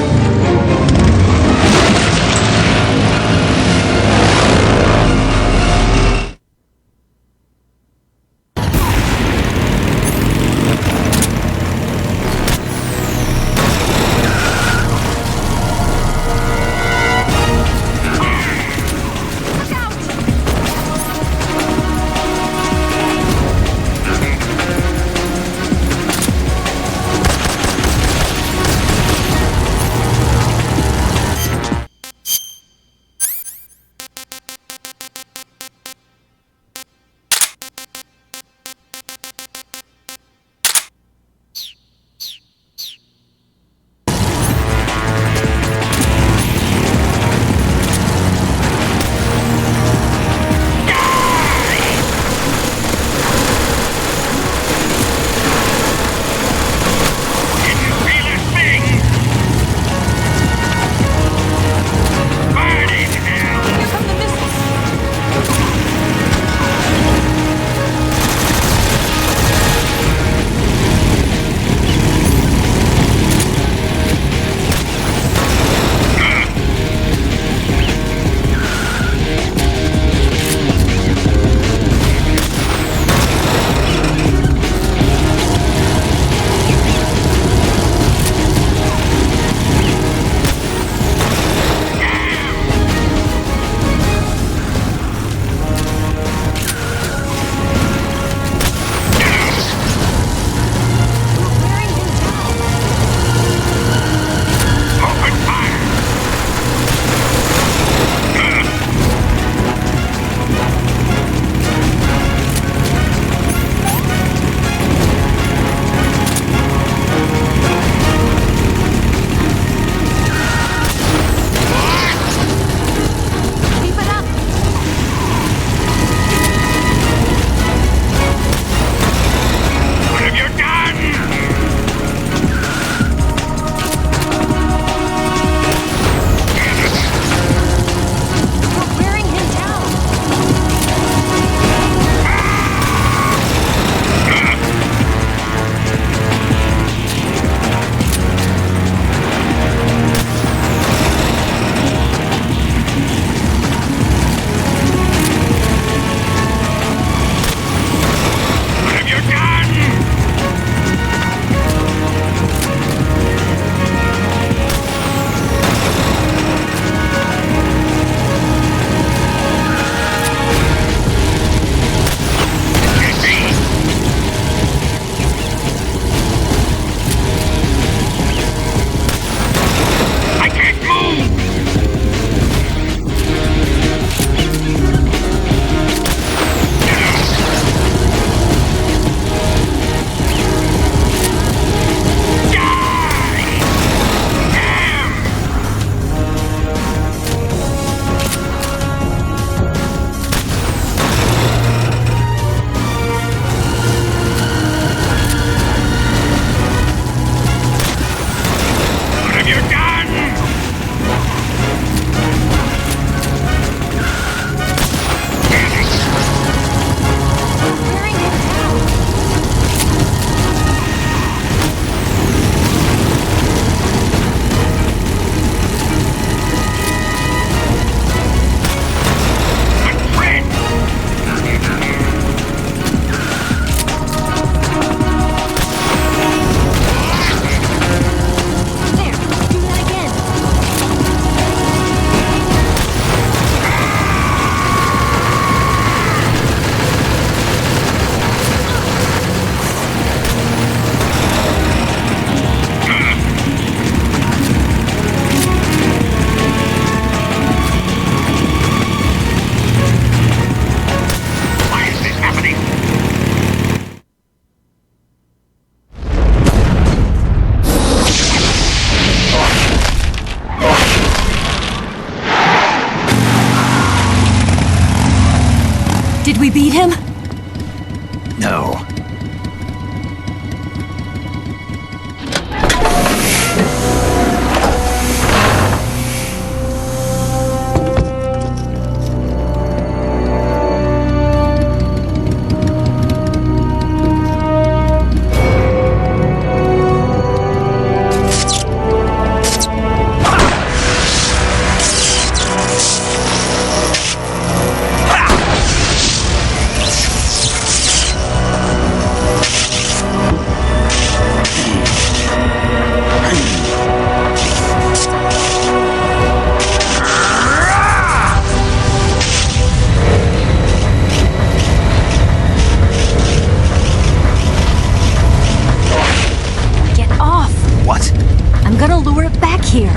here.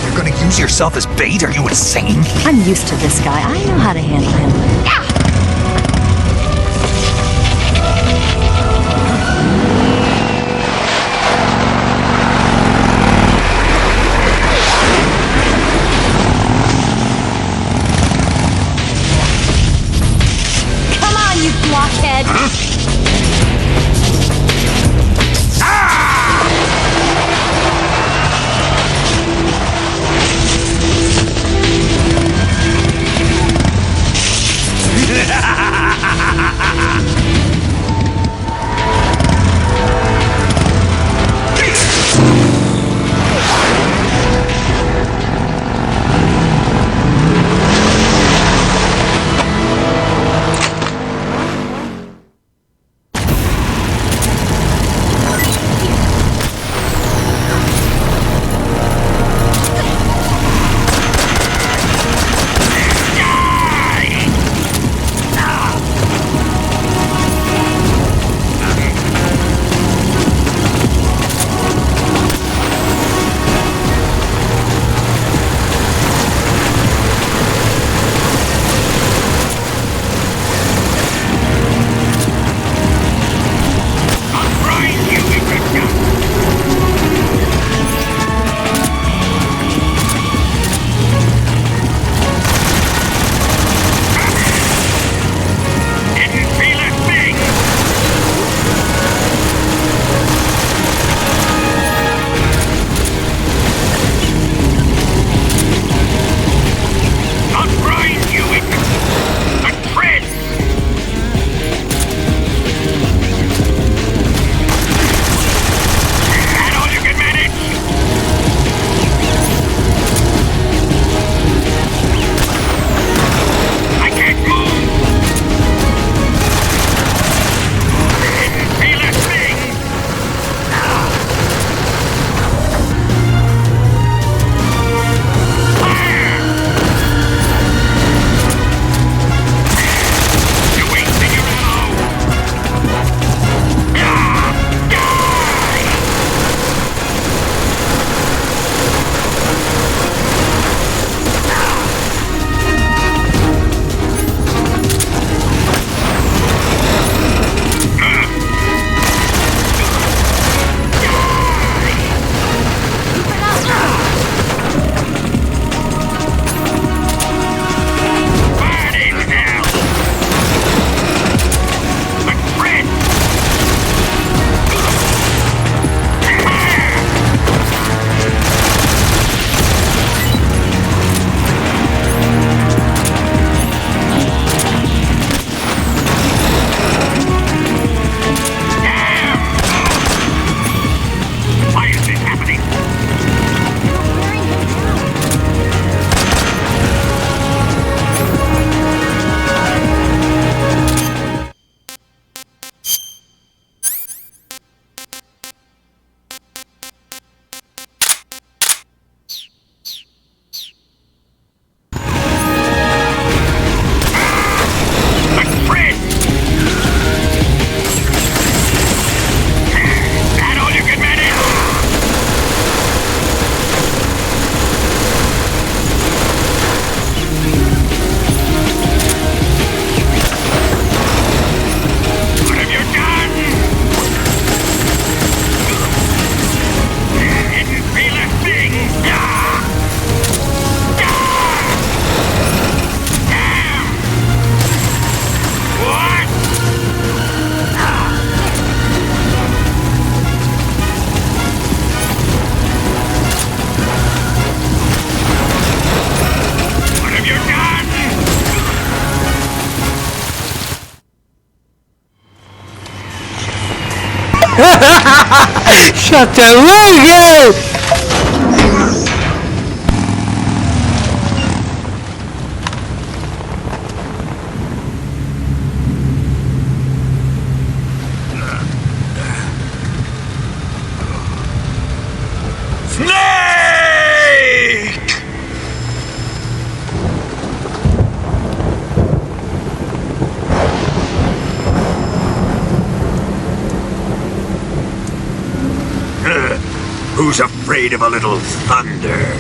You're gonna use yourself as bait? Are you insane? I'm used to this guy. I know how to handle him. Come on, you blockhead! Shut the window! who's afraid of a little thunder.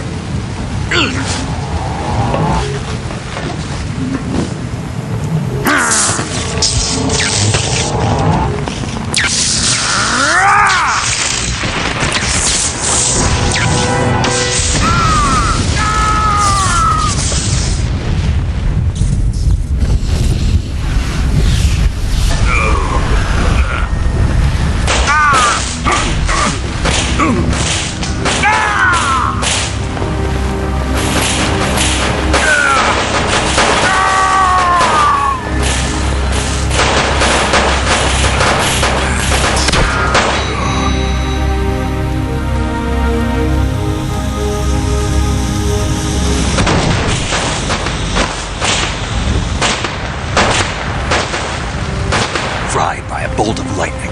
Fried by a bolt of lightning.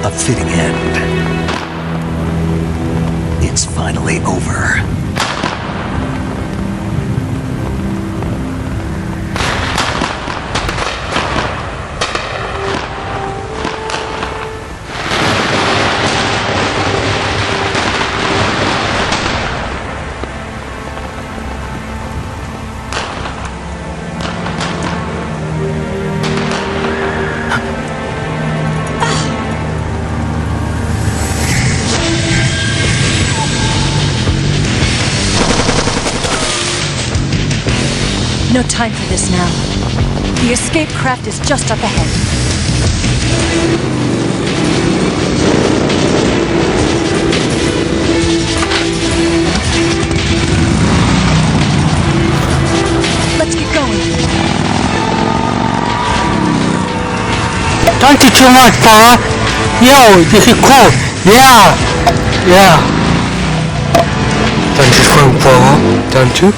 A fitting end. It's finally over. No time for this now. The escape craft is just up ahead. Let's get going. Thank you too much, Pa. Yo, this is cool. Yeah. Thank you so much, Pa. Thank you.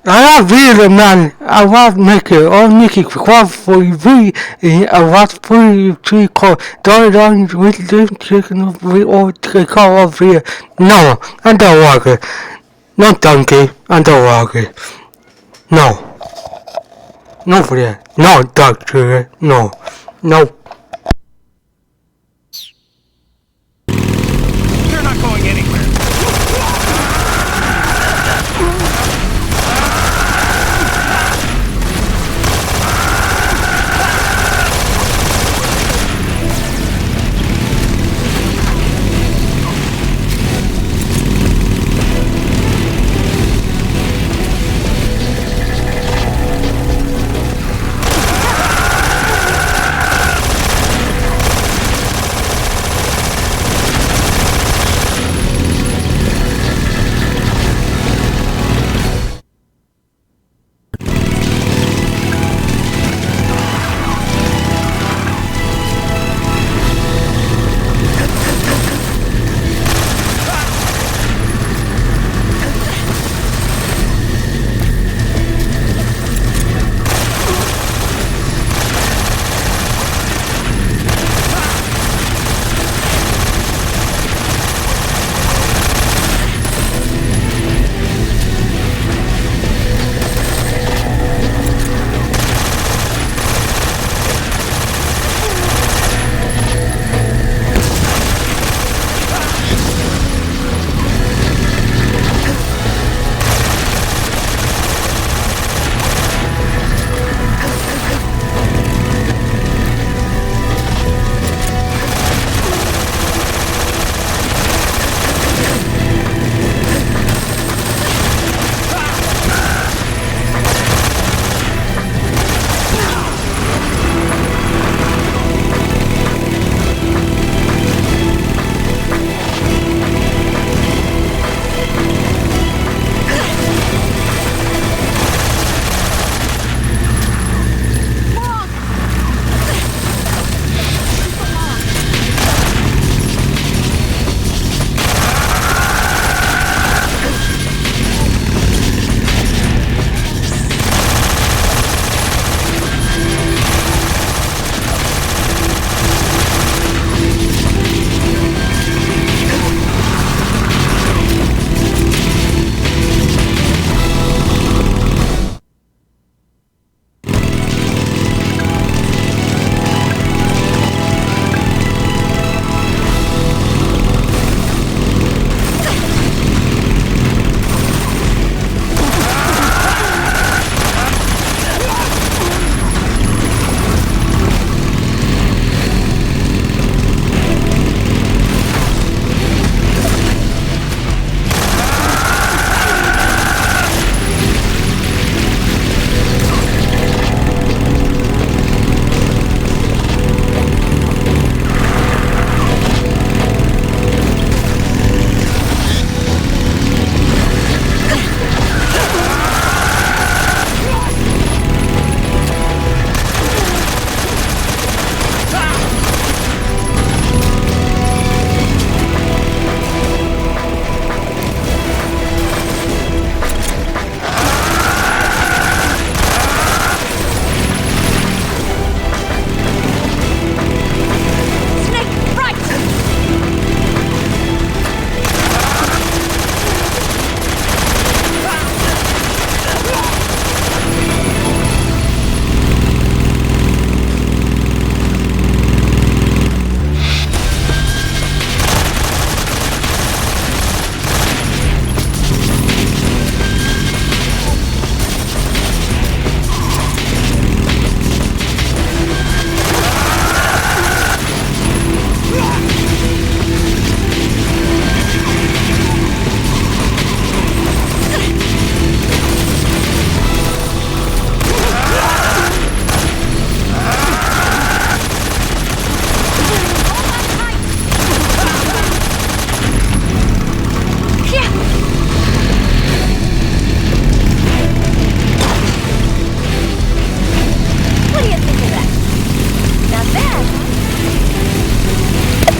I really, man, I was making all Nicky quad for you. I was pretty cool. Don't with them chicken we all take off here. No, I don't like it. No donkey, I don't like it. No. No for that. No doctor. No. No. You're not going anywhere.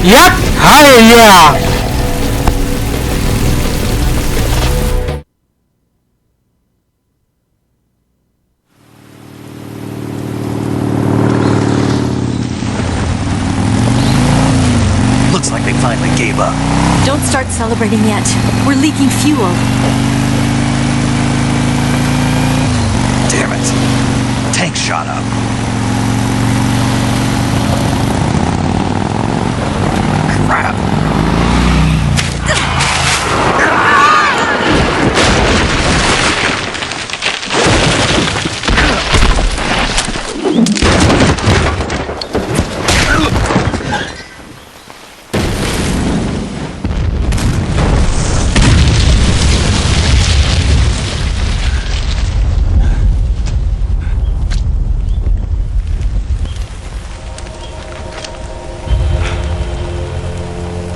Yep, hell yeah! Looks like they finally gave up. Don't start celebrating yet. We're leaking fuel. Damn it. Tank shot up. Crap.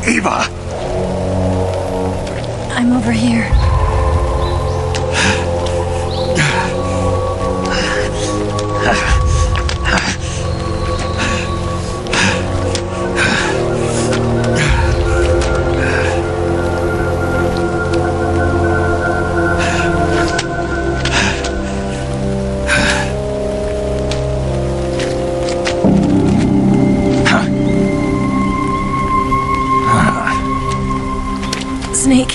Eva! I'm over here. Snake.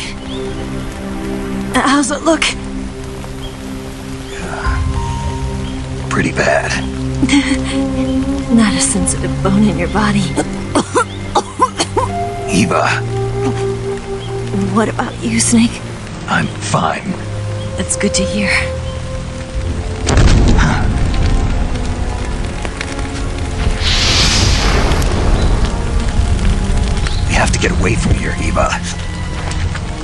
How's it look? Pretty bad. Not a sensitive bone in your body. Eva, What about you, Snake? I'm fine. That's good to hear. We have to get away from here, Eva.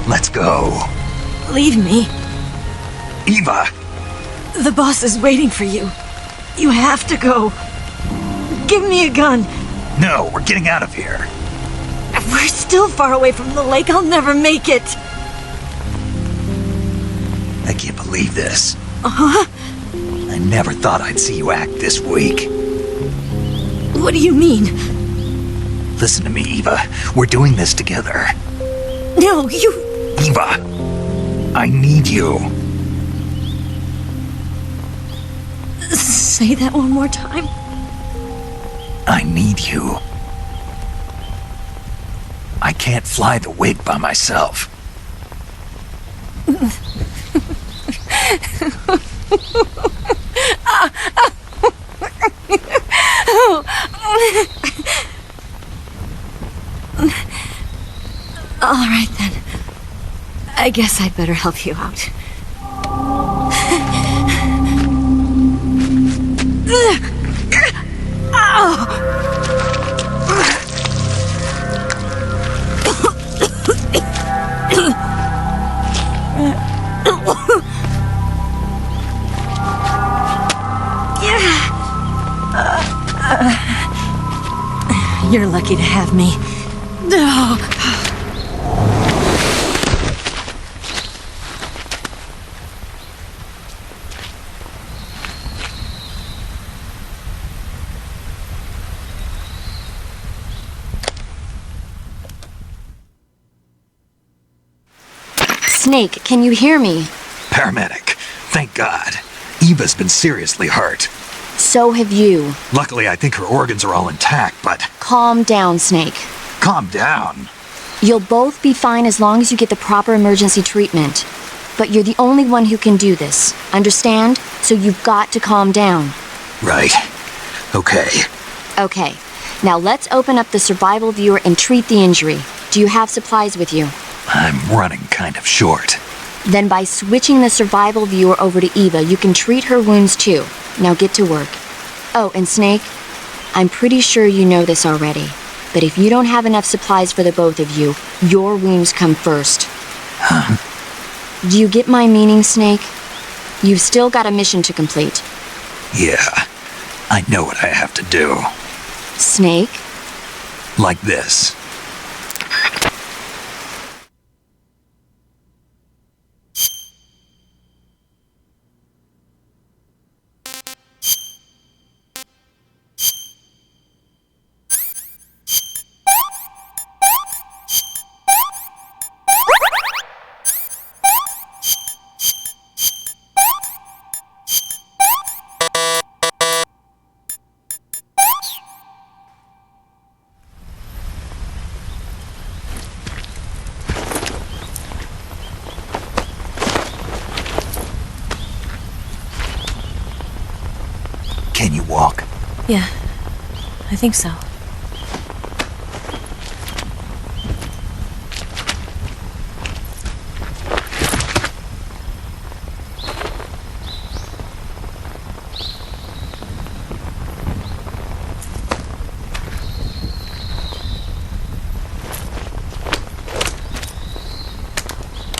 Let's go. Leave me. Eva! The boss is waiting for you. You have to go. Give me a gun. No, we're getting out of here. We're still far away from the lake. I'll never make it. I can't believe this. Uh-huh. I never thought I'd see you act this weak. What do you mean? Listen to me, Eva. We're doing this together. No, you... Eva! I need you. Say that one more time. I need you. I can't fly the wig by myself. All right, then. I guess I'd better help you out. You're lucky to have me. No. Snake, can you hear me? Paramedic. Thank God. Eva's been seriously hurt. So have you. Luckily, I think her organs are all intact, but... Calm down, Snake. Calm down. You'll both be fine as long as you get the proper emergency treatment. But you're the only one who can do this. Understand? So you've got to calm down. Right. Okay. Okay. Now let's open up the survival viewer and treat the injury. Do you have supplies with you? I'm running kind of short. Then by switching the survival viewer over to Eva, you can treat her wounds too. Now get to work. Oh, and Snake, I'm pretty sure you know this already, but if you don't have enough supplies for the both of you, your wounds come first. Huh? Do you get my meaning, Snake? You've still got a mission to complete. Yeah, I know what I have to do. Snake? Like this. Yeah, I think so.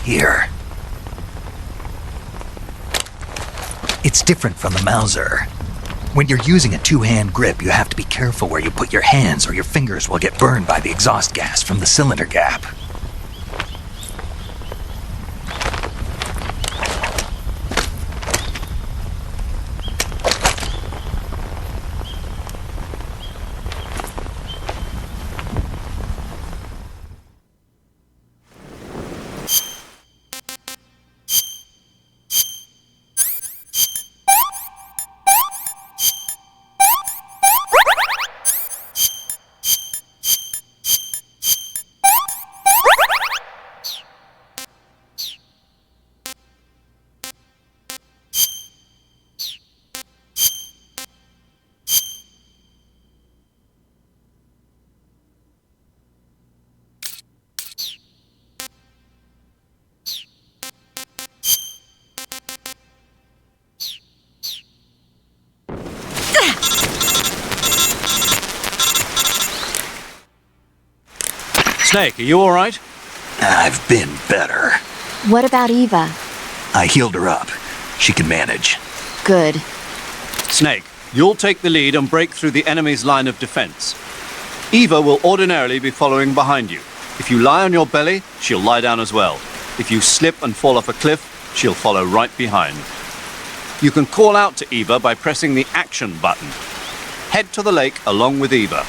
Here. It's different from the Mauser. When you're using a two-hand grip, you have to be careful where you put your hands or your fingers will get burned by the exhaust gas from the cylinder gap. Snake, are you all right? I've been better. What about Eva? I healed her up. She can manage. Good. Snake, you'll take the lead and break through the enemy's line of defense. Eva will ordinarily be following behind you. If you lie on your belly, she'll lie down as well. If you slip and fall off a cliff, she'll follow right behind. You can call out to Eva by pressing the action button. Head to the lake along with Eva.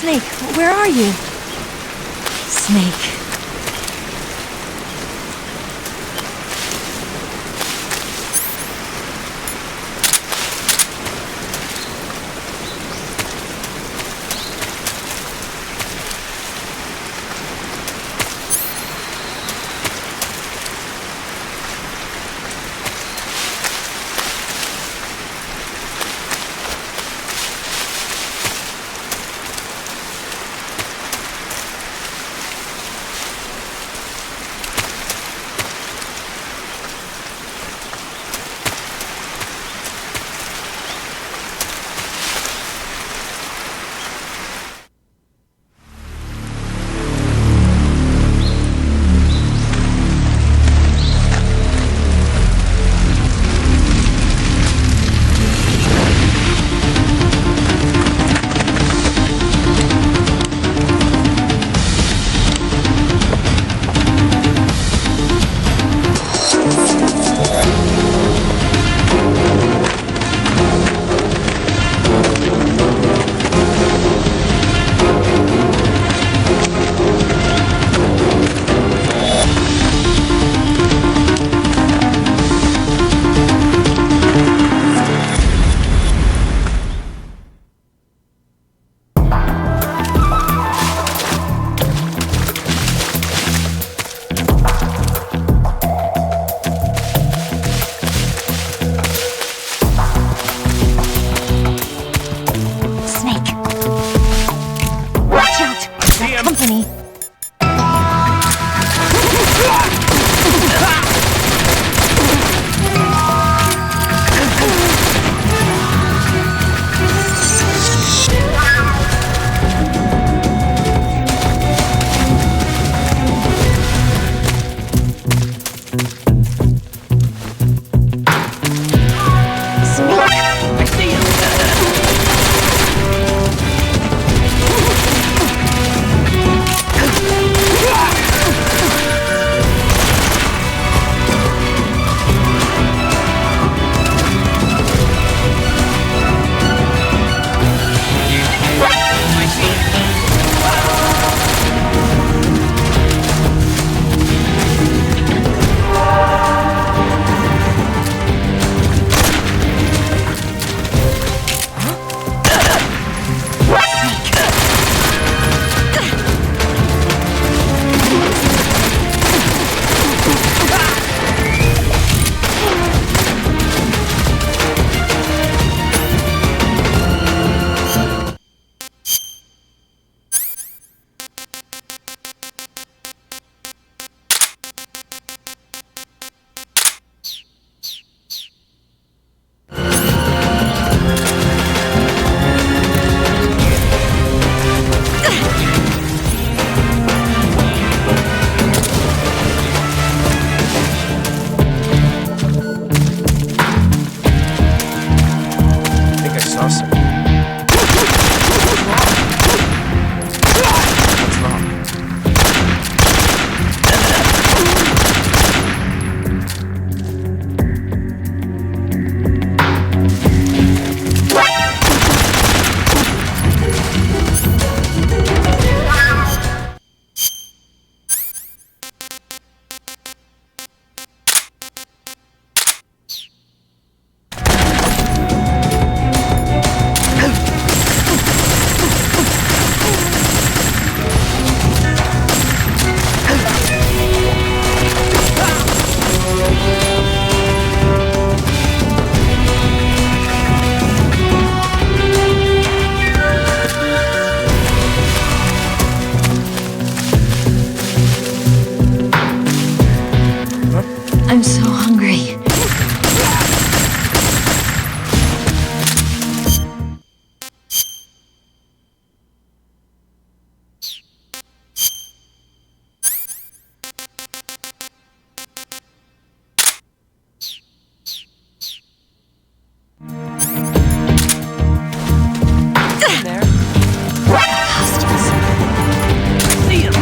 Snake, where are you? Snake. see him. Company. I see him. I see him. I think I saw something. What's wrong? I'm so hungry. There. See him.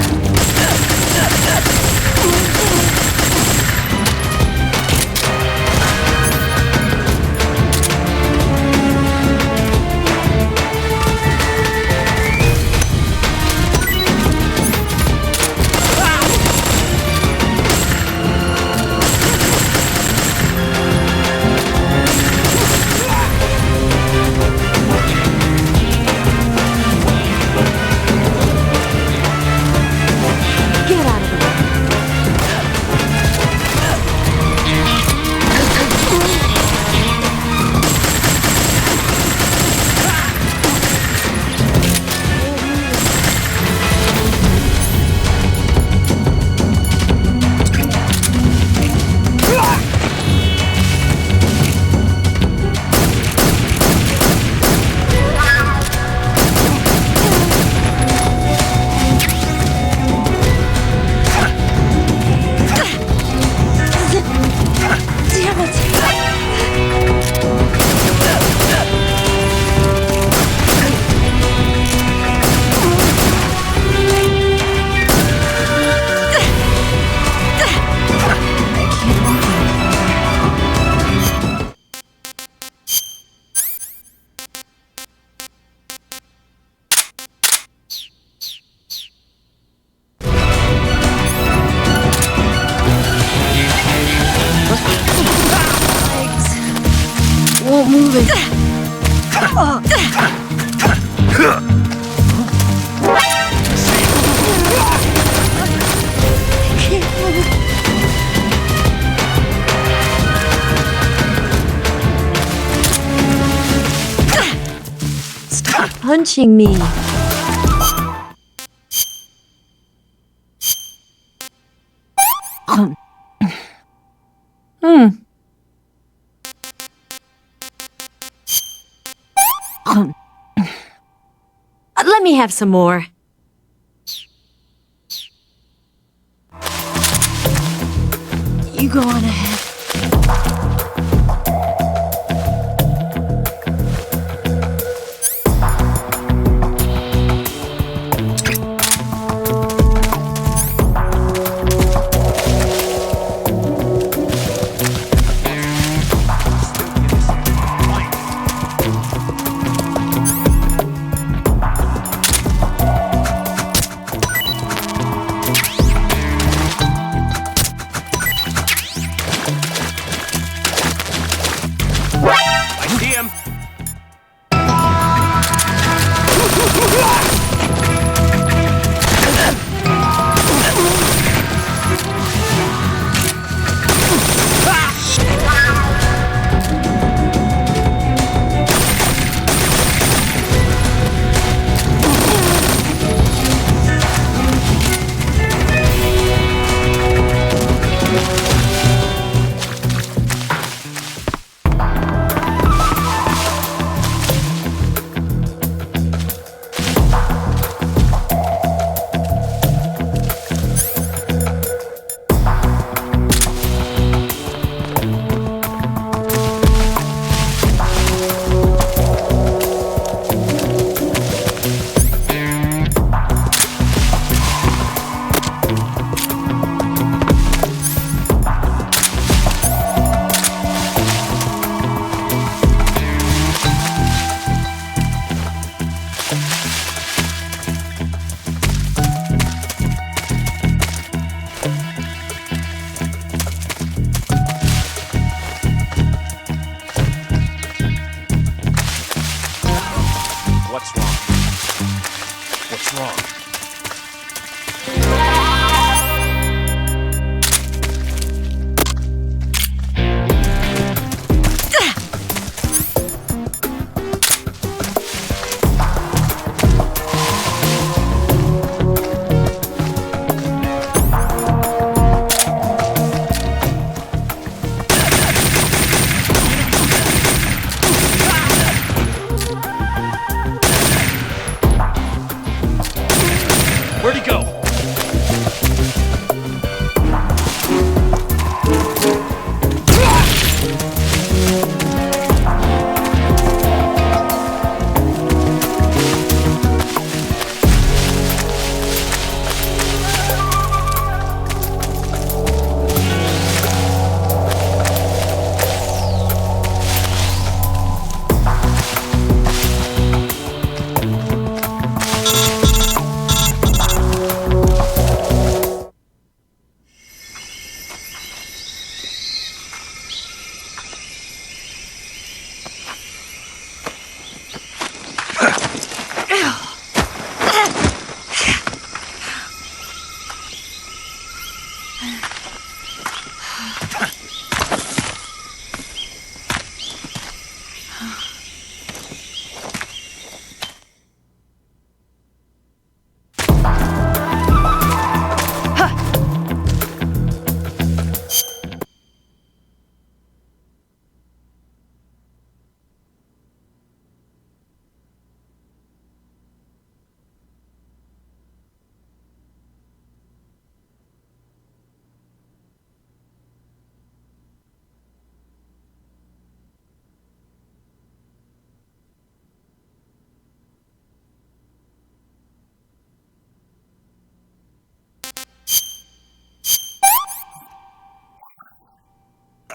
Get out of the way. Damn it! Won't move it. Stop punching me. Let me have some more. You go on ahead. Where'd he go?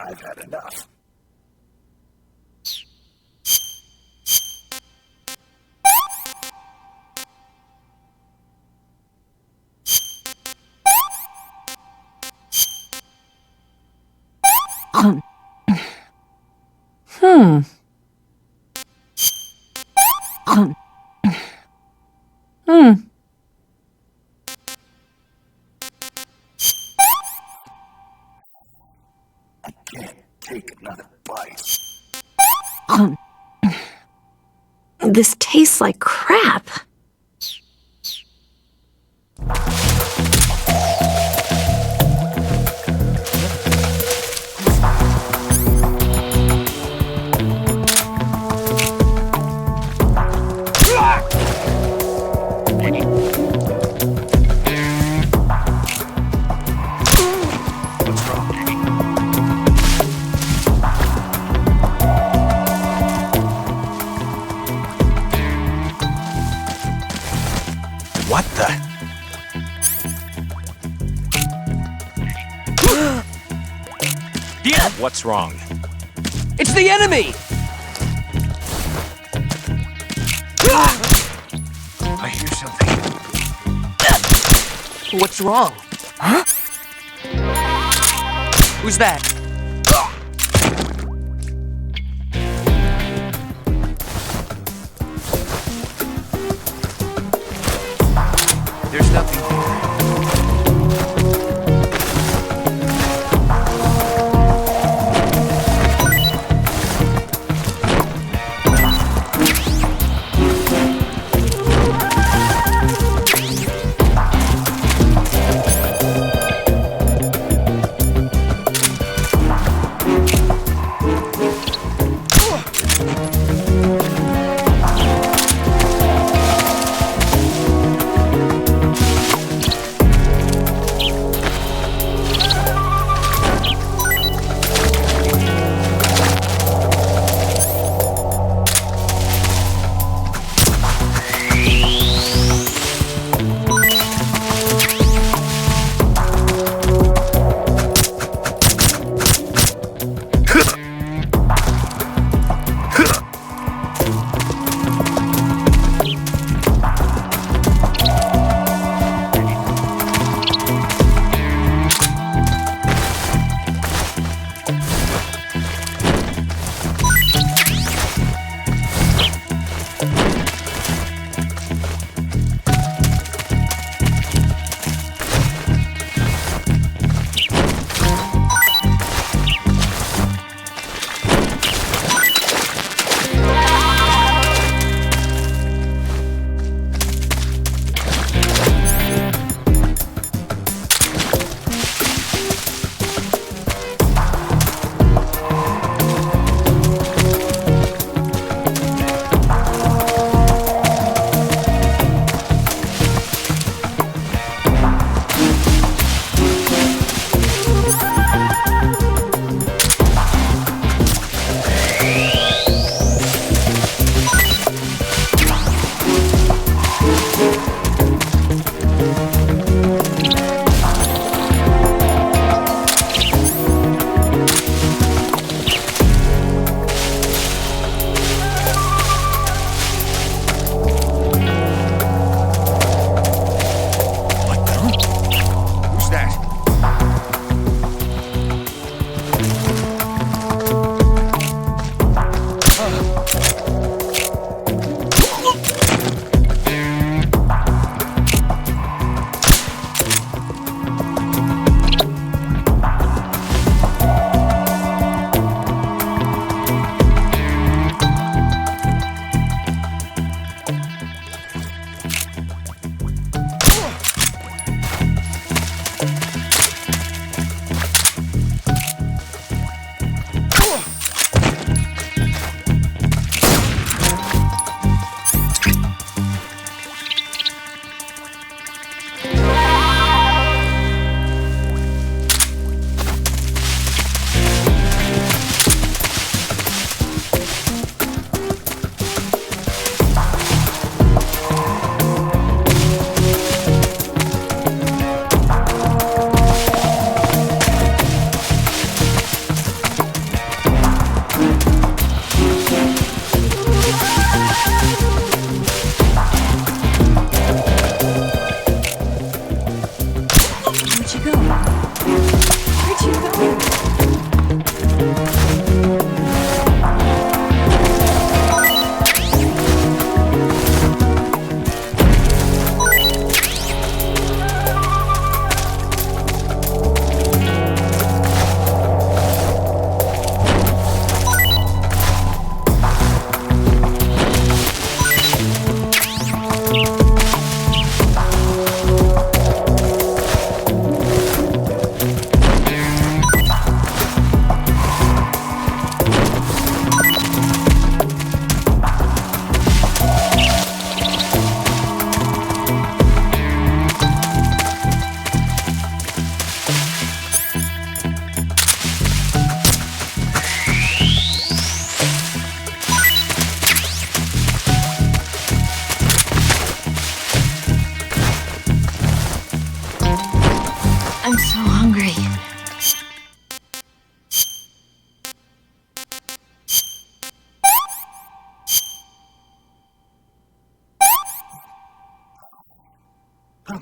I've had enough. I can't take another bite. This tastes like crap. that? What's wrong? It's the enemy! I hear something. What's wrong? Huh? Who's that? There's nothing here.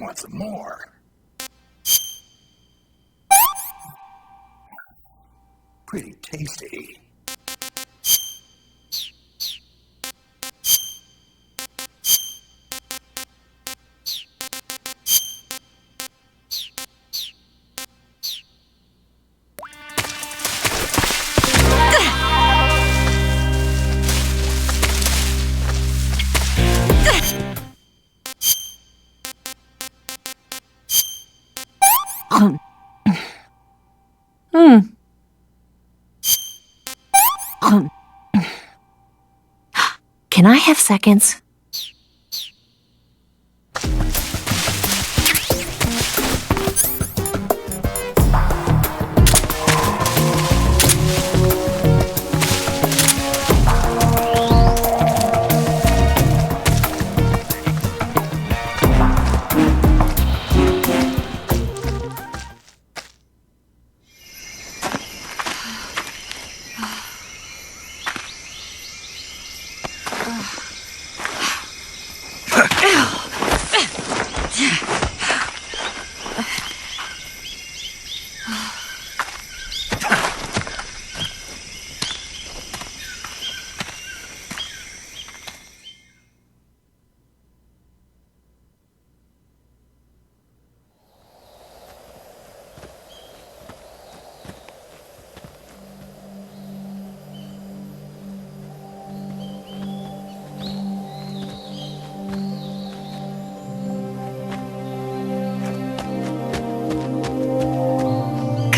want some more. Pretty tasty. Can I have seconds?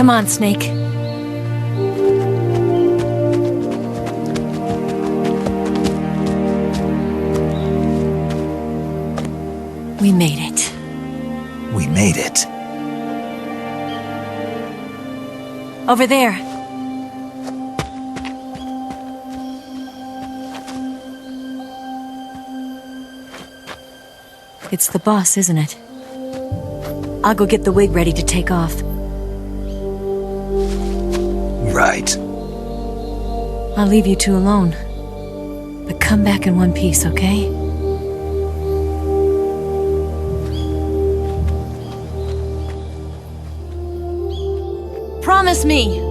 Come on, Snake. We made it. We made it. Over there. It's the boss, isn't it? I'll go get the wig ready to take off. Right. I'll leave you two alone. But come back in one piece, okay? Promise me!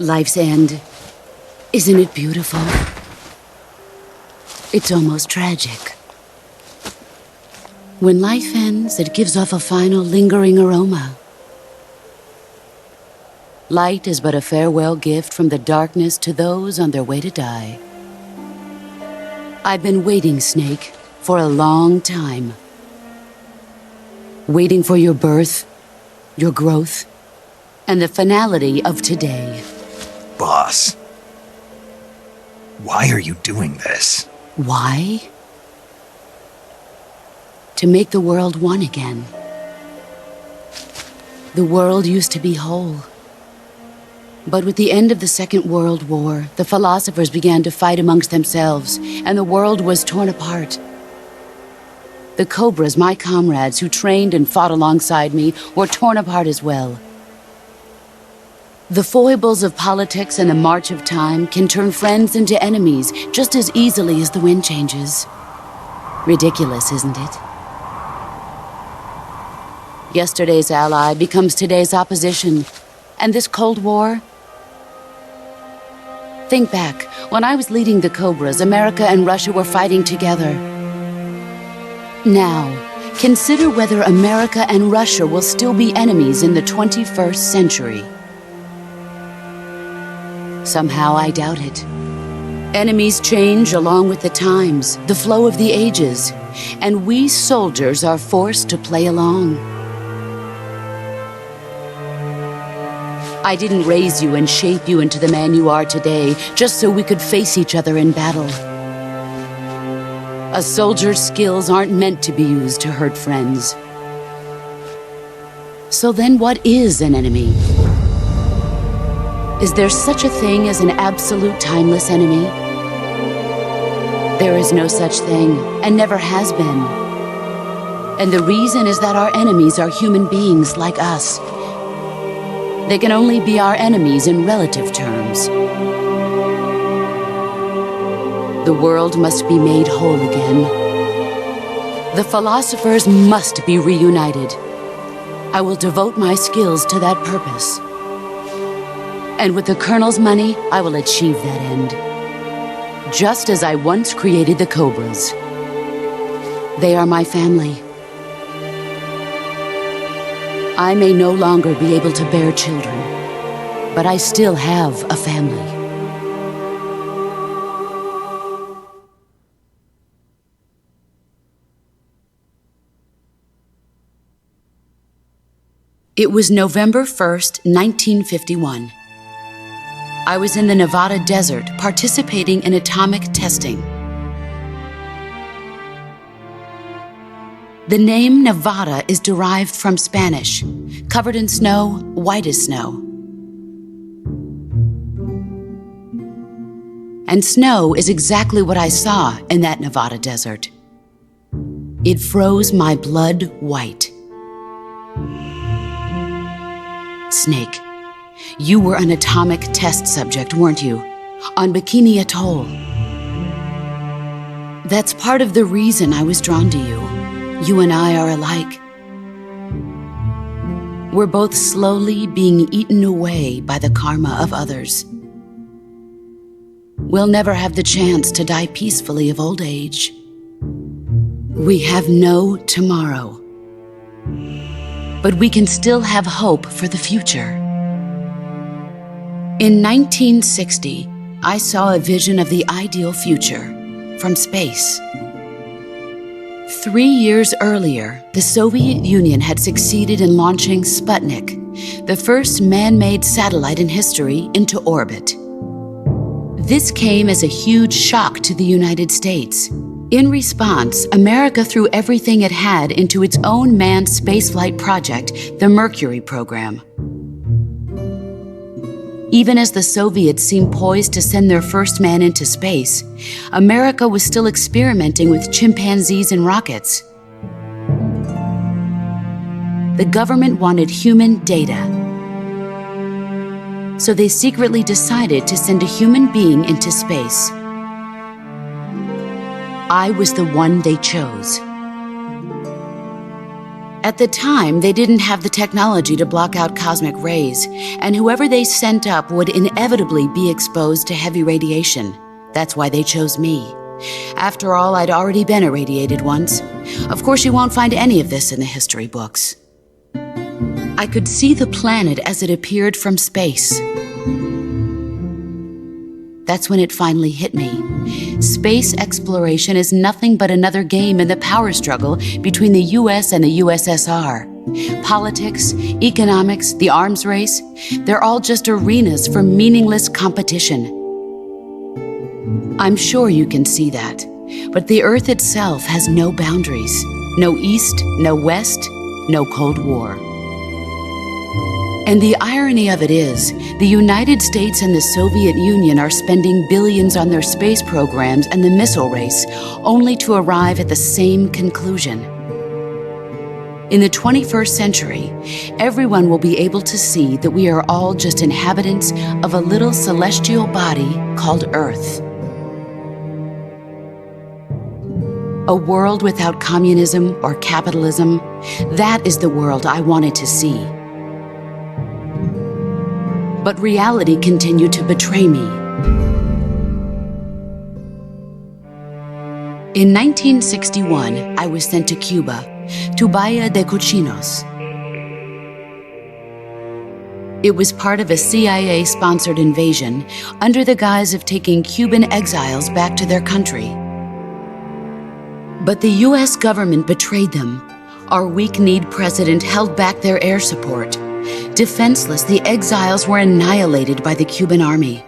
Life's end. Isn't it beautiful? It's almost tragic. When life ends, it gives off a final lingering aroma. Light is but a farewell gift from the darkness to those on their way to die. I've been waiting, Snake, for a long time. Waiting for your birth, your growth, and the finality of today. Boss, why are you doing this? Why? To make the world one again. The world used to be whole. But with the end of the Second World War, the philosophers began to fight amongst themselves, and the world was torn apart. The Cobras, my comrades who trained and fought alongside me, were torn apart as well. The foibles of politics and the march of time can turn friends into enemies just as easily as the wind changes. Ridiculous, isn't it? Yesterday's ally becomes today's opposition. And this Cold War? Think back. When I was leading the Cobras, America and Russia were fighting together. Now, consider whether America and Russia will still be enemies in the 21st century. Somehow I doubt it. Enemies change along with the times, the flow of the ages, and we soldiers are forced to play along. I didn't raise you and shape you into the man you are today just so we could face each other in battle. A soldier's skills aren't meant to be used to hurt friends. So then what is an enemy? Is there such a thing as an absolute timeless enemy? There is no such thing, and never has been. And the reason is that our enemies are human beings like us. They can only be our enemies in relative terms. The world must be made whole again. The philosophers must be reunited. I will devote my skills to that purpose. And with the Colonel's money, I will achieve that end. Just as I once created the Cobras. They are my family. I may no longer be able to bear children, but I still have a family. It was November 1st, 1951. I was in the Nevada desert participating in atomic testing. The name Nevada is derived from Spanish, covered in snow, white as snow. And snow is exactly what I saw in that Nevada desert. It froze my blood white. Snake, you were an atomic test subject, weren't you? On Bikini Atoll. That's part of the reason I was drawn to you. You and I are alike. We're both slowly being eaten away by the karma of others. We'll never have the chance to die peacefully of old age. We have no tomorrow. But we can still have hope for the future. In 1960, I saw a vision of the ideal future from space. 3 years earlier, the Soviet Union had succeeded in launching Sputnik, the first man-made satellite in history, into orbit. This came as a huge shock to the United States. In response, America threw everything it had into its own manned spaceflight project, the Mercury program. Even as the Soviets seemed poised to send their first man into space, America was still experimenting with chimpanzees and rockets. The government wanted human data. So they secretly decided to send a human being into space. I was the one they chose. At the time, they didn't have the technology to block out cosmic rays, and whoever they sent up would inevitably be exposed to heavy radiation. That's why they chose me. After all, I'd already been irradiated once. Of course, you won't find any of this in the history books. I could see the planet as it appeared from space. That's when it finally hit me. Space exploration is nothing but another game in the power struggle between the US and the USSR. Politics, economics, the arms race, they're all just arenas for meaningless competition. I'm sure you can see that, but the Earth itself has no boundaries. No East, no West, no Cold War. And the irony of it is, the United States and the Soviet Union are spending billions on their space programs and the missile race, only to arrive at the same conclusion. In the 21st century, everyone will be able to see that we are all just inhabitants of a little celestial body called Earth. A world without communism or capitalism, that is the world I wanted to see. But reality continued to betray me. In 1961, I was sent to Cuba, to Bahia de Cochinos. It was part of a CIA-sponsored invasion under the guise of taking Cuban exiles back to their country. But the US government betrayed them. Our weak-kneed president held back their air support. Defenseless, the exiles were annihilated by the Cuban army.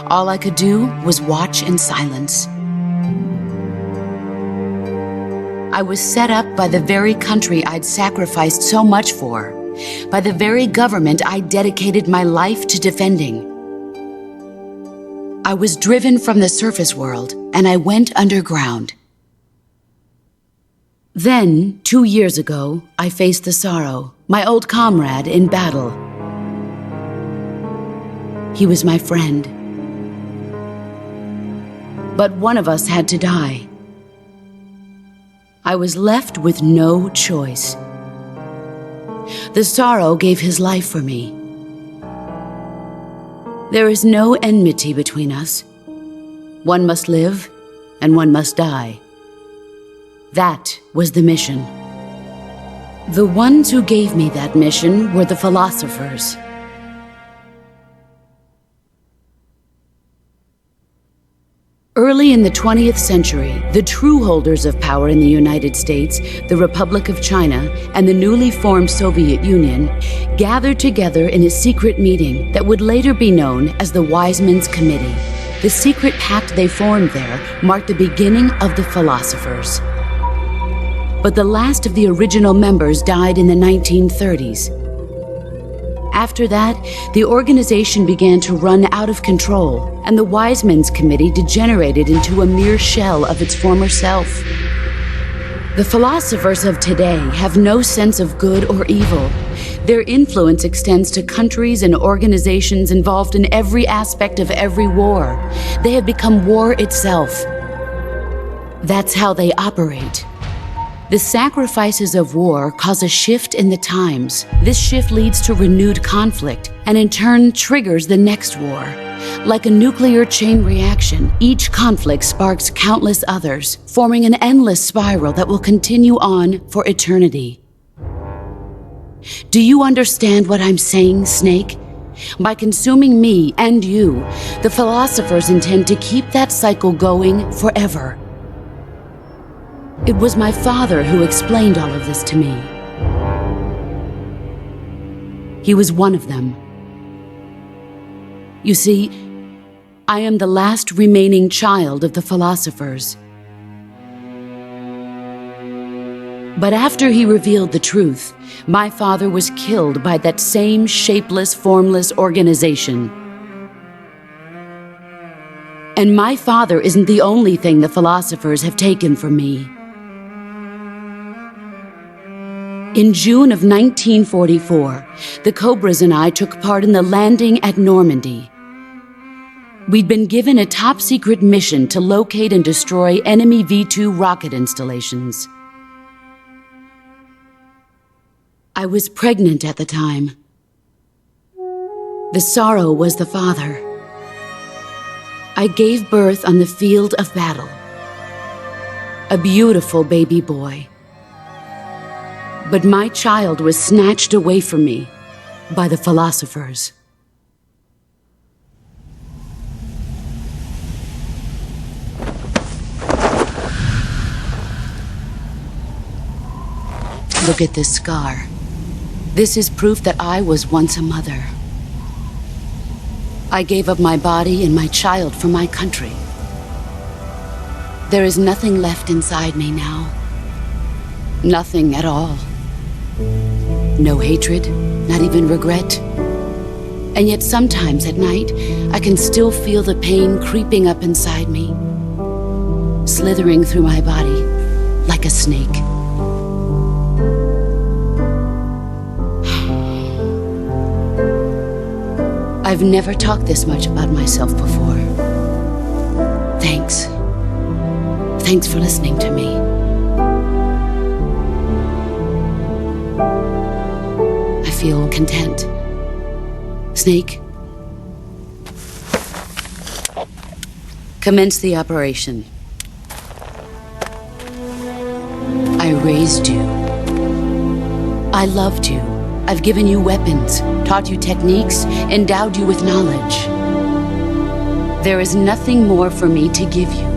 All I could do was watch in silence. I was set up by the very country I'd sacrificed so much for. by the very government I dedicated my life to defending. I was driven from the surface world, and I went underground. Then, 2 years ago, I faced the Sorrow, my old comrade in battle. He was my friend. But one of us had to die. I was left with no choice. The Sorrow gave his life for me. There is no enmity between us. One must live, and one must die. That was the mission. The ones who gave me that mission were the philosophers. Early in the 20th century, the true holders of power in the United States, the Republic of China, and the newly formed Soviet Union gathered together in a secret meeting that would later be known as the Wise Men's Committee. The secret pact they formed there marked the beginning of the philosophers. But the last of the original members died in the 1930s. After that, the organization began to run out of control, and the Wise Men's Committee degenerated into a mere shell of its former self. The philosophers of today have no sense of good or evil. Their influence extends to countries and organizations involved in every aspect of every war. They have become war itself. That's how they operate. The sacrifices of war cause a shift in the times. This shift leads to renewed conflict and in turn triggers the next war. Like a nuclear chain reaction, each conflict sparks countless others, forming an endless spiral that will continue on for eternity. Do you understand what I'm saying, Snake? By consuming me and you, the philosophers intend to keep that cycle going forever. It was my father who explained all of this to me. He was one of them. You see, I am the last remaining child of the philosophers. But after he revealed the truth, my father was killed by that same shapeless, formless organization. And my father isn't the only thing the philosophers have taken from me. In June of 1944, the Cobras and I took part in the landing at Normandy. We'd been given a top-secret mission to locate and destroy enemy V-2 rocket installations. I was pregnant at the time. The Sorrow was the father. I gave birth on the field of battle. A beautiful baby boy. But my child was snatched away from me by the philosophers. Look at this scar. This is proof that I was once a mother. I gave up my body and my child for my country. There is nothing left inside me now. Nothing at all. No hatred, not even regret. And yet sometimes at night, I can still feel the pain creeping up inside me, slithering through my body like a snake. I've never talked this much about myself before. Thanks. Thanks for listening to me. I feel content. Snake, commence the operation. I raised you. I loved you. I've given you weapons, taught you techniques, endowed you with knowledge. There is nothing more for me to give you.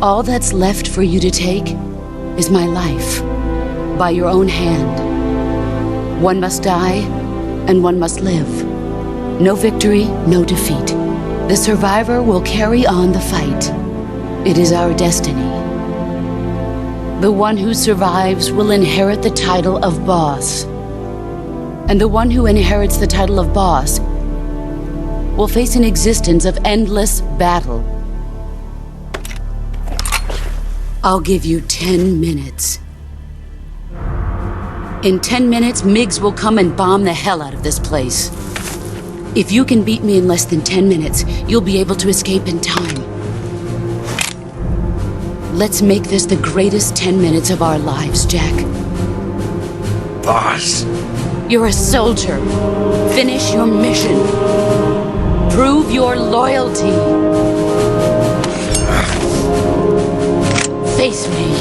All that's left for you to take is my life, by your own hand. One must die, and one must live. No victory, no defeat. The survivor will carry on the fight. It is our destiny. The one who survives will inherit the title of boss. And the one who inherits the title of boss will face an existence of endless battle. I'll give you 10 minutes. In 10 minutes, Miggs will come and bomb the hell out of this place. If you can beat me in less than 10 minutes, you'll be able to escape in time. Let's make this the greatest 10 minutes of our lives, Jack. Boss. You're a soldier. Finish your mission. Prove your loyalty. Face me.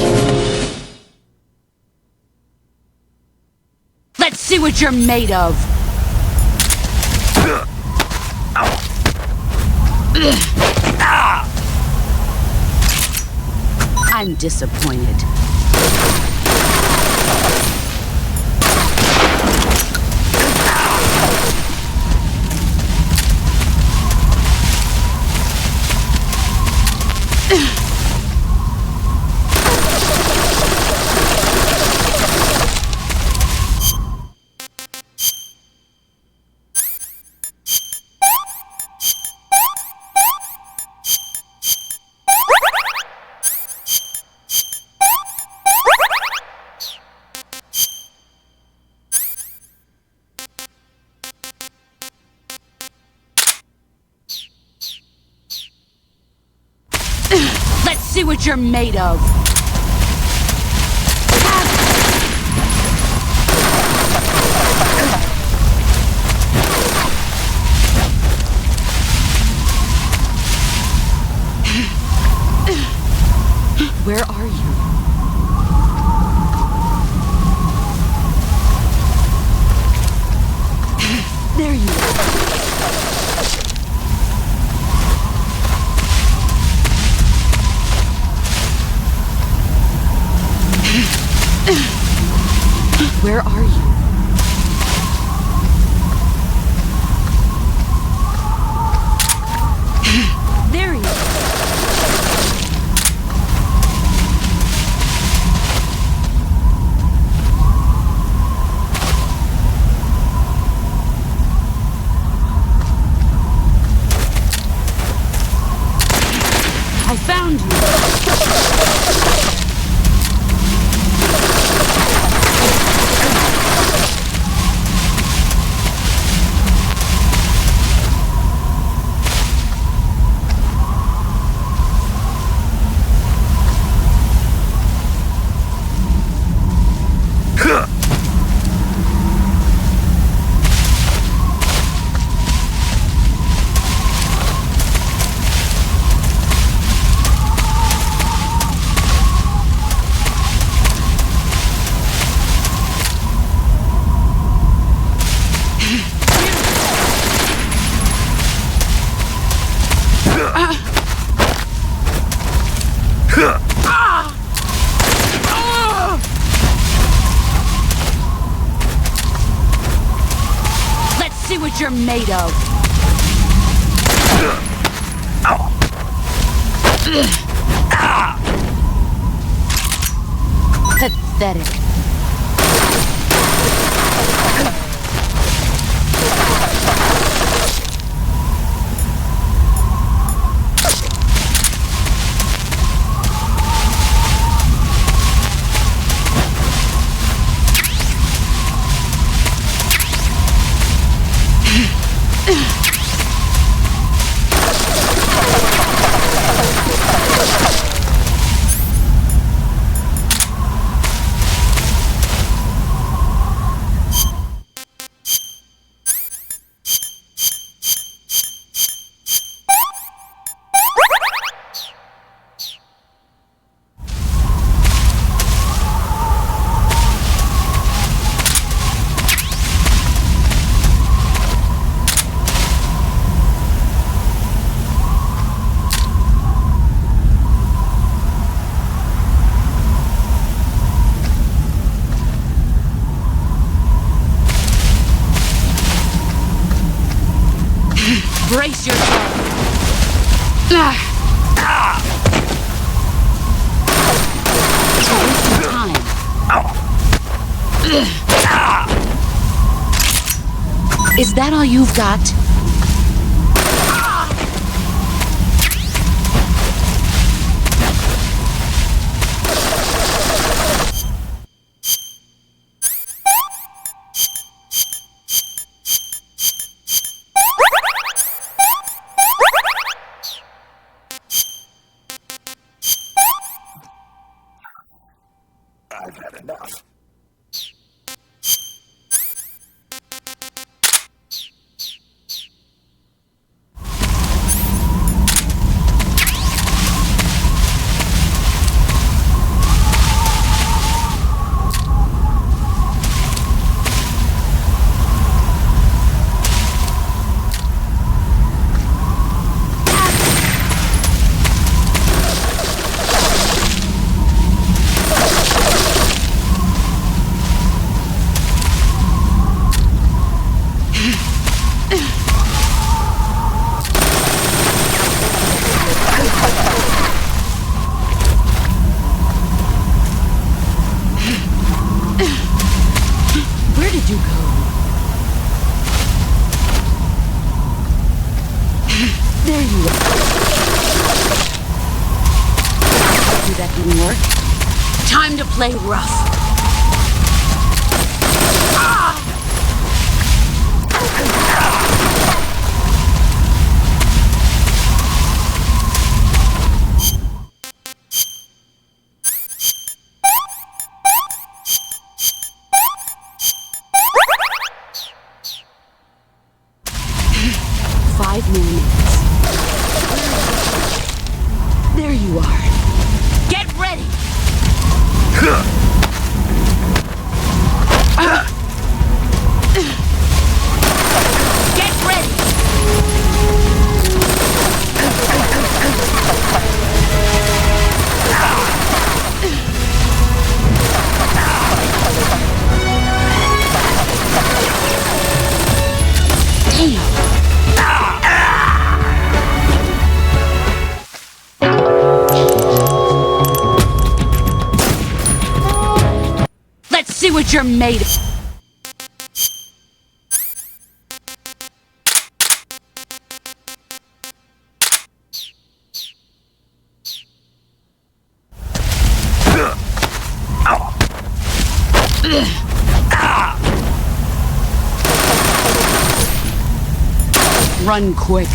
Let's see what you're made of. I'm disappointed. Let's see what you're made of. Where are you? There you are. Where are you? There you are. I found you. Let's see what you're made of. Pathetic. Brace yourself. Is that all you've got? I've had enough. Where did you go? There you are. That didn't work. Time to play rough. Five more minutes. There you are. Get ready! Get ready! Let's see what you're made of. Run quick.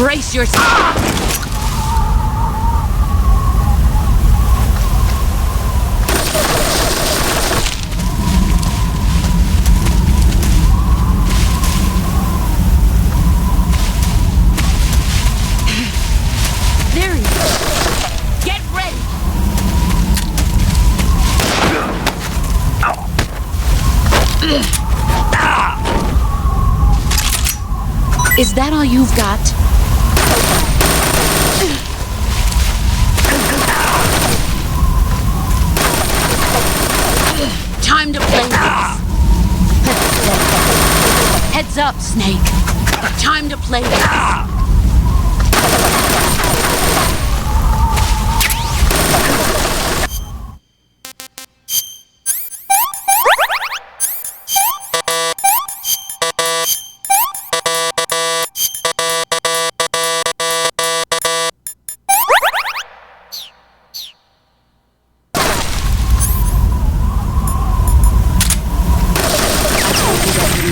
Brace yourself! There he is. Get ready. Is that all you've got? Time to play this. Heads up, Snake. Time to play this.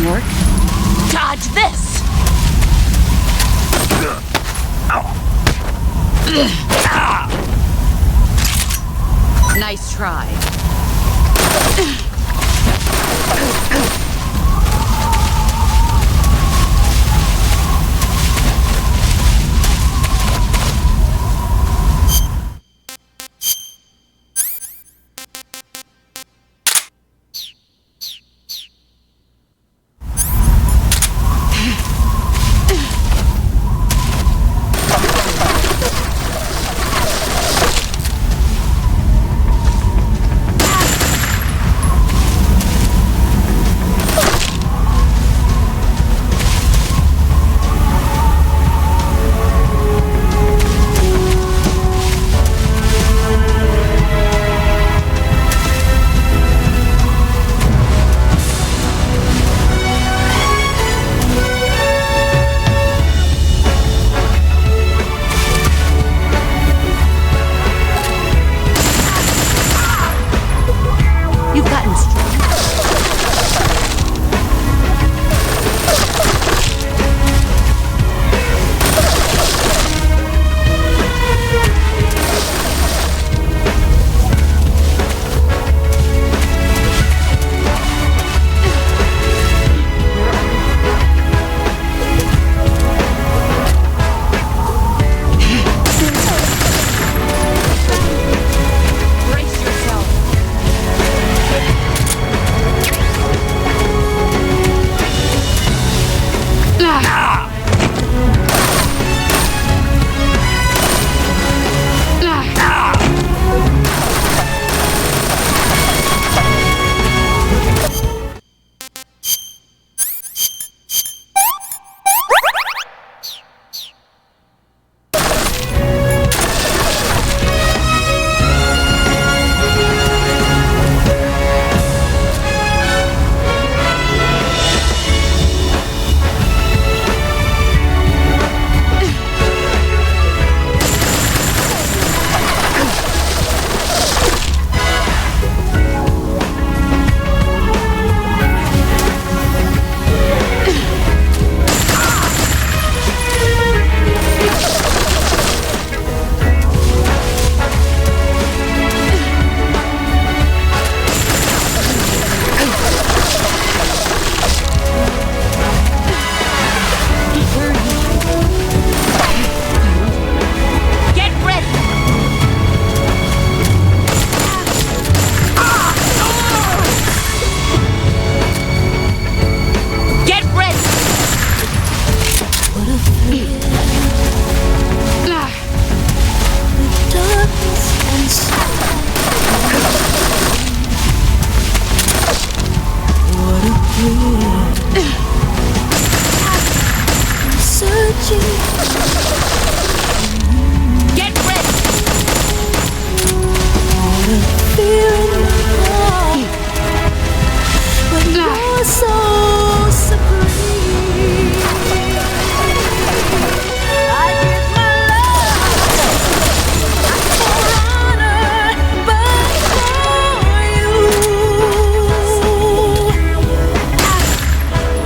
Work. Dodge this! Nice try.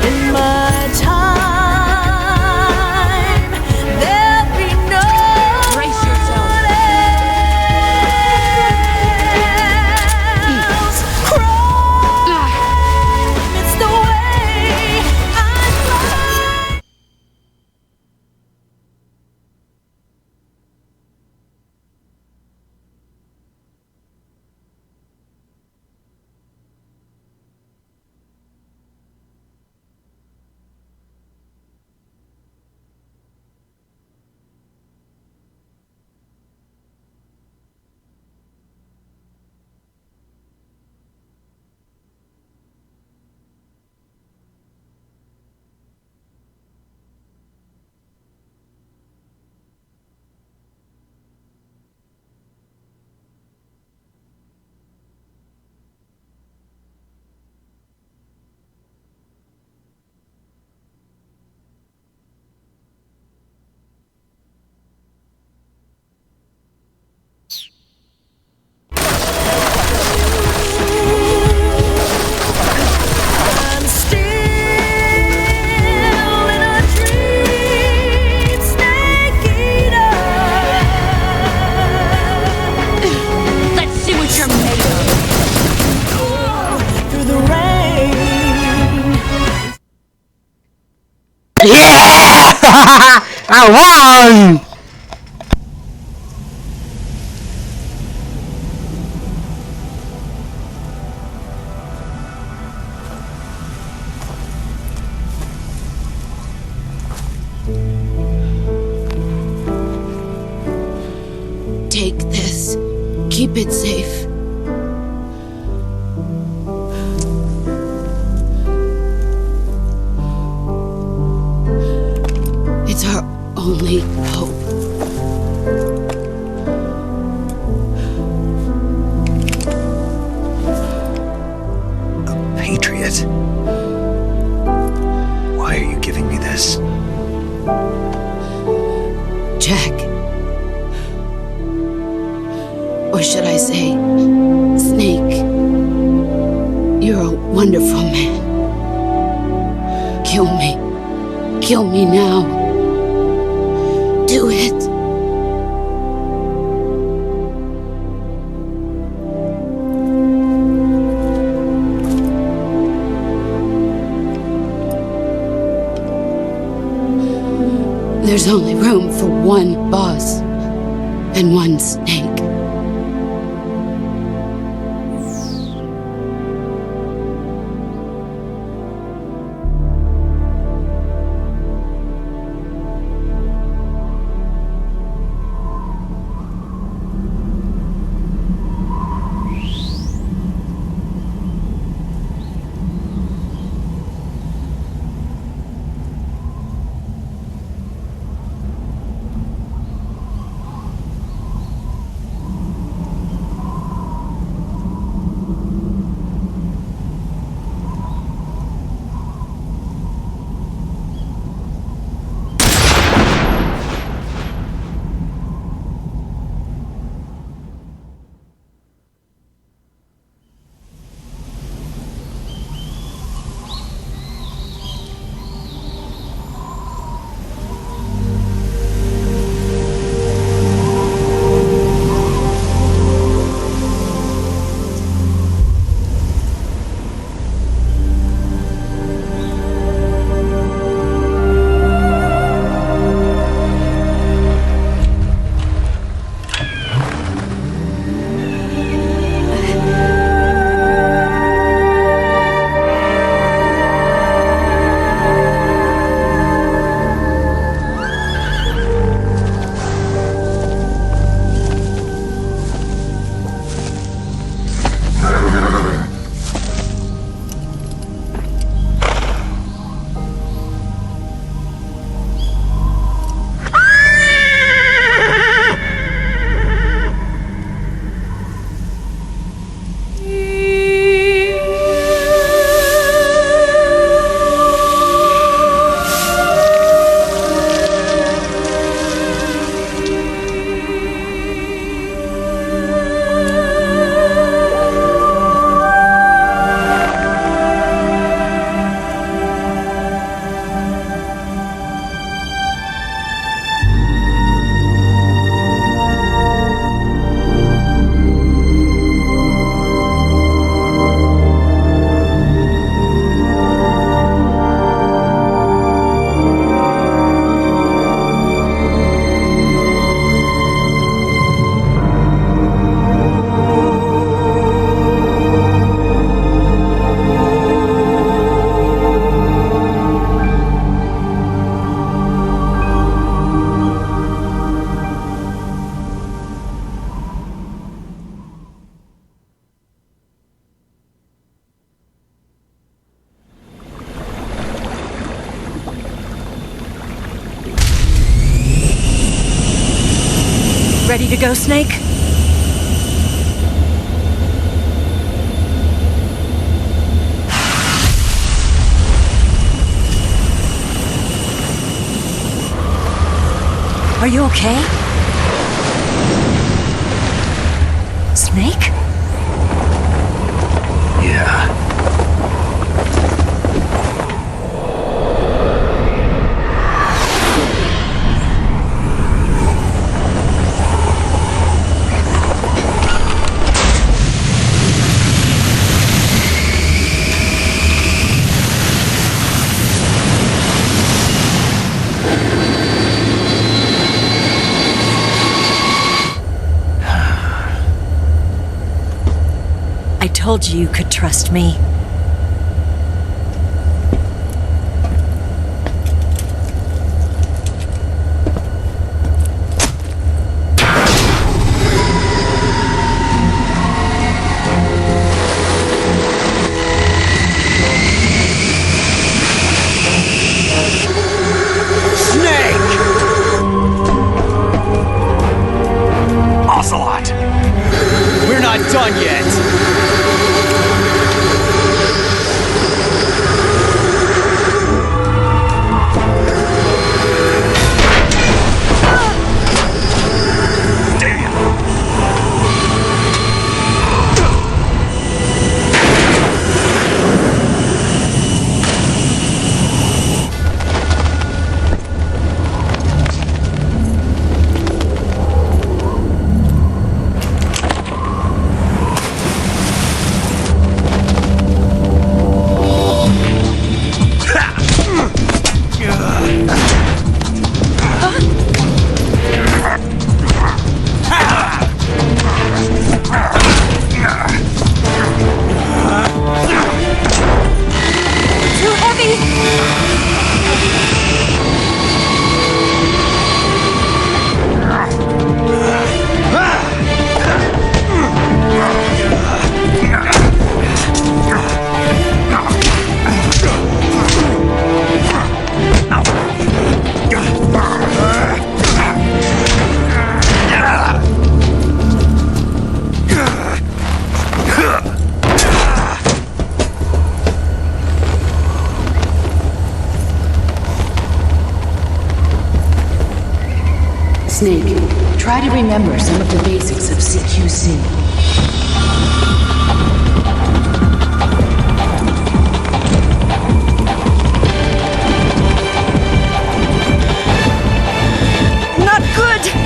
In my time, I won! Take this. Keep it safe. It's our only hope. A patriot? Why are you giving me this? Jack. Or should I say, Snake? You're a wonderful man. Kill me. Kill me now. Do it. There's only room for one boss and one snake. Ready to go, Snake? Are you okay? Snake? Yeah. told you you could trust me. Ocelot! We're not done yet! Snake, try to remember some of the basics of CQC. Not good!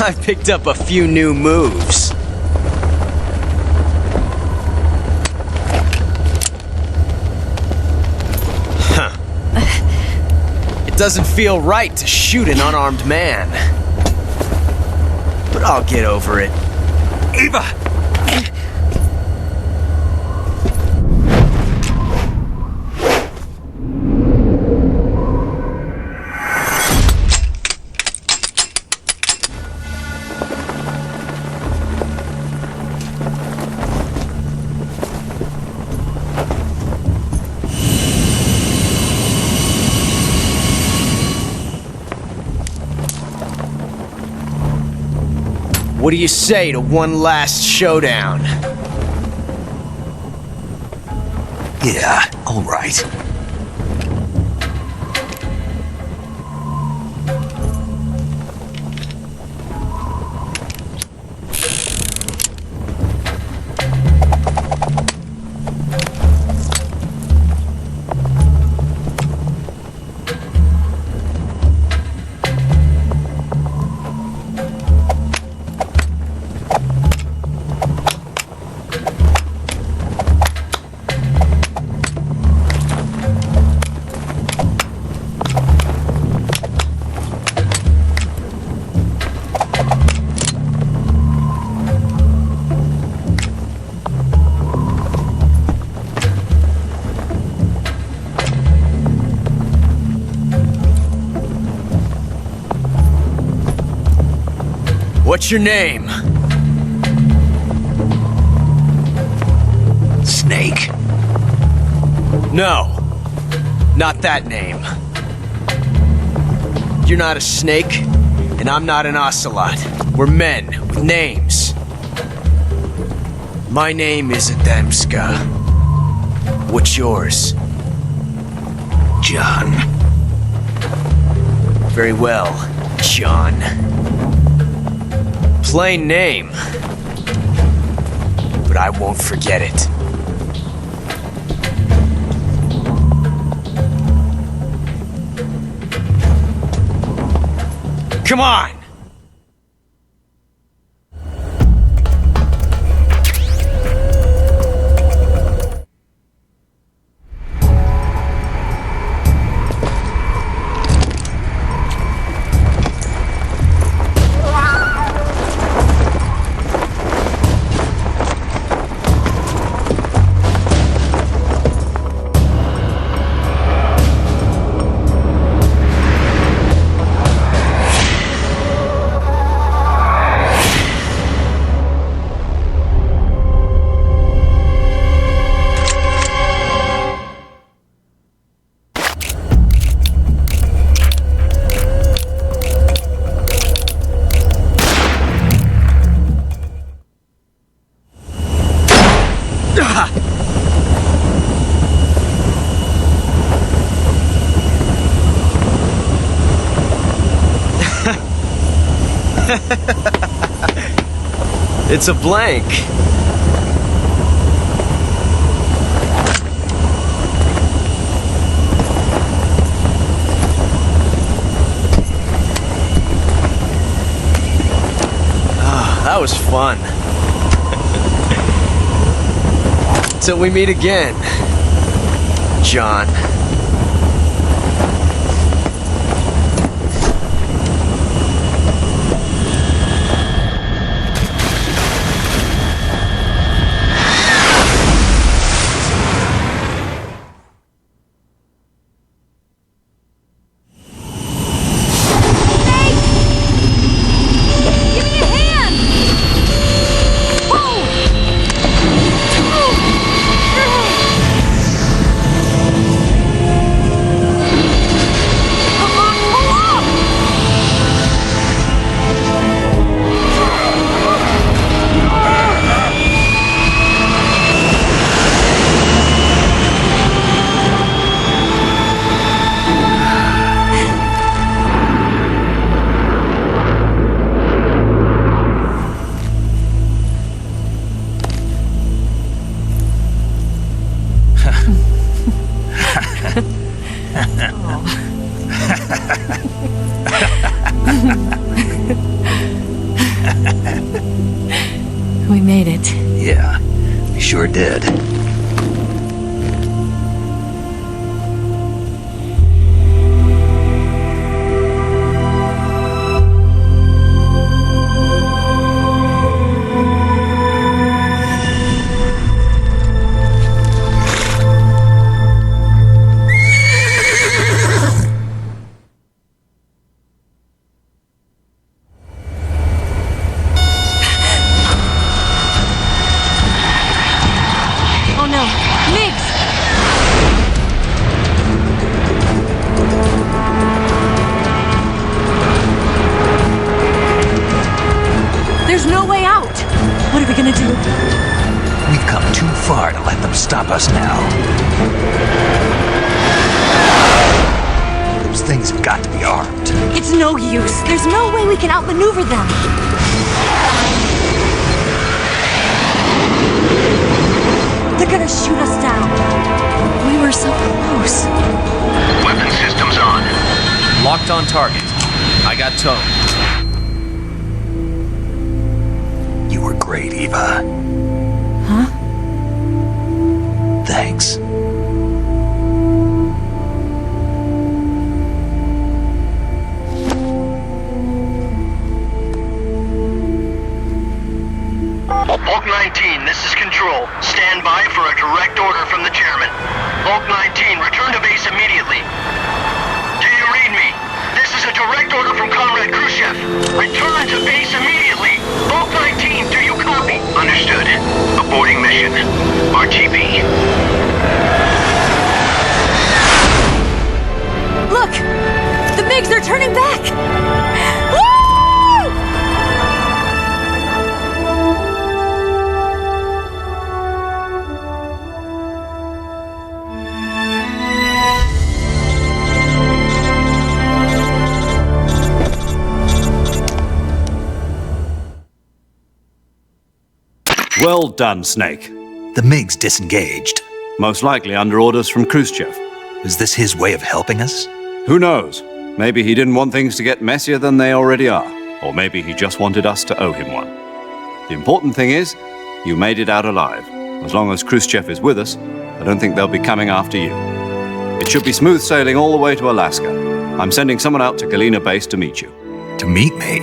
I picked up a few new moves. Huh. It doesn't feel right to shoot an unarmed man. But I'll get over it. Eva! What do you say to one last showdown? Yeah, all right. What's your name? Snake. No, not that name. You're not a snake, and I'm not an ocelot. We're men with names. My name is Adamska. What's yours? John. Very well, John. Plain name. But I won't forget it. Come on! It's a blank. That was fun. Till we meet again, John. We made it. Yeah, we sure did. We've come too far to let them stop us now. Those things have got to be armed. It's no use. There's no way we can outmaneuver them. They're gonna shoot us down. We were so close. Weapon systems on. Locked on target. I got towed. You were great, Eva. Huh? Thanks. Hulk 19, this is Control. Stand by for a direct order from the chairman. Hulk 19, return to base immediately. Do you read me? This is a direct order from Comrade Khrushchev. Return to base immediately. Hulk 19, do you copy? Understood. Aborting mission. RTB. Look! The MiGs are turning back! Woo! Well done, Snake. The MiG's disengaged. Most likely under orders from Khrushchev. Is this his way of helping us? Who knows? Maybe he didn't want things to get messier than they already are. Or maybe he just wanted us to owe him one. The important thing is, you made it out alive. As long as Khrushchev is with us, I don't think they'll be coming after you. It should be smooth sailing all the way to Alaska. I'm sending someone out to Galena Base to meet you. To meet me?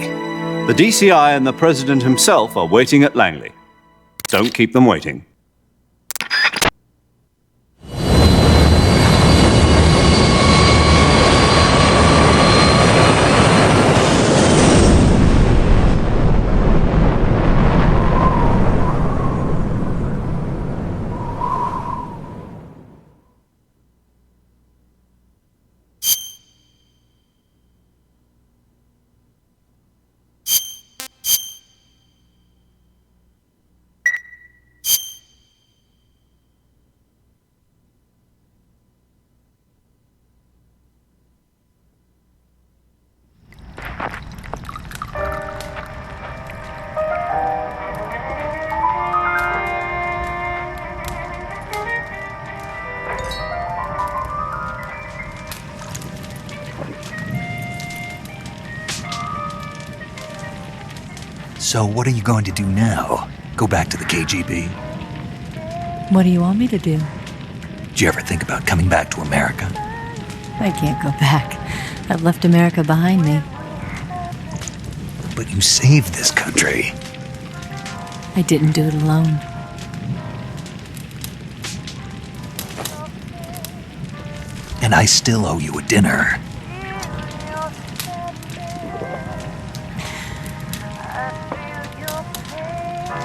The DCI and the President himself are waiting at Langley. Don't keep them waiting. So what are you going to do now? Go back to the KGB? What do you want me to do? Did you ever think about coming back to America? I can't go back. I've left America behind me. But you saved this country. I didn't do it alone. And I still owe you a dinner.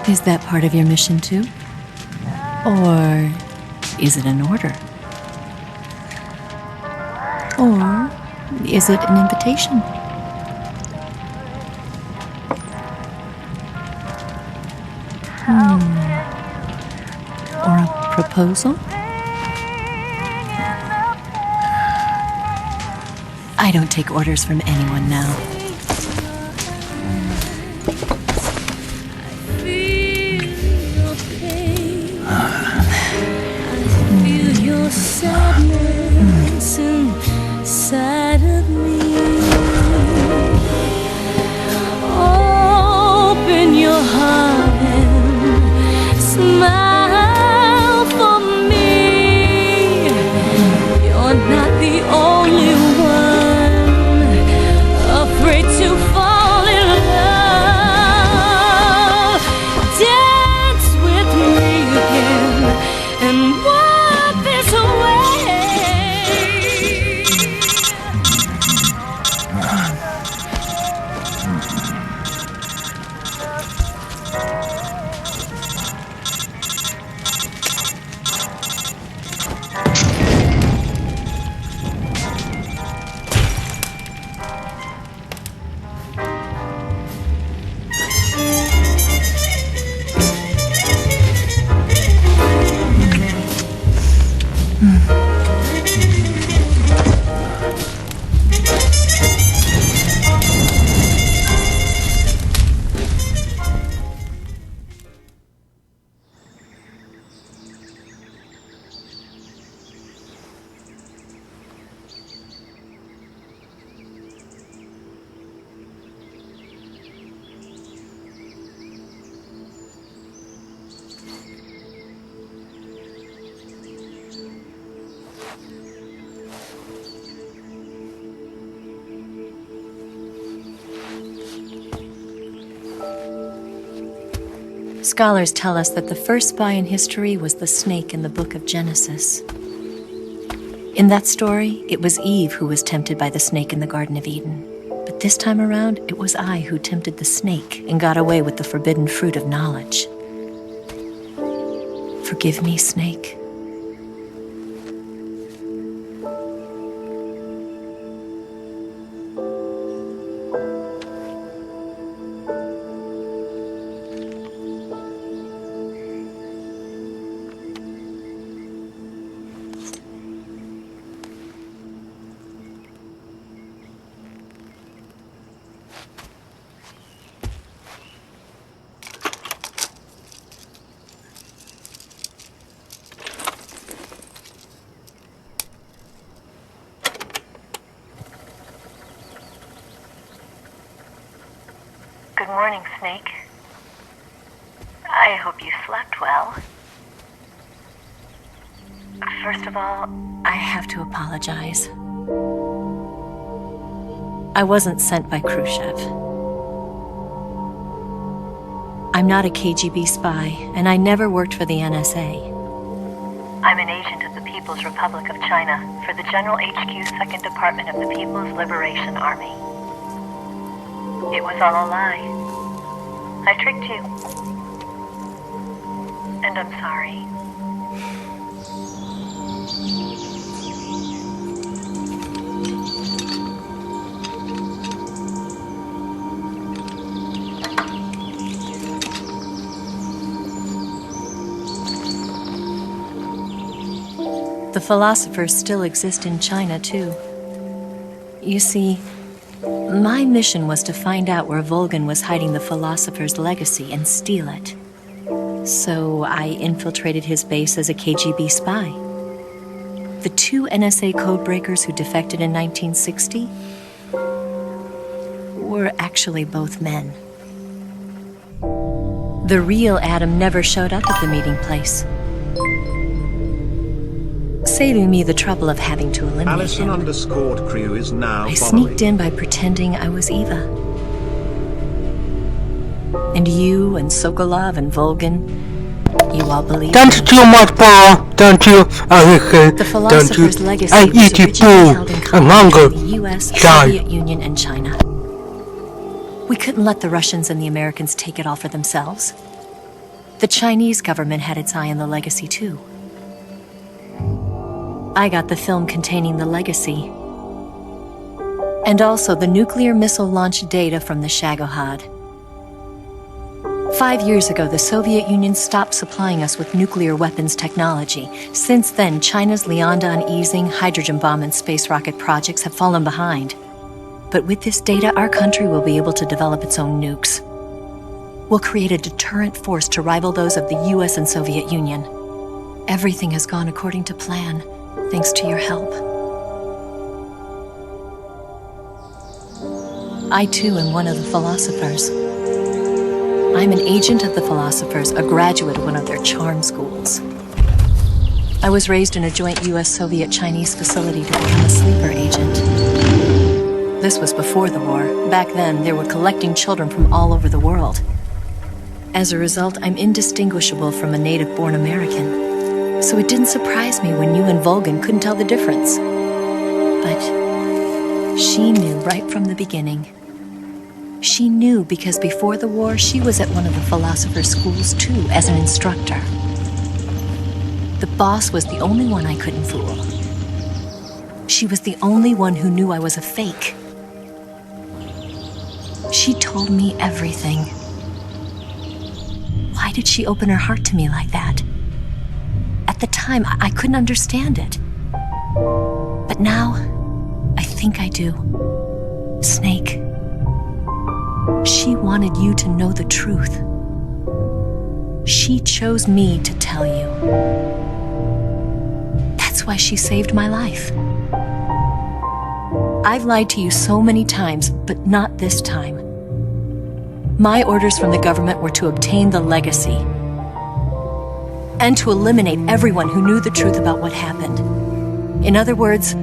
Is that part of your mission too? Or is it an order? Or is it an invitation? Or a proposal? I don't take orders from anyone now. Sadness inside of me. Open your heart and smile for me. You're not the only one afraid to fall in love. Dance with me again and wipe this away. Scholars tell us that the first spy in history was the snake in the book of Genesis. In that story, it was Eve who was tempted by the snake in the Garden of Eden. But this time around, it was I who tempted the snake and got away with the forbidden fruit of knowledge. Forgive me, snake. morning, Snake. I hope you slept well. First of all, I have to apologize. I wasn't sent by Khrushchev. I'm not a KGB spy, and I never worked for the NSA. I'm an agent of the People's Republic of China for the General HQ 2nd Department of the People's Liberation Army. It was all a lie. I tricked you. And I'm sorry. The philosophers still exist in China, too. You see, my mission was to find out where Volgan was hiding the philosopher's legacy and steal it. So I infiltrated his base as a KGB spy. The 2 NSA codebreakers who defected in 1960 were actually both men. The real Adam never showed up at the meeting place, saving me the trouble of having to eliminate Allison him. _ crew is now I following. sneaked in by pretending I was Eva. And you and Sokolov and Volgan, you all believe Don't me. too much, bro. Don't you? The philosopher's legacy I was eat it, originally held in I'm common hungry. between the US, Die. Soviet Union, and China. We couldn't let the Russians and the Americans take it all for themselves. The Chinese government had its eye on the legacy, too. I got the film containing the legacy, and also the nuclear missile launch data from the Shagohod. 5 years ago, the Soviet Union stopped supplying us with nuclear weapons technology. Since then, China's Liaodong easing, hydrogen bomb, and space rocket projects have fallen behind. But with this data, our country will be able to develop its own nukes. We'll create a deterrent force to rival those of the US and Soviet Union. Everything has gone according to plan, thanks to your help. I too am one of the philosophers. I'm an agent of the philosophers, a graduate of one of their charm schools. I was raised in a joint US-Soviet-Chinese facility to become a sleeper agent. This was before the war. Back then, they were collecting children from all over the world. As a result, I'm indistinguishable from a native-born American. So it didn't surprise me when you and Volgan couldn't tell the difference. But she knew right from the beginning. She knew because before the war, she was at one of the philosopher's schools too, as an instructor. The boss was the only one I couldn't fool. She was the only one who knew I was a fake. She told me everything. Why did she open her heart to me like that? At the time, I couldn't understand it. But now, I think I do. Snake. She wanted you to know the truth. She chose me to tell you. That's why she saved my life. I've lied to you so many times, but not this time. My orders from the government were to obtain the legacy and to eliminate everyone who knew the truth about what happened. In other words,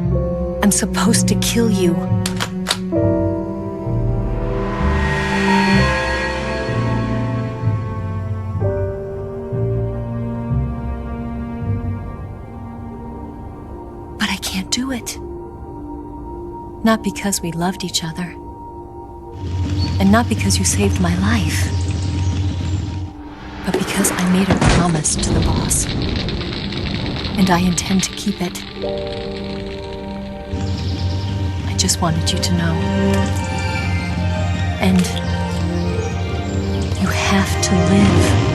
I'm supposed to kill you. But I can't do it. Not because we loved each other. And not because you saved my life. But because I made a promise to the boss. And I intend to keep it. I just wanted you to know. And you have to live.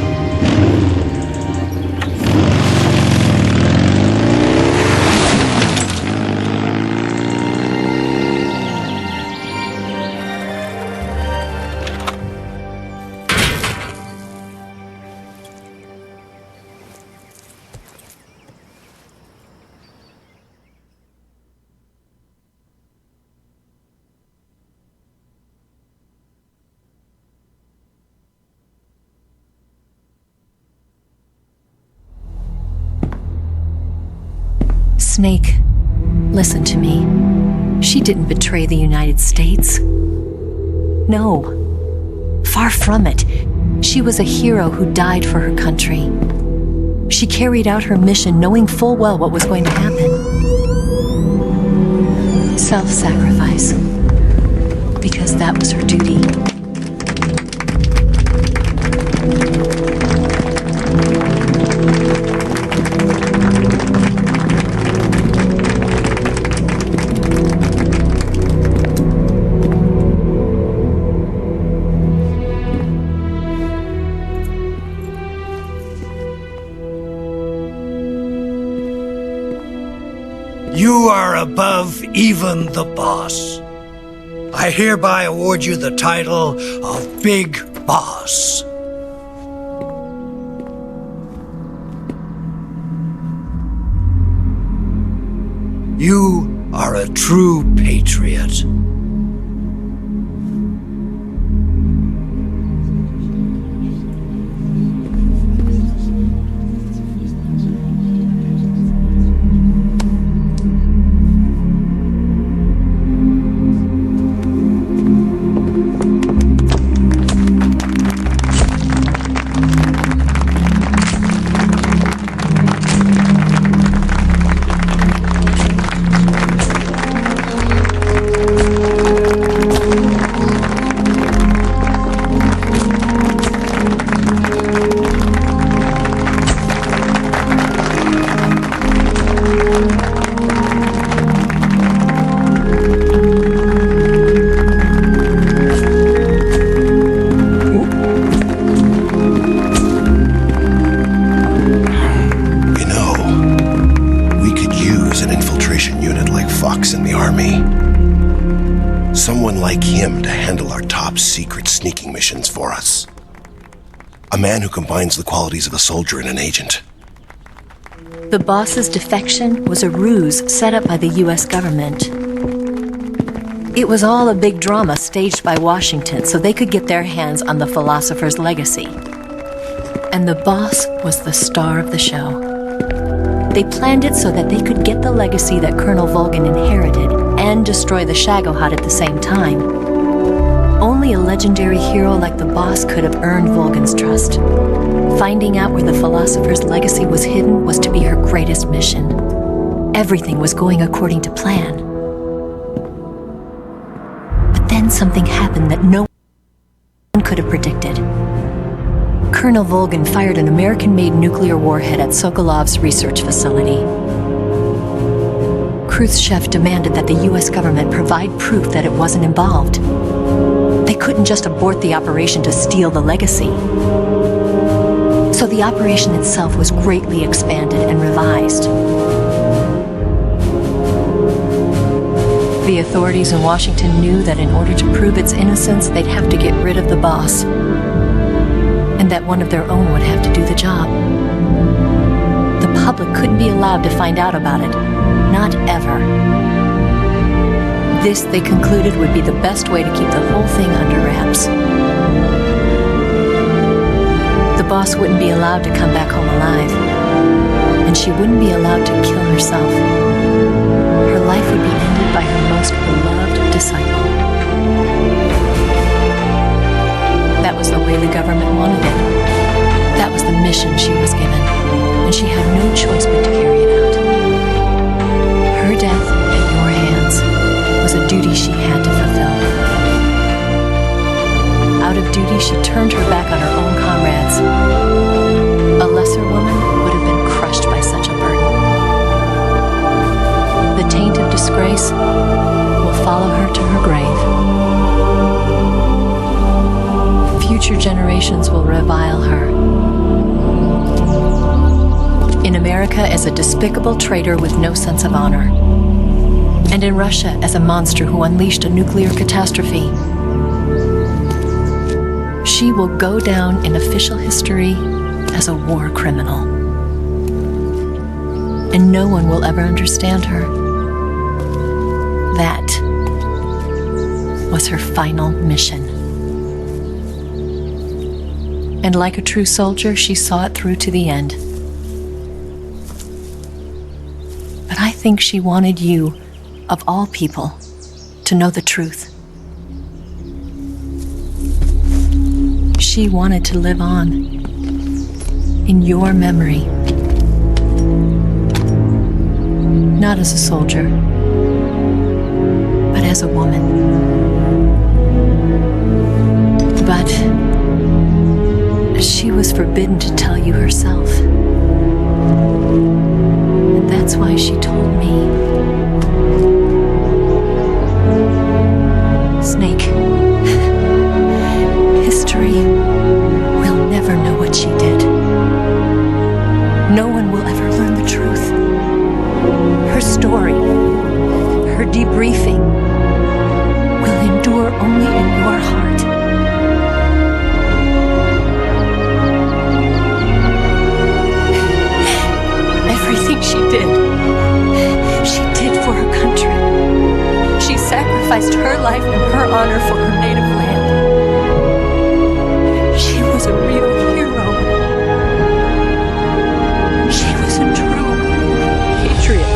Snake, listen to me. She didn't betray the United States. No. Far from it. She was a hero who died for her country. She carried out her mission knowing full well what was going to happen. Self-sacrifice. Because that was her duty. You are above even the boss. I hereby award you the title of Big Boss. You are a true patriot. Someone like him to handle our top secret sneaking missions for us. A man who combines the qualities of a soldier and an agent. The boss's defection was a ruse set up by the US government. It was all a big drama staged by Washington so they could get their hands on the philosopher's legacy. And the boss was the star of the show. They planned it so that they could get the legacy that Colonel Volgin inherited and destroy the Shagohod at the same time. Only a legendary hero like the boss could have earned Volgin's trust. Finding out where the philosopher's legacy was hidden was to be her greatest mission. Everything was going according to plan. But then something happened that no one could have predicted. Colonel Volgin fired an American-made nuclear warhead at Sokolov's research facility. Khrushchev demanded that the US government provide proof that it wasn't involved. They couldn't just abort the operation to steal the legacy. So the operation itself was greatly expanded and revised. The authorities in Washington knew that in order to prove its innocence, they'd have to get rid of the boss. And that one of their own would have to do the job. The public couldn't be allowed to find out about it. Not ever. This, they concluded, would be the best way to keep the whole thing under wraps. The boss wouldn't be allowed to come back home alive. And she wouldn't be allowed to kill herself. Her life would be ended by her most beloved disciple. That was the way the government wanted it. That was the mission she was given, and she had no choice but to carry it out. Her death at your hands was a duty she had to fulfill. Out of duty, she turned her back on her own comrades. A lesser woman would have been crushed by such a burden. The taint of disgrace will follow her to her grave. Future generations will revile her. In America as a despicable traitor with no sense of honor. And in Russia as a monster who unleashed a nuclear catastrophe. She will go down in official history as a war criminal. And no one will ever understand her. That was her final mission. And like a true soldier, she saw it through to the end. But I think think she wanted you, of all people, to know the truth. She wanted to live on in your memory. Not as a soldier, but as a woman. But she was forbidden to tell you herself. And that's why she told me. Snake, history will never know what she did. No one will ever learn the truth. Her story, her debriefing, will endure only in your heart. Everything she did for her country. She sacrificed her life and her honor for her native land. She was a real hero. She was a true patriot.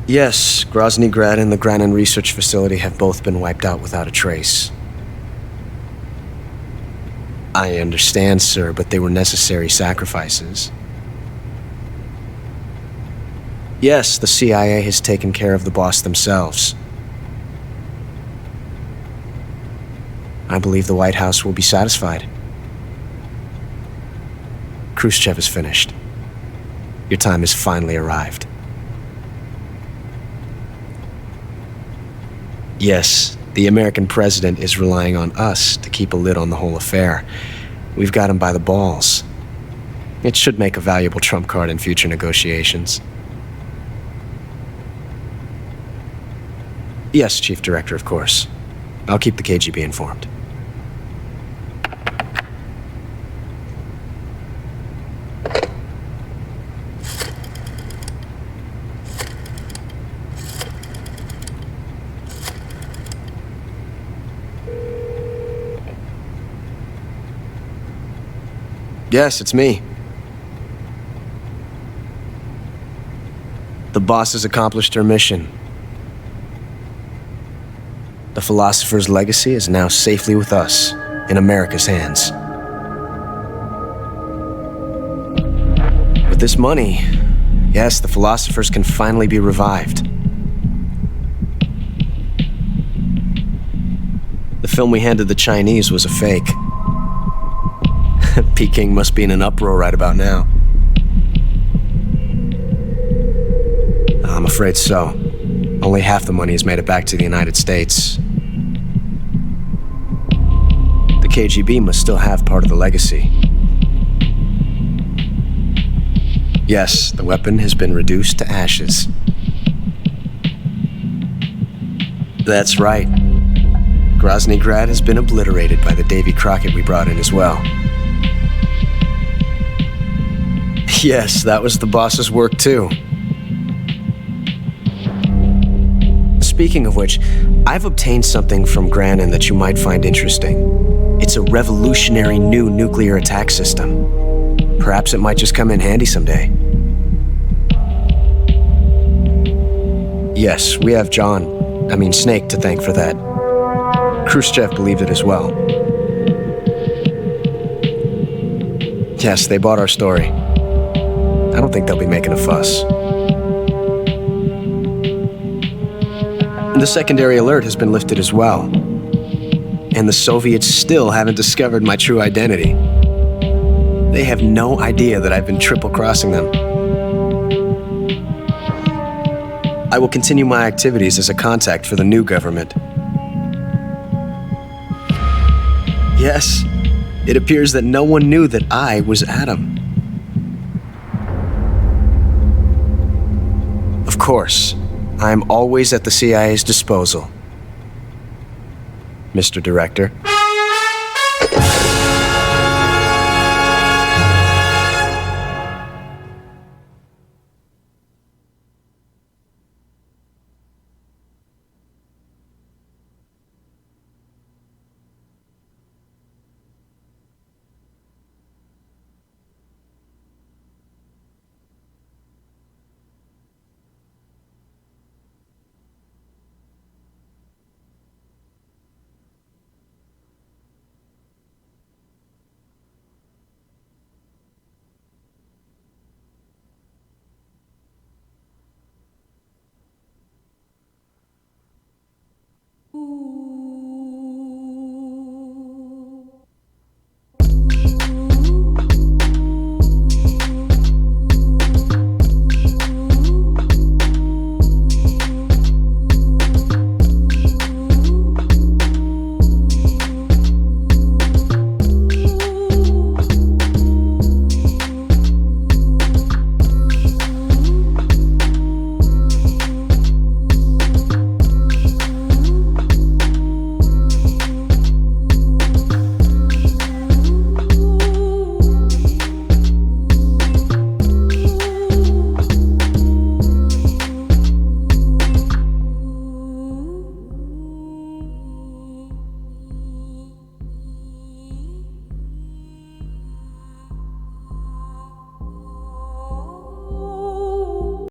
Yes, Grozny Grad and the Granin Research Facility have both been wiped out without a trace. I understand, sir, but they were necessary sacrifices. Yes, the CIA has taken care of the boss themselves. I believe the White House will be satisfied. Khrushchev is finished. Your time has finally arrived. Yes, the American president is relying on us to keep a lid on the whole affair. We've got him by the balls. It should make a valuable trump card in future negotiations. Yes, Chief Director, of course. I'll keep the KGB informed. Yes, it's me. The boss has accomplished her mission. The philosopher's legacy is now safely with us, in America's hands. With this money, yes, the philosophers can finally be revived. The film we handed the Chinese was a fake. Peking must be in an uproar right about now. I'm afraid so. Only half the money has made it back to the United States. The KGB must still have part of the legacy. Yes, the weapon has been reduced to ashes. That's right. Grozny Grad has been obliterated by the Davy Crockett we brought in as well. Yes, that was the boss's work too. Speaking of which, I've obtained something from Granin that you might find interesting. It's a revolutionary new nuclear attack system. Perhaps it might just come in handy someday. Yes, we have Snake to thank for that. Khrushchev believed it as well. Yes, they bought our story. I don't think they'll be making a fuss. The secondary alert has been lifted as well. And the Soviets still haven't discovered my true identity. They have no idea that I've been triple-crossing them. I will continue my activities as a contact for the new government. Yes, it appears that no one knew that I was Adam. Of course, I'm always at the CIA's disposal, Mr. Director.